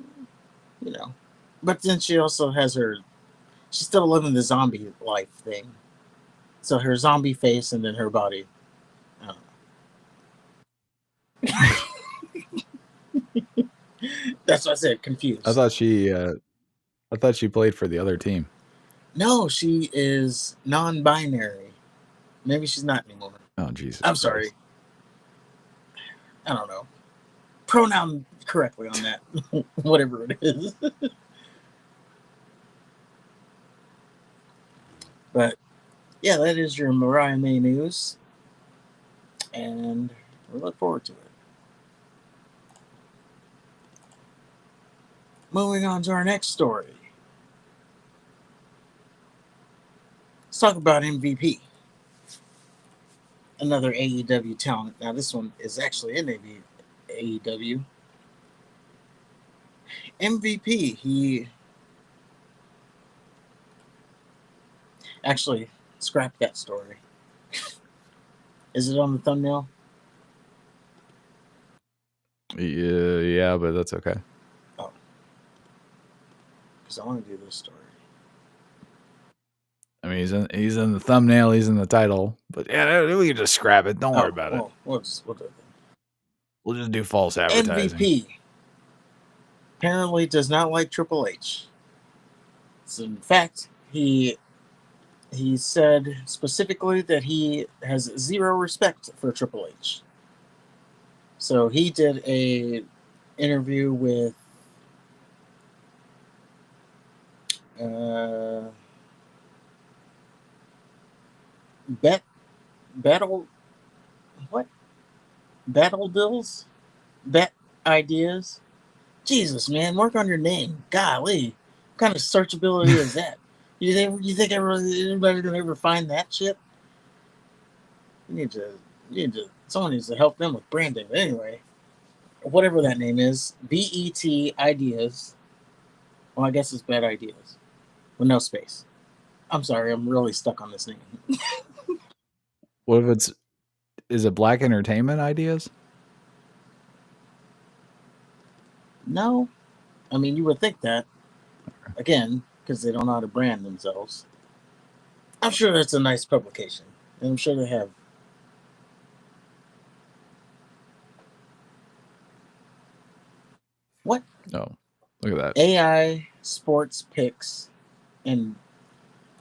know. But then she also has her. She's still living the zombie life thing. So her zombie face and then her body. I don't know. That's what I said. Confused. I thought she played for the other team. No, she is non-binary. Maybe she's not anymore. Oh, Jesus. I'm Christ. sorry. I don't know. Pronoun correctly on that. Whatever it is. But yeah, that is your Mariah May news. And we look forward to it. Moving on to our next story. Let's talk about MVP. Another AEW talent. Now, this one is actually in AEW. MVP, he actually scrapped that story. Is it on the thumbnail? Yeah, but that's okay. Oh. Because I want to do this story. I mean, he's in the thumbnail, he's in the title, but yeah, we can just scrap it. Don't worry about it. We'll do it. We'll just do false advertising. MVP apparently does not like Triple H. So in fact, he said specifically that he has zero respect for Triple H. So he did a interview with Battle Bills? Bet Ideas? Jesus, man, work on your name. Golly. What kind of searchability is that? You think anybody's gonna ever find that shit? Someone needs to help them with branding. But anyway, whatever that name is, BET Ideas. Well, I guess it's Bad Ideas with no space. I'm sorry, I'm really stuck on this name. What if is it Black Entertainment Ideas? No, I mean you would think that. Again, because they don't know how to brand themselves. I'm sure that's a nice publication. And I'm sure they have. What? Oh, look at that. AI sports picks and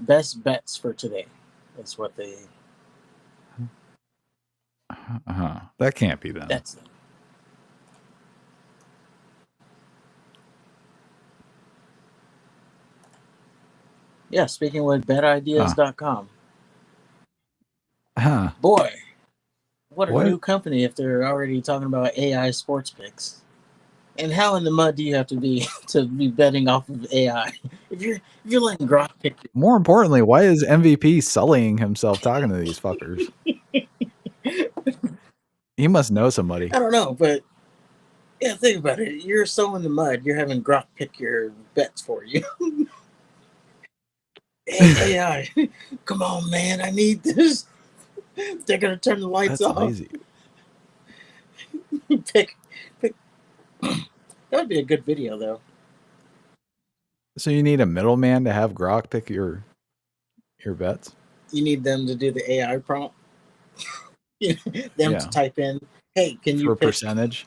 best bets for today. That's what they. That can't be them. That's them. Yeah, speaking with betideas.com. Boy, what a new company if they're already talking about AI sports picks. And how in the mud do you have to be betting off of AI? If you're letting Grok pick you. More importantly, why is MVP sullying himself talking to these fuckers? He must know somebody. I don't know, but yeah, think about it. You're so in the mud, you're having Grok pick your bets for you. Hey, AI, come on, man, I need this. They're gonna turn the lights off. Lazy. pick. That would be a good video, though. So you need a middleman to have Grok pick your bets? You need them to do the AI prompt. To type in, hey, can you pick percentage?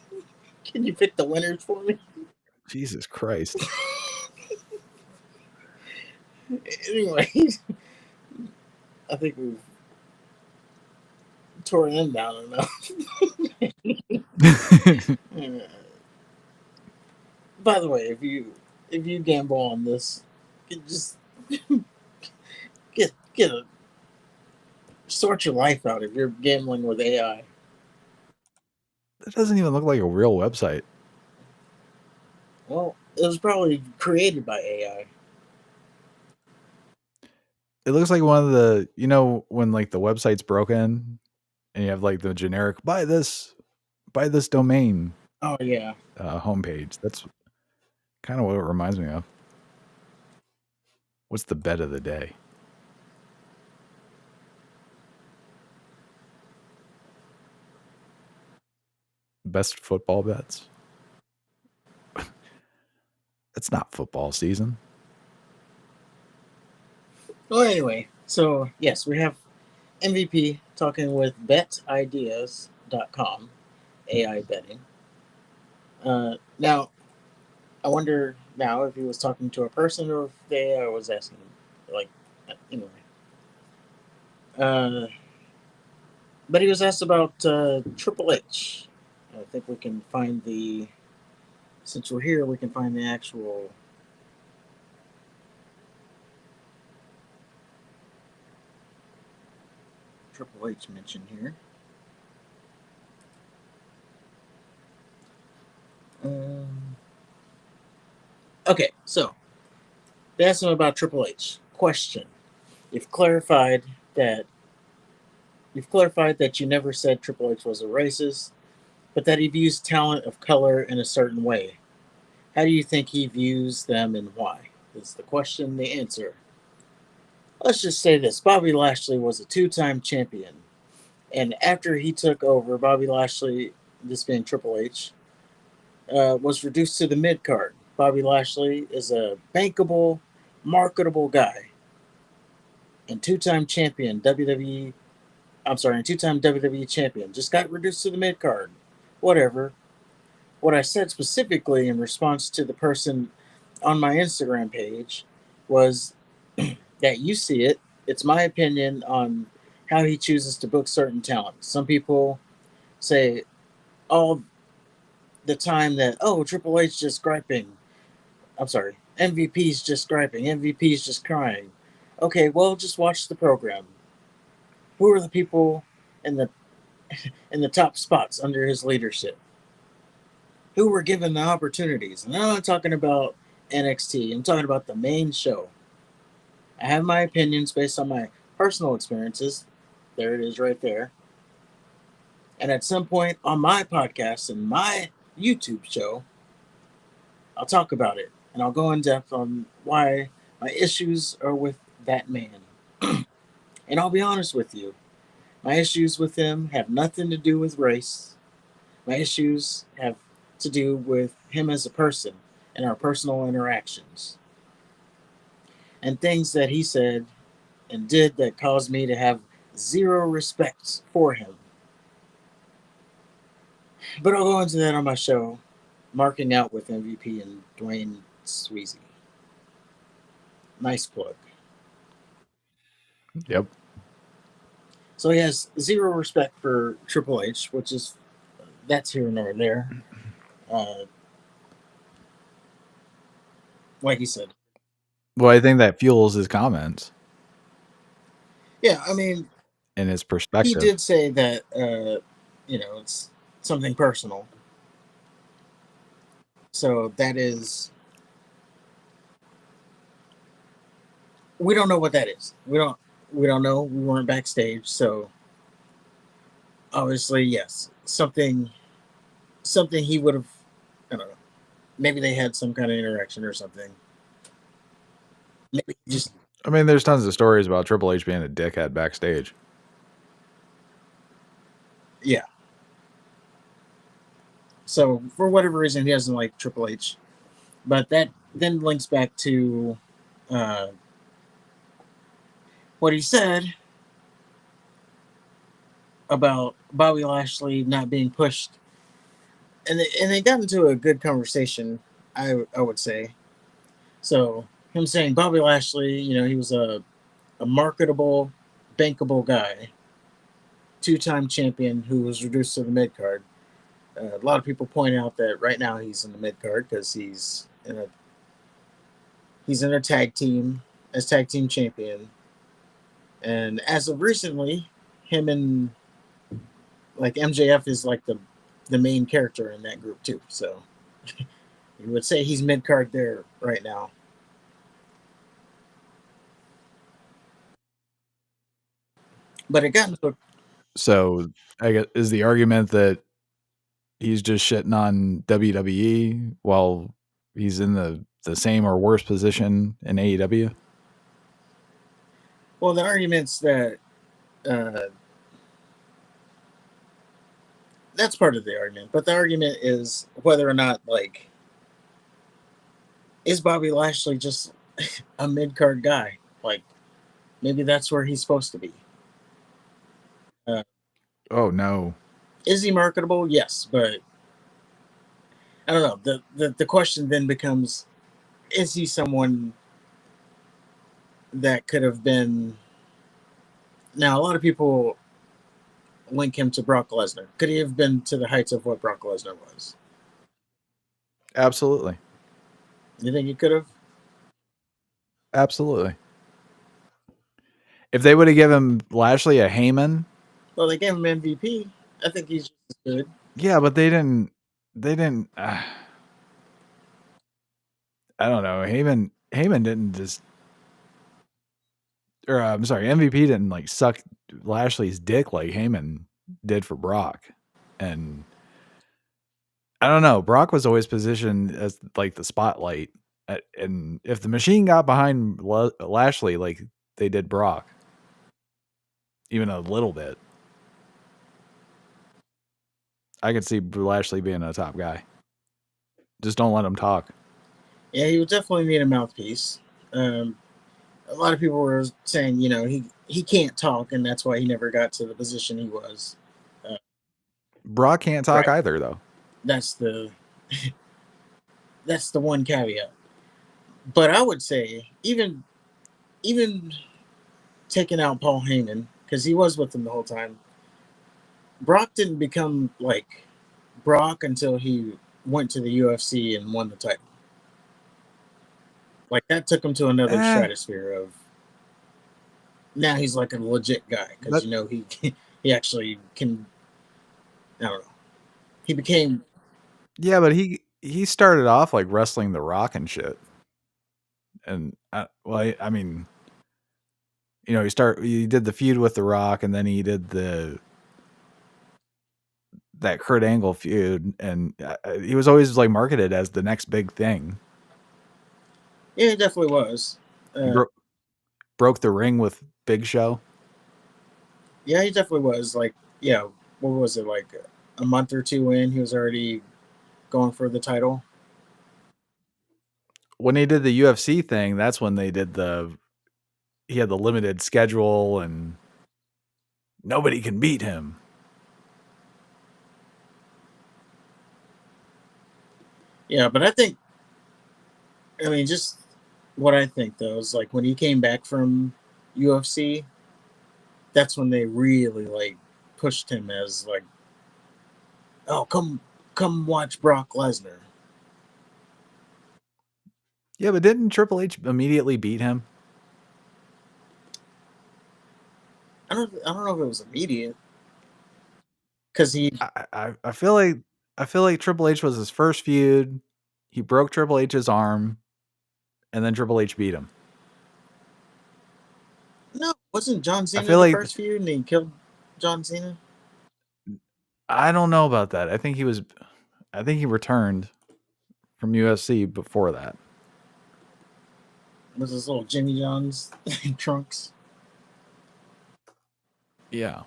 Can you pick the winners for me? Jesus Christ. Anyways, I think we've tore them down enough. By the way, if you gamble on this, just sort your life out if you're gambling with AI. That doesn't even look like a real website. Well, it was probably created by AI. It looks like one of the, when like the website's broken and you have like the generic buy this domain Oh yeah. homepage. That's kind of what it reminds me of. What's the bet of the day? Best football bets? It's not football season. Well, anyway, so yes, we have MVP talking with betideas.com, AI betting. Now, I wonder now if he was talking to a person or if they was asking, like, anyway. Uh, but he was asked about Triple H. I think we can find the, since we're here, we can find the actual Triple H mention here. Okay, so they asked him about Triple H. Question: You've clarified that you never said Triple H was a racist, but that he views talent of color in a certain way. How do you think he views them and why? Is the question. The answer. Let's just say this: Bobby Lashley was a two-time champion, and after he took over, Bobby Lashley, this being Triple H, was reduced to the mid card. Bobby Lashley is a bankable, marketable guy, and two-time champion WWE. I'm sorry, and two-time WWE champion just got reduced to the mid card. Whatever. What I said specifically in response to the person on my Instagram page was that you see it. It's my opinion on how he chooses to book certain talent. Some people say all the time that, oh, Triple H just griping. I'm sorry, MVP's just griping. MVP's just crying. Okay, well, just watch the program. Who are the people in the top spots under his leadership? Who were given the opportunities? And I'm not talking about NXT. I'm talking about the main show. I have my opinions based on my personal experiences. There it is right there. And at some point on my podcast and my YouTube show, I'll talk about it. And I'll go in depth on why my issues are with that man. And I'll be honest with you, my issues with him have nothing to do with race. My issues have to do with him as a person and our personal interactions. And things that he said and did that caused me to have zero respect for him. But I'll go into that on my show, Marking Out with MVP and Dwayne Sweezy. Nice plug. Yep. So he has zero respect for Triple H, which is, that's here nor there. Like he said. Well, I think that fuels his comments Yeah, I mean, and his he perspective. did say that, it's something personal. So that is, we don't know what that is. We don't know. We weren't backstage, so obviously, yes, something he would have, I don't know. Maybe they had some kind of interaction or something. Maybe just, I mean, there's tons of stories about Triple H being a dickhead backstage. yeah. So for whatever reason, he doesn't like Triple H, but that then links back to what he said about Bobby Lashley not being pushed, and they got into a good conversation. I would say. So him saying Bobby Lashley, he was a marketable, bankable guy, two-time champion who was reduced to the mid card. A lot of people point out that right now he's in the mid card because he's in a tag team as tag team champion, and as of recently, him and like MJF is like the main character in that group too. So you would say he's mid card there right now. But it got into a, So I guess is the argument that he's just shitting on WWE while he's in the same or worse position in AEW? well, the arguments that uh, that's part of the argument, but the argument is whether or not like is Bobby Lashley just a mid card guy? Like maybe that's where he's supposed to be. Uh, Oh no. is he marketable? Yes, but I don't know. The question then becomes: is he someone that could have been? Now, a lot of people link him to Brock Lesnar. Could he have been to the heights of what Brock Lesnar was? Absolutely. You think he could have? Absolutely. If they would have given Lashley a Heyman, Well, they gave him MVP. I think he's just as good. yeah, but they didn't. They didn't. I don't know. Heyman didn't just. Or I'm sorry, MVP didn't like suck Lashley's dick like Heyman did for Brock, and I don't know. Brock was always positioned as like the spotlight, and if the machine got behind Lashley like they did Brock, even a little bit, I could see Lashley being a top guy. Just don't let him talk. Yeah, he would definitely need a mouthpiece. A lot of people were saying, he can't talk, and that's why he never got to the position he was. Brock can't talk Right. either, though. That's the that's the one caveat. But I would say even taking out Paul Heyman because he was with him the whole time. Brock didn't become like Brock until he went to the UFC and won the title. Like that took him to another stratosphere of. Now he's like a legit guy because he actually can. I don't know. He became. Yeah, but he started off like wrestling The Rock and shit, and I mean, he did the feud with The Rock, and then he did that Kurt Angle feud, and he was always like marketed as the next big thing. Yeah, he definitely was. He broke the ring with Big Show. Yeah, he definitely was. Like, yeah, what was it like? A month or two in, he was already going for the title. When he did the UFC thing, that's when they did he had the limited schedule and nobody can beat him. Yeah, but I mean, just what I think though is like when he came back from UFC, that's when they really like pushed him as like, oh, come watch Brock Lesnar. Yeah, but didn't Triple H immediately beat him? I don't know if it was immediate because he. I feel like Triple H was his first feud. He broke Triple H's arm, and then Triple H beat him. No, wasn't John Cena feel the like first feud and he killed John Cena? I don't know about that. I think he returned from UFC before that. With his little Jimmy John's trunks. Yeah.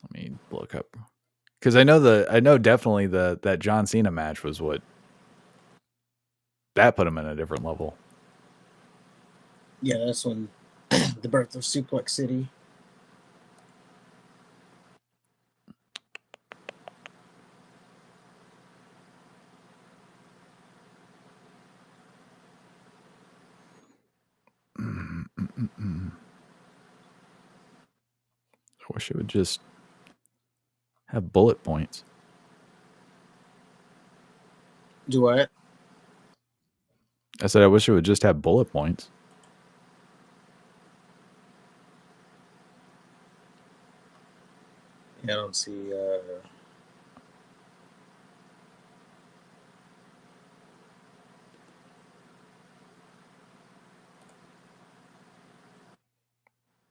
Let me look up because I know definitely that John Cena match was what that put him in a different level. Yeah, that's when the birth of Suplex City. I wish it would just have bullet points. Do what? I said I wish it would just have bullet points. Yeah, I don't see.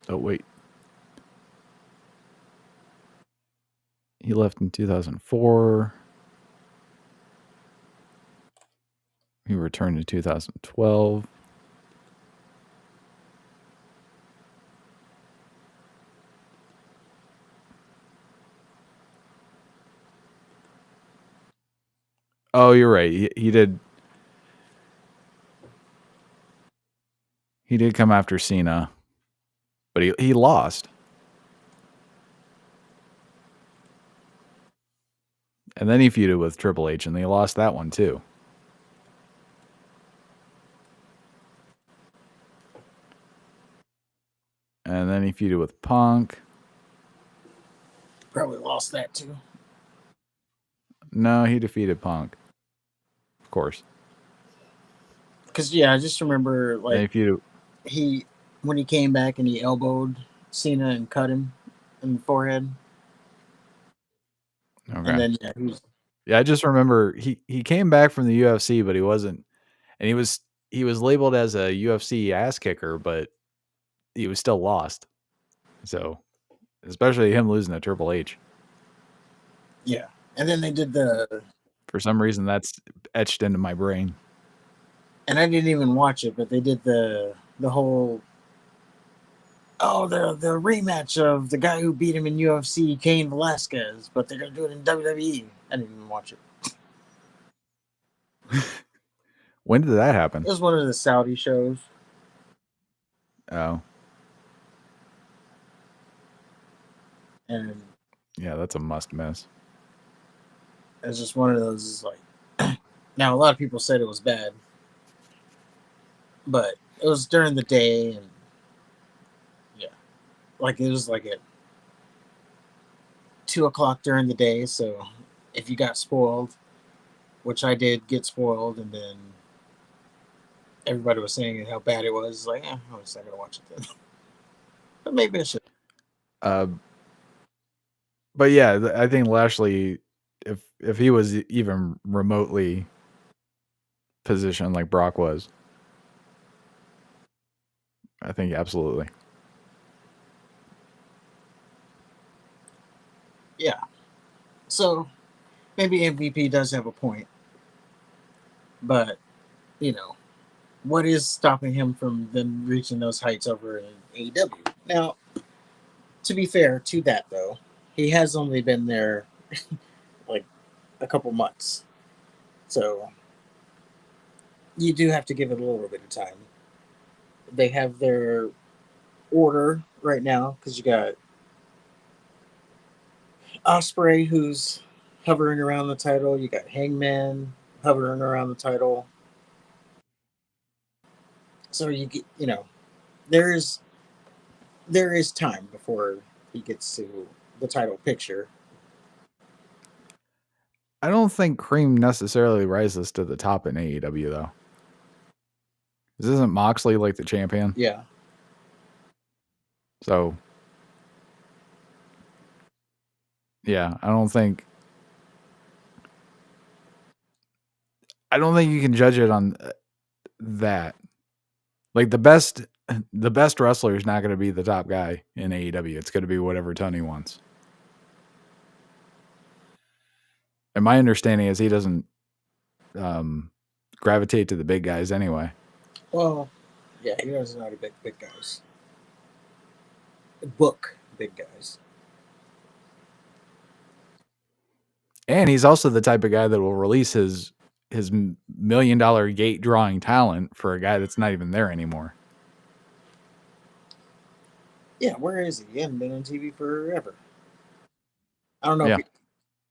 Oh, wait. He left in 2004. He returned in 2012. Oh, you're right. He did. He did come after Cena, but he lost. And then he feuded with Triple H, and they lost that one too. And then he feuded with Punk. Probably lost that too. No, he defeated Punk. Of course. Because I just remember Then he feuded. when he came back and he elbowed Cena and cut him in the forehead. Okay. And then I just remember he came back from the UFC, but he wasn't, and he was labeled as a UFC ass kicker, but he was still lost. So, especially him losing to Triple H. Yeah, and then they did for some reason that's etched into my brain. And I didn't even watch it, but they did the whole the rematch of the guy who beat him in UFC, Cain Velasquez, but they're gonna do it in WWE. I didn't even watch it. When did that happen? It was one of the Saudi shows. Oh. And yeah, that's a must miss. It's just one of those like now a lot of people said it was bad. But it was during the day and like it was like at 2:00 during the day, so if you got spoiled, which I did get spoiled, and then everybody was saying how bad it was, like, I'm just not gonna watch it then. But maybe I should. But yeah, I think Lashley, if he was even remotely positioned like Brock was, I think absolutely. Yeah. So maybe MVP does have a point. But, what is stopping him from them reaching those heights over in AEW? Now, to be fair to that, though, he has only been there like a couple months. So you do have to give it a little bit of time. They have their order right now because you got Osprey, who's hovering around the title. You got Hangman hovering around the title. So you get, there is time before he gets to the title picture. I don't think Cream necessarily rises to the top in AEW though. This isn't Moxley like the champion. Yeah. So yeah, I don't think you can judge it on that. Like the best wrestler is not going to be the top guy in AEW. It's going to be whatever Tony wants. And my understanding is he doesn't gravitate to the big guys anyway. Well, yeah, he doesn't know how to big guys. Book big guys. And he's also the type of guy that will release his $1 million gate drawing talent for a guy that's not even there anymore. Yeah, where is he? He hasn't been on TV forever. I don't know. Yeah.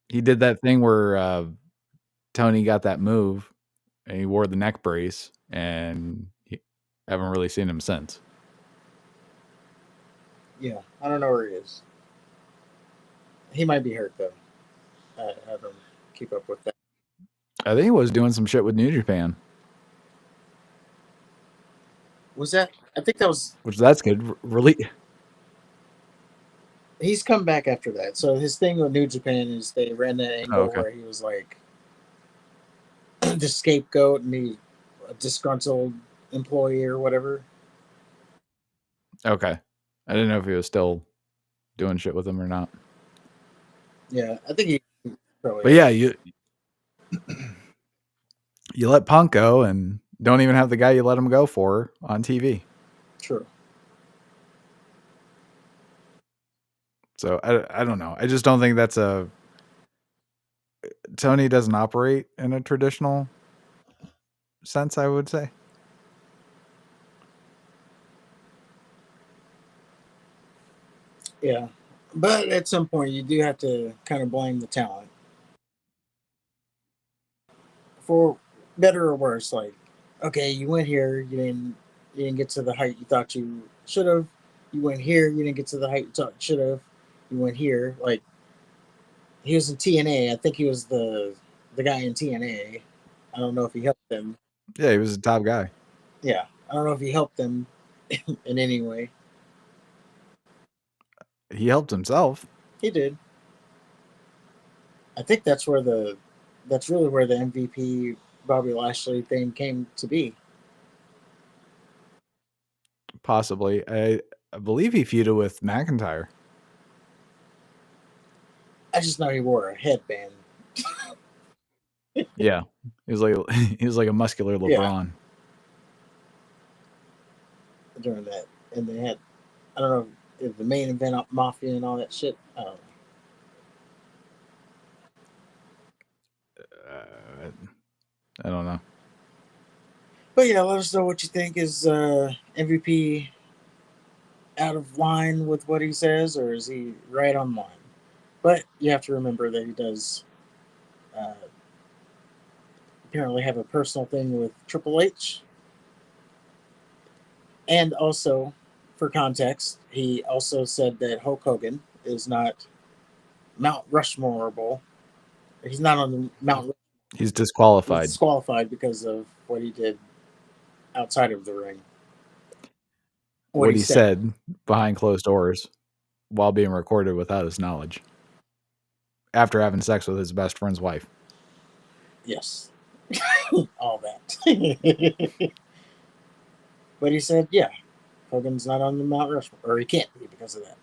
He did that thing where Tony got that move and he wore the neck brace, and haven't really seen him since. Yeah, I don't know where he is. He might be hurt though. I don't keep up with that. I think he was doing some shit with New Japan. Was that? I think that was. Which that's good. Really. He's come back after that. So his thing with New Japan is they ran that angle where he was like the scapegoat and he a disgruntled employee or whatever. Okay. I didn't know if he was still doing shit with him or not. Yeah, I think he probably. But yeah, you let Punk go and don't even have the guy you let him go for on TV. True. So I don't know. I just don't think that's a Tony doesn't operate in a traditional sense, I would say. Yeah, but at some point you do have to kind of blame the talent for better or worse. Like, okay, you went here, you didn't get to the height you thought you should have. You went here, you didn't get to the height you thought you should have. You went here, like he was in TNA. I think he was the guy in TNA. I don't know if he helped them. Yeah, he was a top guy. Yeah, I don't know if he helped them in any way. He helped himself. He did. I think that's really where the MVP Bobby Lashley thing came to be. Possibly. I believe he feuded with McIntyre. I just know he wore a headband. Yeah. He was like a muscular LeBron. During that, and they had I don't know if the main event Mafia and all that shit. I don't know. I don't know. But yeah, let us know what you think. Is MVP out of line with what he says, or is he right on line? But you have to remember that he does uh, apparently have a personal thing with Triple H. And also, for context, he also said that Hulk Hogan is not Mount Rushmoreable. He's not on the Mount. He's disqualified. He's disqualified because of what he did outside of the ring. What he said behind closed doors while being recorded without his knowledge. After having sex with his best friend's wife. Yes. All that. But he said, yeah, Hogan's not on the Mount Rushmore, or he can't be because of that.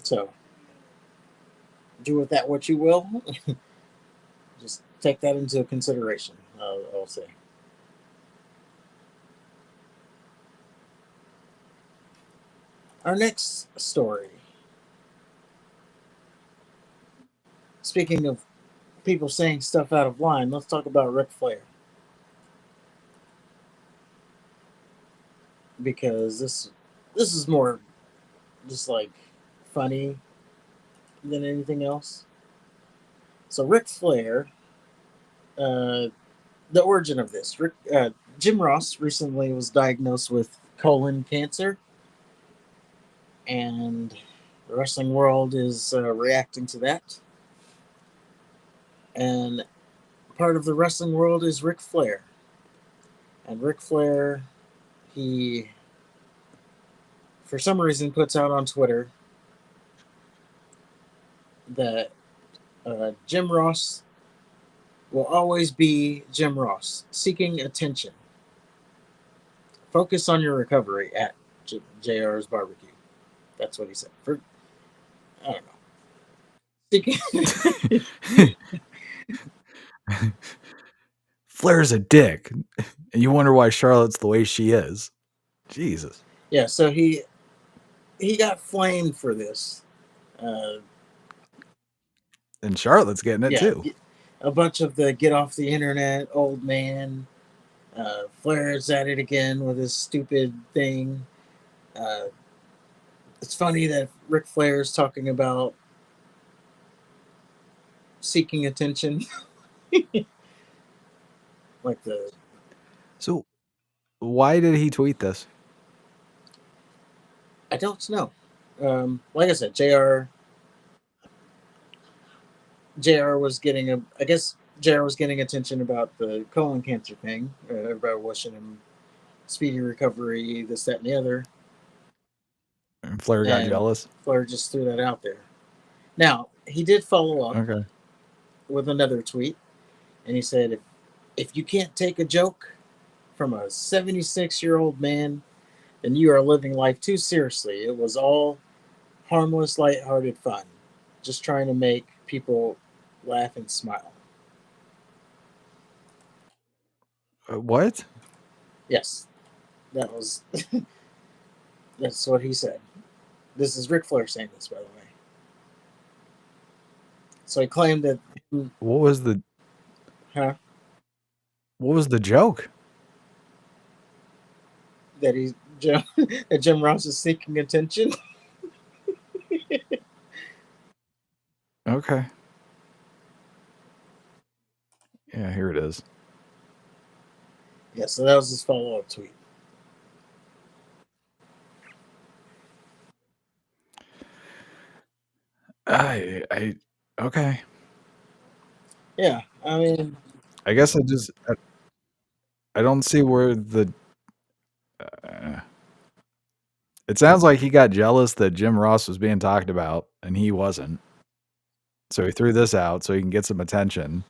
So, do with that what you will. Just take that into consideration, I'll say. Our next story. Speaking of people saying stuff out of line, let's talk about Ric Flair. Because this is more just like funny than anything else. So Ric Flair, the origin of this, Jim Ross recently was diagnosed with colon cancer, and the wrestling world is reacting to that. And part of the wrestling world is Ric Flair. And Ric Flair, he, for some reason, puts out on Twitter that Jim Ross will always be Jim Ross, seeking attention. Focus on your recovery at JR's barbecue. That's what he said. I don't know. Flair's a dick. And you wonder why Charlotte's the way she is. Jesus. Yeah, so he got flamed for this. And Charlotte's getting it too. A bunch of the get off the internet, old man. Flair's at it again with his stupid thing. It's funny that Ric Flair is talking about seeking attention. Like the. So, why did he tweet this? I don't know. Like I said, JR was getting I guess JR was getting attention about the colon cancer thing. Everybody wishing him speedy recovery, this, that, and the other. And Flair got jealous. Flair just threw that out there. Now, he did follow up with another tweet, and he said, if you can't take a joke from a 76-year-old man, then you are living life too seriously. It was all harmless, lighthearted fun, just trying to make people laugh and smile. What? Yes, that was that's what he said. This is Ric Flair saying this, by the way. So he claimed that, What was the huh, what was the joke? that Jim, that Jim Ross is seeking attention. Okay. Yeah, here it is. Yeah, so that was his follow up tweet. I okay. Yeah, I mean, I guess I don't see where the it sounds like he got jealous that Jim Ross was being talked about and he wasn't. So he threw this out so he can get some attention.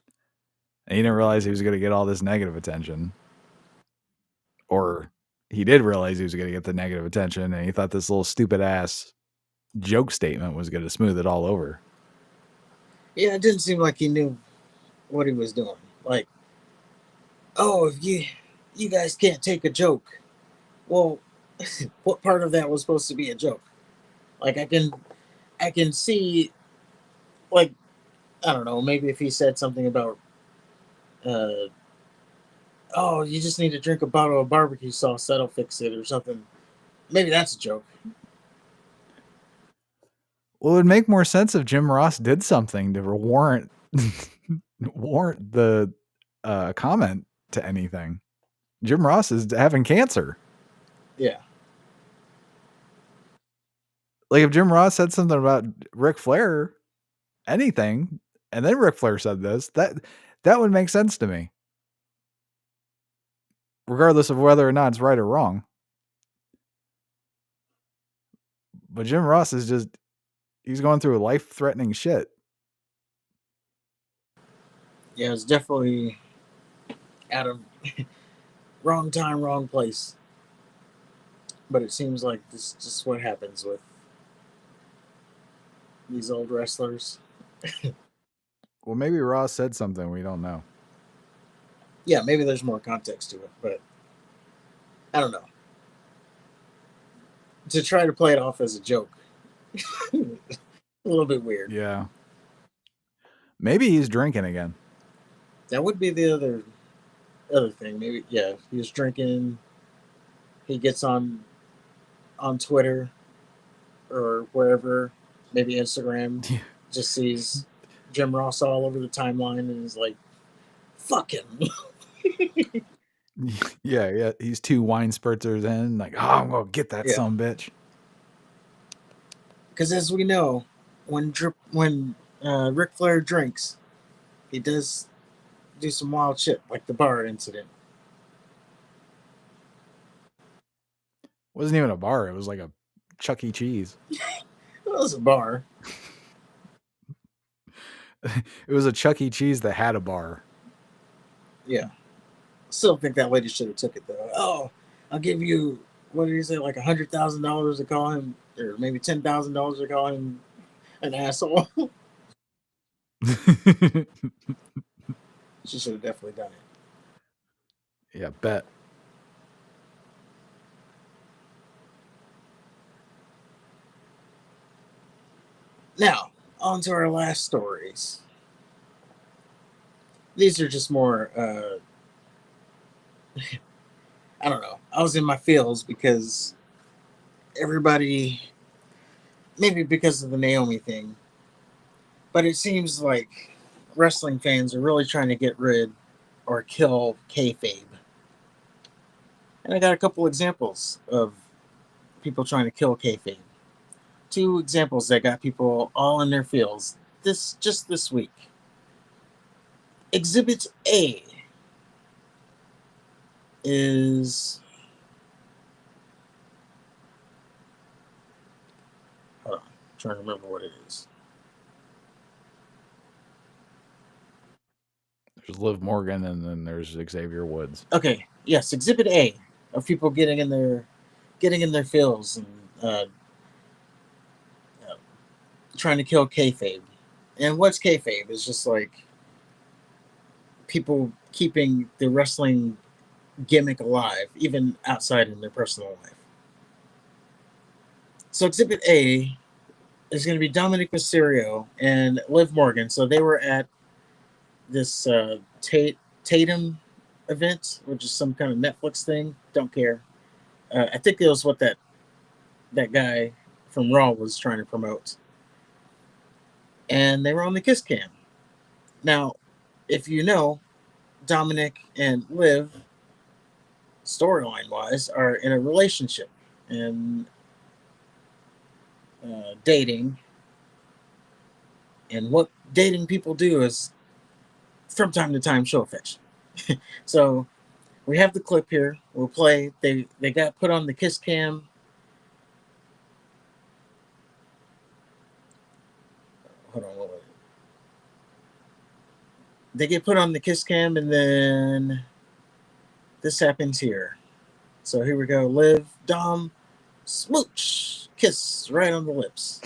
And he didn't realize he was going to get all this negative attention. Or he did realize he was going to get the negative attention and he thought this little stupid ass joke statement was going to smooth it all over. yeah, it didn't seem like he knew what he was doing. Like, oh, if you guys can't take a joke, well, what part of that was supposed to be a joke? Like, I can see, like, I don't know, maybe if he said something about, uh, oh, you just need to drink a bottle of barbecue sauce, that'll fix it, or something. Maybe that's a joke. Well, it would make more sense if Jim Ross did something to warrant warrant the comment to anything. Jim Ross is having cancer. Yeah. Like if Jim Ross said something about Ric Flair, anything, and then Ric Flair said this, that would make sense to me. Regardless of whether or not it's right or wrong. But Jim Ross is just he's going through life-threatening shit. Yeah, it's definitely out of wrong time, wrong place. But it seems like this is just what happens with these old wrestlers. Well, maybe Ross said something we don't know. Yeah, maybe there's more context to it, but I don't know. To try to play it off as a joke, a little bit weird. Yeah. Maybe he's drinking again. That would be the other thing. Maybe, yeah, he was drinking. He gets on Twitter or wherever, maybe Instagram, just sees Jim Ross all over the timeline and is like, "Fuck him." Yeah. He's 2 wine spurters in, like, oh, I'm gonna get that Yeah. son bitch. Because as we know, when Ric Flair drinks, he does do some wild shit, like the bar incident. It wasn't even a bar. It was like a Chuck E. Cheese. It was a bar. It was a Chuck E. Cheese that had a bar. Yeah. Still think that lady should have took it though. Oh, I'll give you, what did he say, like $100,000 to call him, or maybe $10,000 to call him an asshole. She should have definitely done it. Yeah, bet. Now, on to our last stories. These are just more, I don't know. I was in my feels because everybody, maybe because of the Naomi thing, but it seems like wrestling fans are really trying to get rid or kill kayfabe. And I got a couple examples of people trying to kill kayfabe. 2 examples that got people all in their feels this week. Exhibit A is, hold on, I'm trying to remember what it is. There's Liv Morgan and then there's Xavier Woods. Okay, yes, Exhibit A of people getting in their getting in their feels and trying to kill kayfabe. And what's kayfabe is just like people keeping the wrestling gimmick alive, even outside in their personal life. So Exhibit A is going to be Dominic Mysterio and Liv Morgan. So they were at this Tatum event, which is some kind of Netflix thing. Don't care. I think it was what that guy from Raw was trying to promote. And they were on the kiss cam. Now, if you know, Dominic and Liv, storyline wise, are in a relationship and dating. And what dating people do is, from time to time, show affection. So we have the clip here. We'll play. They got put on the kiss cam. Hold on, what was it? They get put on the kiss cam, and then this happens here. So here we go. Liv, Dom, smooch, kiss right on the lips.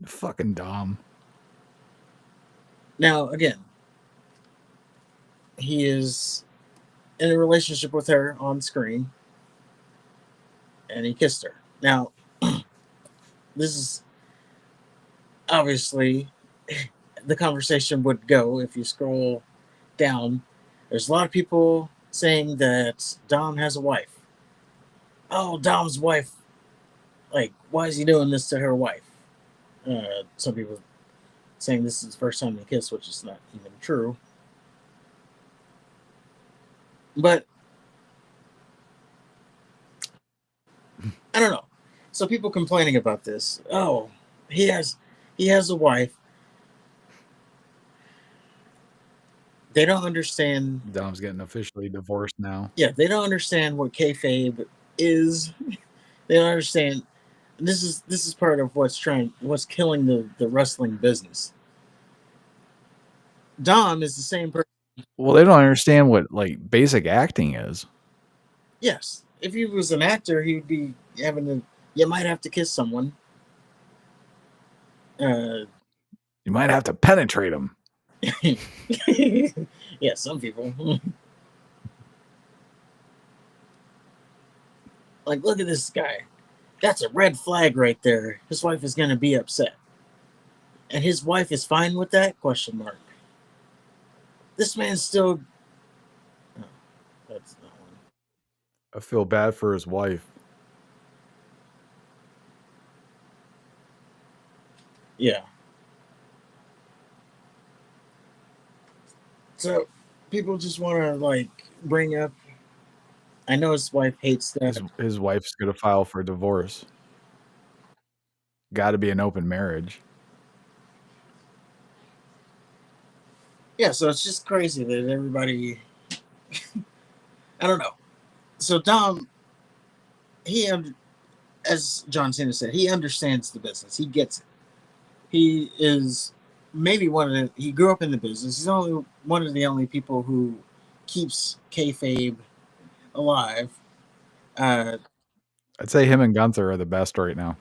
Fucking Dom. Now again, he is in a relationship with her on screen, and he kissed her. Now, this is obviously the conversation would go if you scroll down. There's a lot of people saying that Dom has a wife. Oh, Dom's wife. Like, why is he doing this to her wife? Some people saying this is the first time they kiss, which is not even true. But I don't know. So people complaining about this. Oh, he has a wife. They don't understand. Dom's getting officially divorced now. Yeah, they don't understand what kayfabe is. They don't understand. This is part of what's killing the wrestling business. Dom is the same person. Well, they don't understand what like basic acting is. Yes, if he was an actor, he'd be having to. You might have to kiss someone. You might have to penetrate them. Yeah, some people. Like, look at this guy. That's a red flag right there. His wife is going to be upset. And his wife is fine with that? Question mark. This man's still... Oh, that's not one. I feel bad for his wife. Yeah. So, people just want to, like, bring up... I know his wife hates that. His wife's going to file for divorce. Got to be an open marriage. Yeah, so it's just crazy that everybody... I don't know. So Dom, as John Cena said, he understands the business. He gets it. He is maybe he grew up in the business. He's only one of the only people who keeps kayfabe alive. I'd say him and Gunther are the best right now.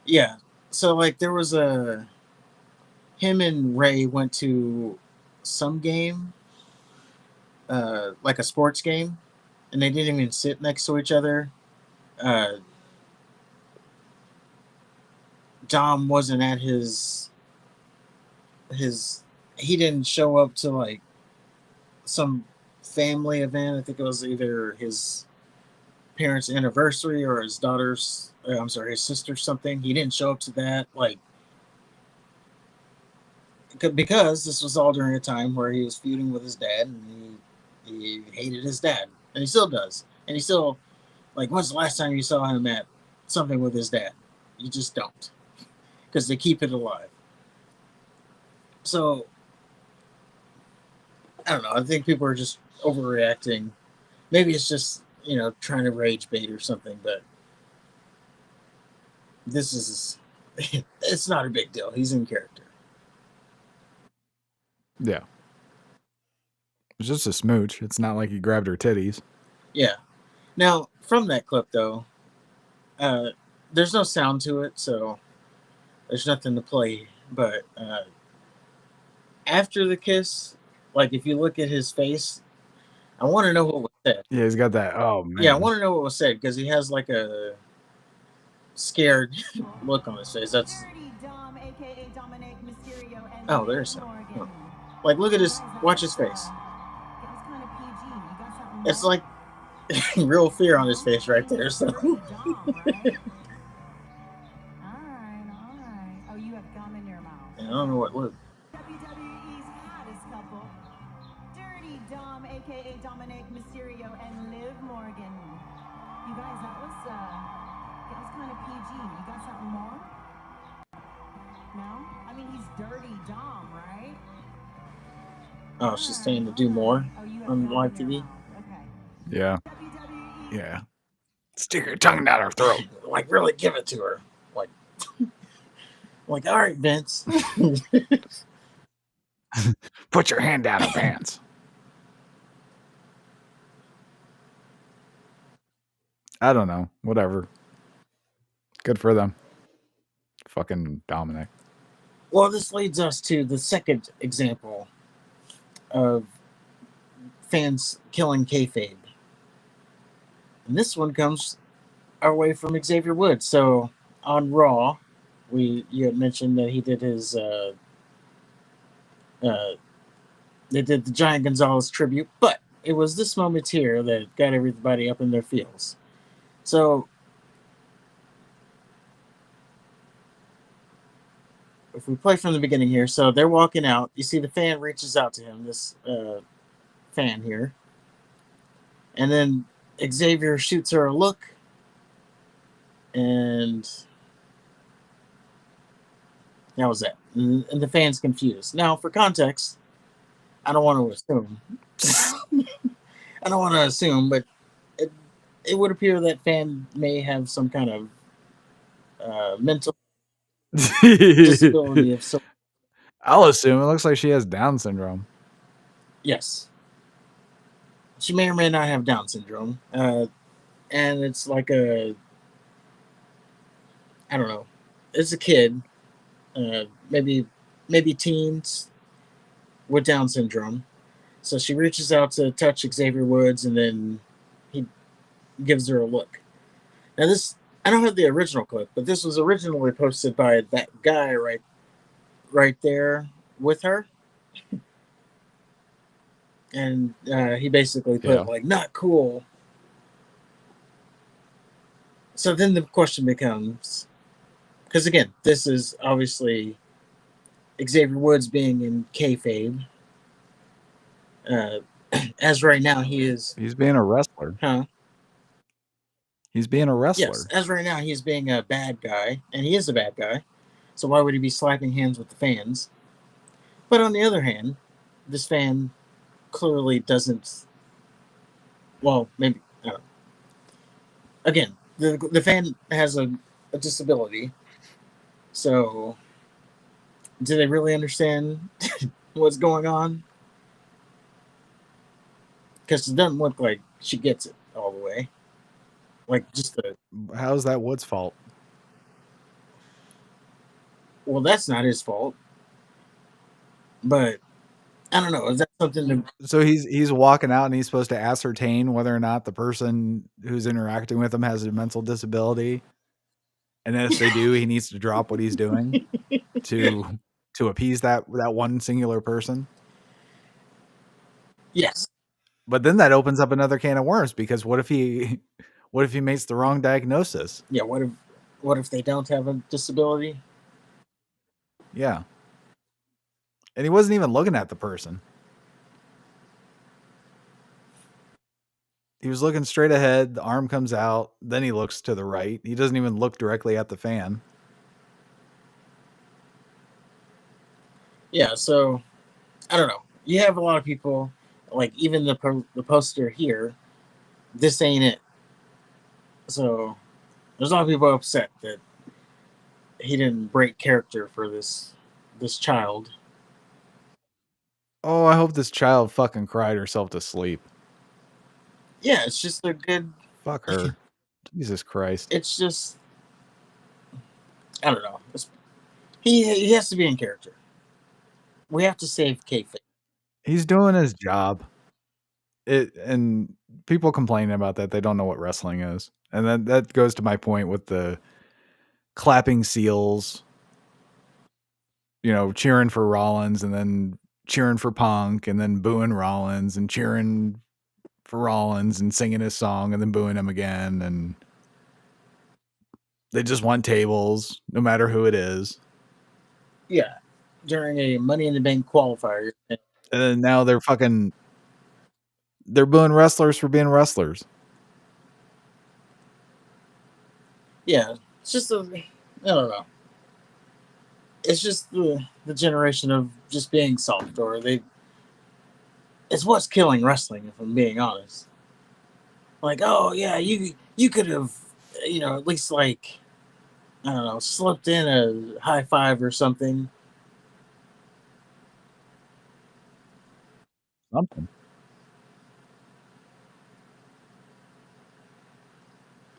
Yeah. So like there was him and Ray went to some game, like a sports game, and they didn't even sit next to each other. Dom wasn't at his he didn't show up to like some family event. I think it was either his parents' anniversary or his daughter's his sister's something. He didn't show up to that, like, because this was all during a time where he was feuding with his dad, and he hated his dad, and he still does. And he still, like, when's the last time you saw him at something with his dad? You just don't, because they keep it alive. So I don't know. I think people are just overreacting. Maybe it's just, trying to rage bait or something, but this is it's not a big deal. He's in character. Yeah. It's just a smooch. It's not like he grabbed her titties. Yeah. Now, from that clip though, there's no sound to it, so there's nothing to play. But after the kiss, like if you look at his face, I want to know what was said. Yeah, he's got that. Oh Yeah, I man. want to know what was said because he has like a scared look on his face. That's oh, there's some. Huh. Like, look at his, watch his face. It's like real fear on his face right there. So All right. Oh, you have gum in your mouth. I don't know what look. WWE's hottest couple, Dirty Dom, aka Dominic Mysterio, and Liv Morgan. You guys, that was kind of PG. You got something more? No? I mean, he's Dirty Dom, right? Oh, she's saying to do more on live TV. Okay. Yeah. Yeah. Stick your tongue down her throat. Like, really give it to her. Like, like, all right, Vince. Put your hand down her pants. I don't know. Whatever. Good for them. Fucking Dominic. Well, this leads us to the second example of fans killing kayfabe. And this one comes our way from Xavier Woods. So on Raw, you had mentioned that he did his they did the Giant Gonzalez tribute, but it was this moment here that got everybody up in their feels. So if we play from the beginning here, so they're walking out. You see the fan reaches out to him, this fan here. And then Xavier shoots her a look. And that was it. And the fan's confused. Now, for context, I don't want to assume. I don't want to assume, but it would appear that fan may have some kind of mental disability of some. I'll assume it looks like she has Down syndrome. Yes. She may or may not have Down syndrome. And it's like I don't know. It's a kid, maybe teens with Down syndrome. So she reaches out to touch Xavier Woods, and then he gives her a look. Now this, I don't have the original clip, but this was originally posted by that guy right there with her. And he basically put like, not cool. So then the question becomes, because again, this is obviously Xavier Woods being in kayfabe. As right now he's being a wrestler. Huh? He's being a wrestler. Yes, as right now he's being a bad guy, and he is a bad guy. So why would he be slapping hands with the fans? But on the other hand, this fan clearly doesn't. Well, maybe I don't know. Again, the fan has a disability. So, do they really understand what's going on? Because it doesn't look like she gets it all the way. Like, just the. How's that Woods' fault? Well, that's not his fault. But I don't know. Is that something to? So he's walking out and he's supposed to ascertain whether or not the person who's interacting with him has a mental disability. And then if they do, he needs to drop what he's doing to appease that one singular person. Yes. But then that opens up another can of worms, because what if he makes the wrong diagnosis? Yeah, what if they don't have a disability? Yeah. And he wasn't even looking at the person. He was looking straight ahead, the arm comes out, then he looks to the right. He doesn't even look directly at the fan. Yeah, so I don't know. You have a lot of people, like even the poster here, this ain't it. So there's a lot of people upset that he didn't break character for this child. Oh, I hope this child fucking cried herself to sleep. Yeah, it's just a good Fuck her. Jesus Christ. It's just, I don't know. He has to be in character. We have to save kayfabe. He's doing his job. And people complaining about that, they don't know what wrestling is. And then that goes to my point with the clapping seals, cheering for Rollins and then cheering for Punk and then booing Rollins and cheering for Rollins and singing his song and then booing him again. And they just want tables, no matter who it is. Yeah, during a Money in the Bank qualifier. And then now they're booing wrestlers for being wrestlers. Yeah, it's just I don't know. It's just the generation of just being soft, or it's what's killing wrestling, if I'm being honest. Like, oh yeah, you could have, at least like, I don't know, slipped in a high five or something. Something.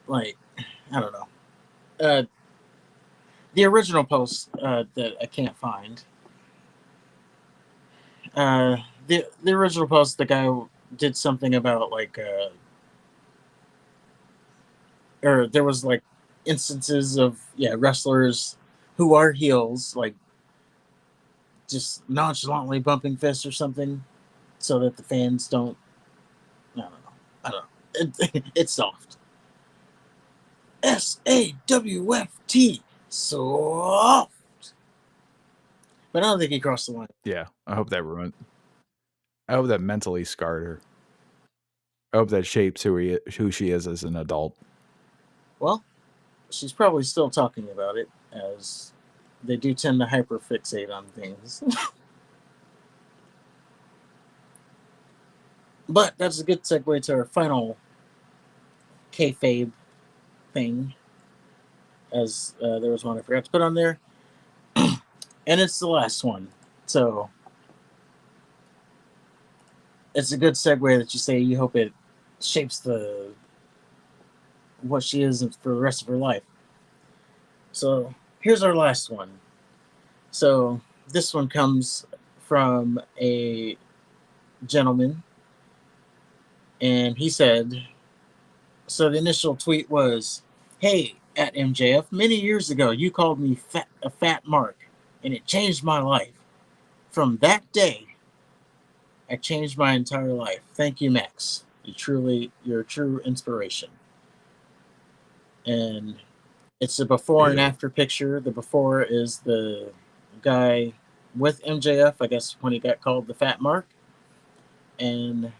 Like, I don't know. The original post that I can't find. The original post, the guy did something about like, or there was like instances of wrestlers who are heels, like just nonchalantly bumping fists or something, so that the fans don't. I don't know. It's soft. SAWFT. Soft. But I don't think he crossed the line. Yeah, I hope that mentally scarred her. I hope that shapes who she is as an adult. Well, she's probably still talking about it, as they do tend to hyperfixate on things. But that's a good segue to our final kayfabe thing, as there was one I forgot to put on there. And it's the last one. So it's a good segue that you say you hope it shapes what she is for the rest of her life. So here's our last one. So this one comes from a gentleman, and he said, so the initial tweet was, "Hey, at MJF, many years ago you called me a fat mark, and it changed my life. From that day, I changed my entire life. Thank you, Max. You're a true inspiration." And it's a before and after picture. The before is the guy with MJF, I guess, when he got called the fat mark. And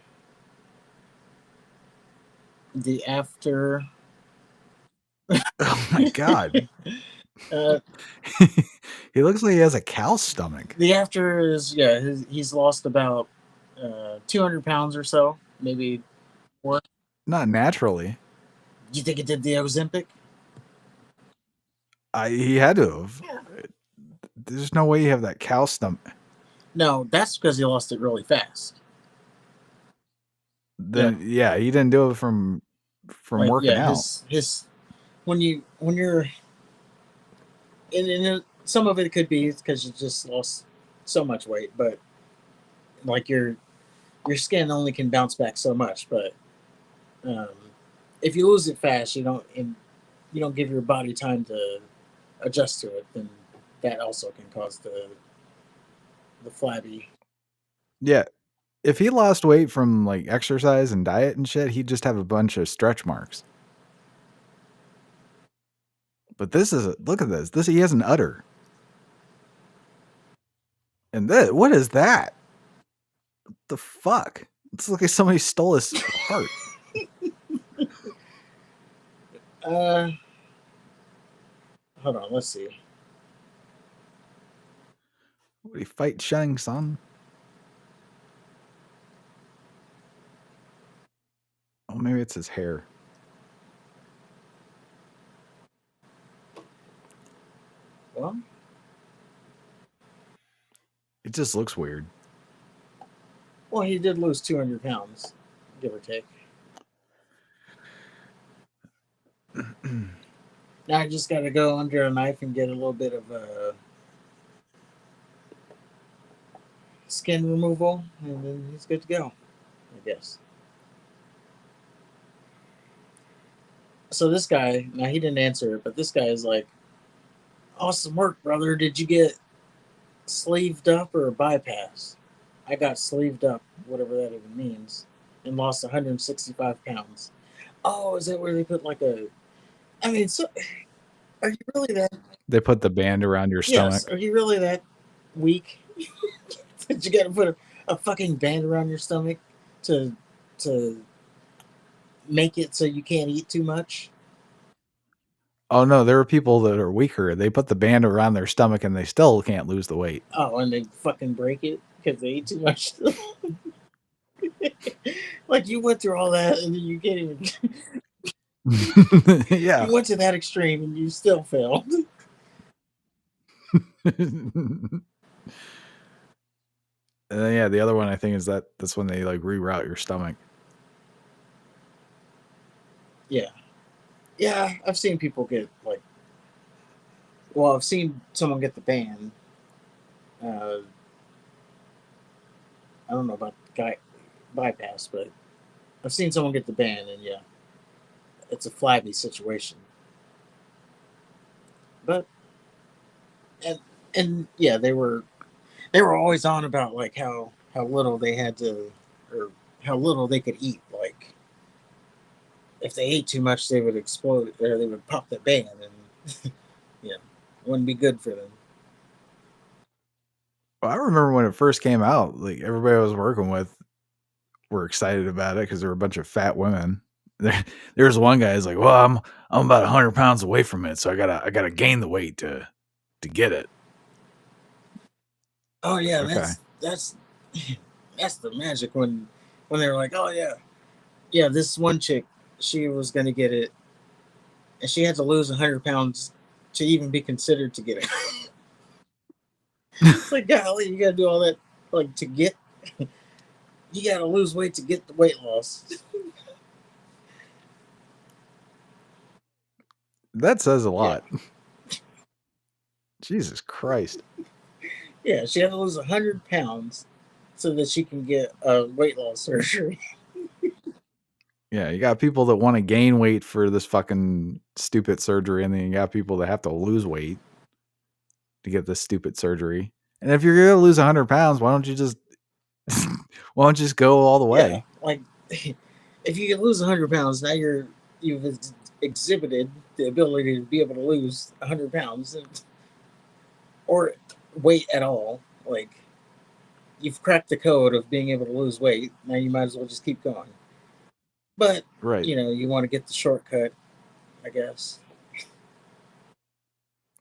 the after. Oh my God. He looks like he has a cow stomach. The after is, he's lost about 200 pounds or so, maybe more. Not naturally. Do you think it did the Ozempic? He had to have. Yeah. There's no way you have that cow stomach. No, that's because he lost it really fast. Then he didn't do it from like, working out. His when you're in some of it could be because you just lost so much weight, but like your skin only can bounce back so much. But if you lose it fast, you don't give your body time to adjust to it, then that also can cause the flabby. Yeah. If he lost weight from like exercise and diet and shit, he'd just have a bunch of stretch marks. But look at this. He has an udder. And what is that? What the fuck? It's like somebody stole his heart. Hold on, let's see. What, he fight Shang Tsung? Oh, maybe it's his hair. Well, it just looks weird. Well, he did lose 200 pounds, give or take. Now I just got to go under a knife and get a little bit of skin removal, and then he's good to go, I guess. So this guy, now he didn't answer it, but this guy is like, awesome work, brother. Did you get sleeved up or bypass? I got sleeved up, whatever that even means, and lost 165 pounds. Oh, is that where they put like a? I mean, so are you really that? They put the band around your Yes. stomach. Are you really that weak that you got to put a fucking band around your stomach to to make it so you can't eat too much? Oh no, there are people that are weaker. They put the band around their stomach and they still can't lose the weight. Oh, and they fucking break it because they eat too much. Like you went through all that and you can't even. Yeah. You went to that extreme and you still failed. And then, yeah, the other one I think is that's when they like reroute your stomach. Yeah. Yeah, I've seen people get like. Well, I've seen someone get the band. I don't know about guy bypass, but I've seen someone get the band, and yeah, it's a flabby situation. But and yeah, they were always on about like how little they had to, or how little they could eat. Like if they ate too much, they would explode, or they would pop the band, and yeah, it wouldn't be good for them. Well, I remember when it first came out, like everybody I was working with were excited about it because there were a bunch of fat women. There's one guy who's like, "Well, I'm about 100 pounds away from it, so I gotta gain the weight to get it." Oh yeah, Okay. that's that's the magic when they were like, oh yeah, this one chick, she was gonna get it, and she had to lose 100 pounds to even be considered to get it. It's like, golly, you gotta do all that like to get. You gotta lose weight to get the weight loss. That says a lot. Jesus Christ. Yeah, she had to lose 100 pounds so that she can get a weight loss surgery. Yeah, you got people that want to gain weight for this fucking stupid surgery, and then you got people that have to lose weight to get this stupid surgery. And if you're gonna lose 100 pounds, why don't you just go all the way? Yeah, like if you can lose 100 pounds, now you've exhibited the ability to be able to lose 100 pounds, or weight at all. Like you've cracked the code of being able to lose weight. Now you might as well just keep going. But Right. you want to get the shortcut, I guess.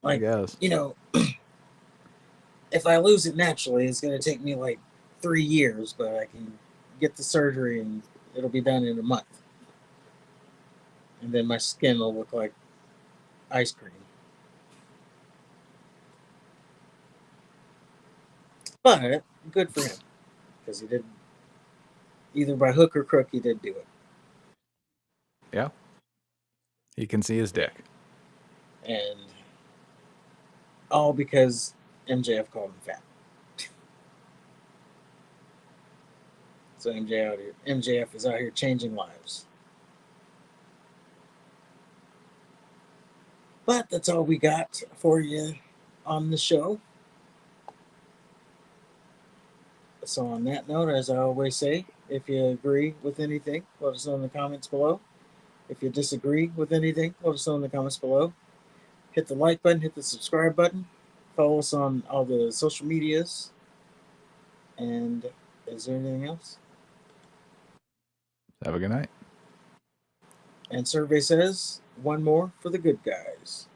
I Like guess. If I lose it naturally, it's going to take me like 3 years, but I can get the surgery and it'll be done in a month. And then my skin will look like ice cream. But good for him, because he did, either by hook or crook, he did do it. Yeah. He can see his dick. And all because MJF called him fat. So MJF is out here changing lives. But that's all we got for you on the show. So on that note, as I always say, if you agree with anything, let us know in the comments below. If you disagree with anything, let us know in the comments below. Hit the like button, hit the subscribe button. Follow us on all the social medias. And is there anything else? Have a good night. And survey says one more for the good guys.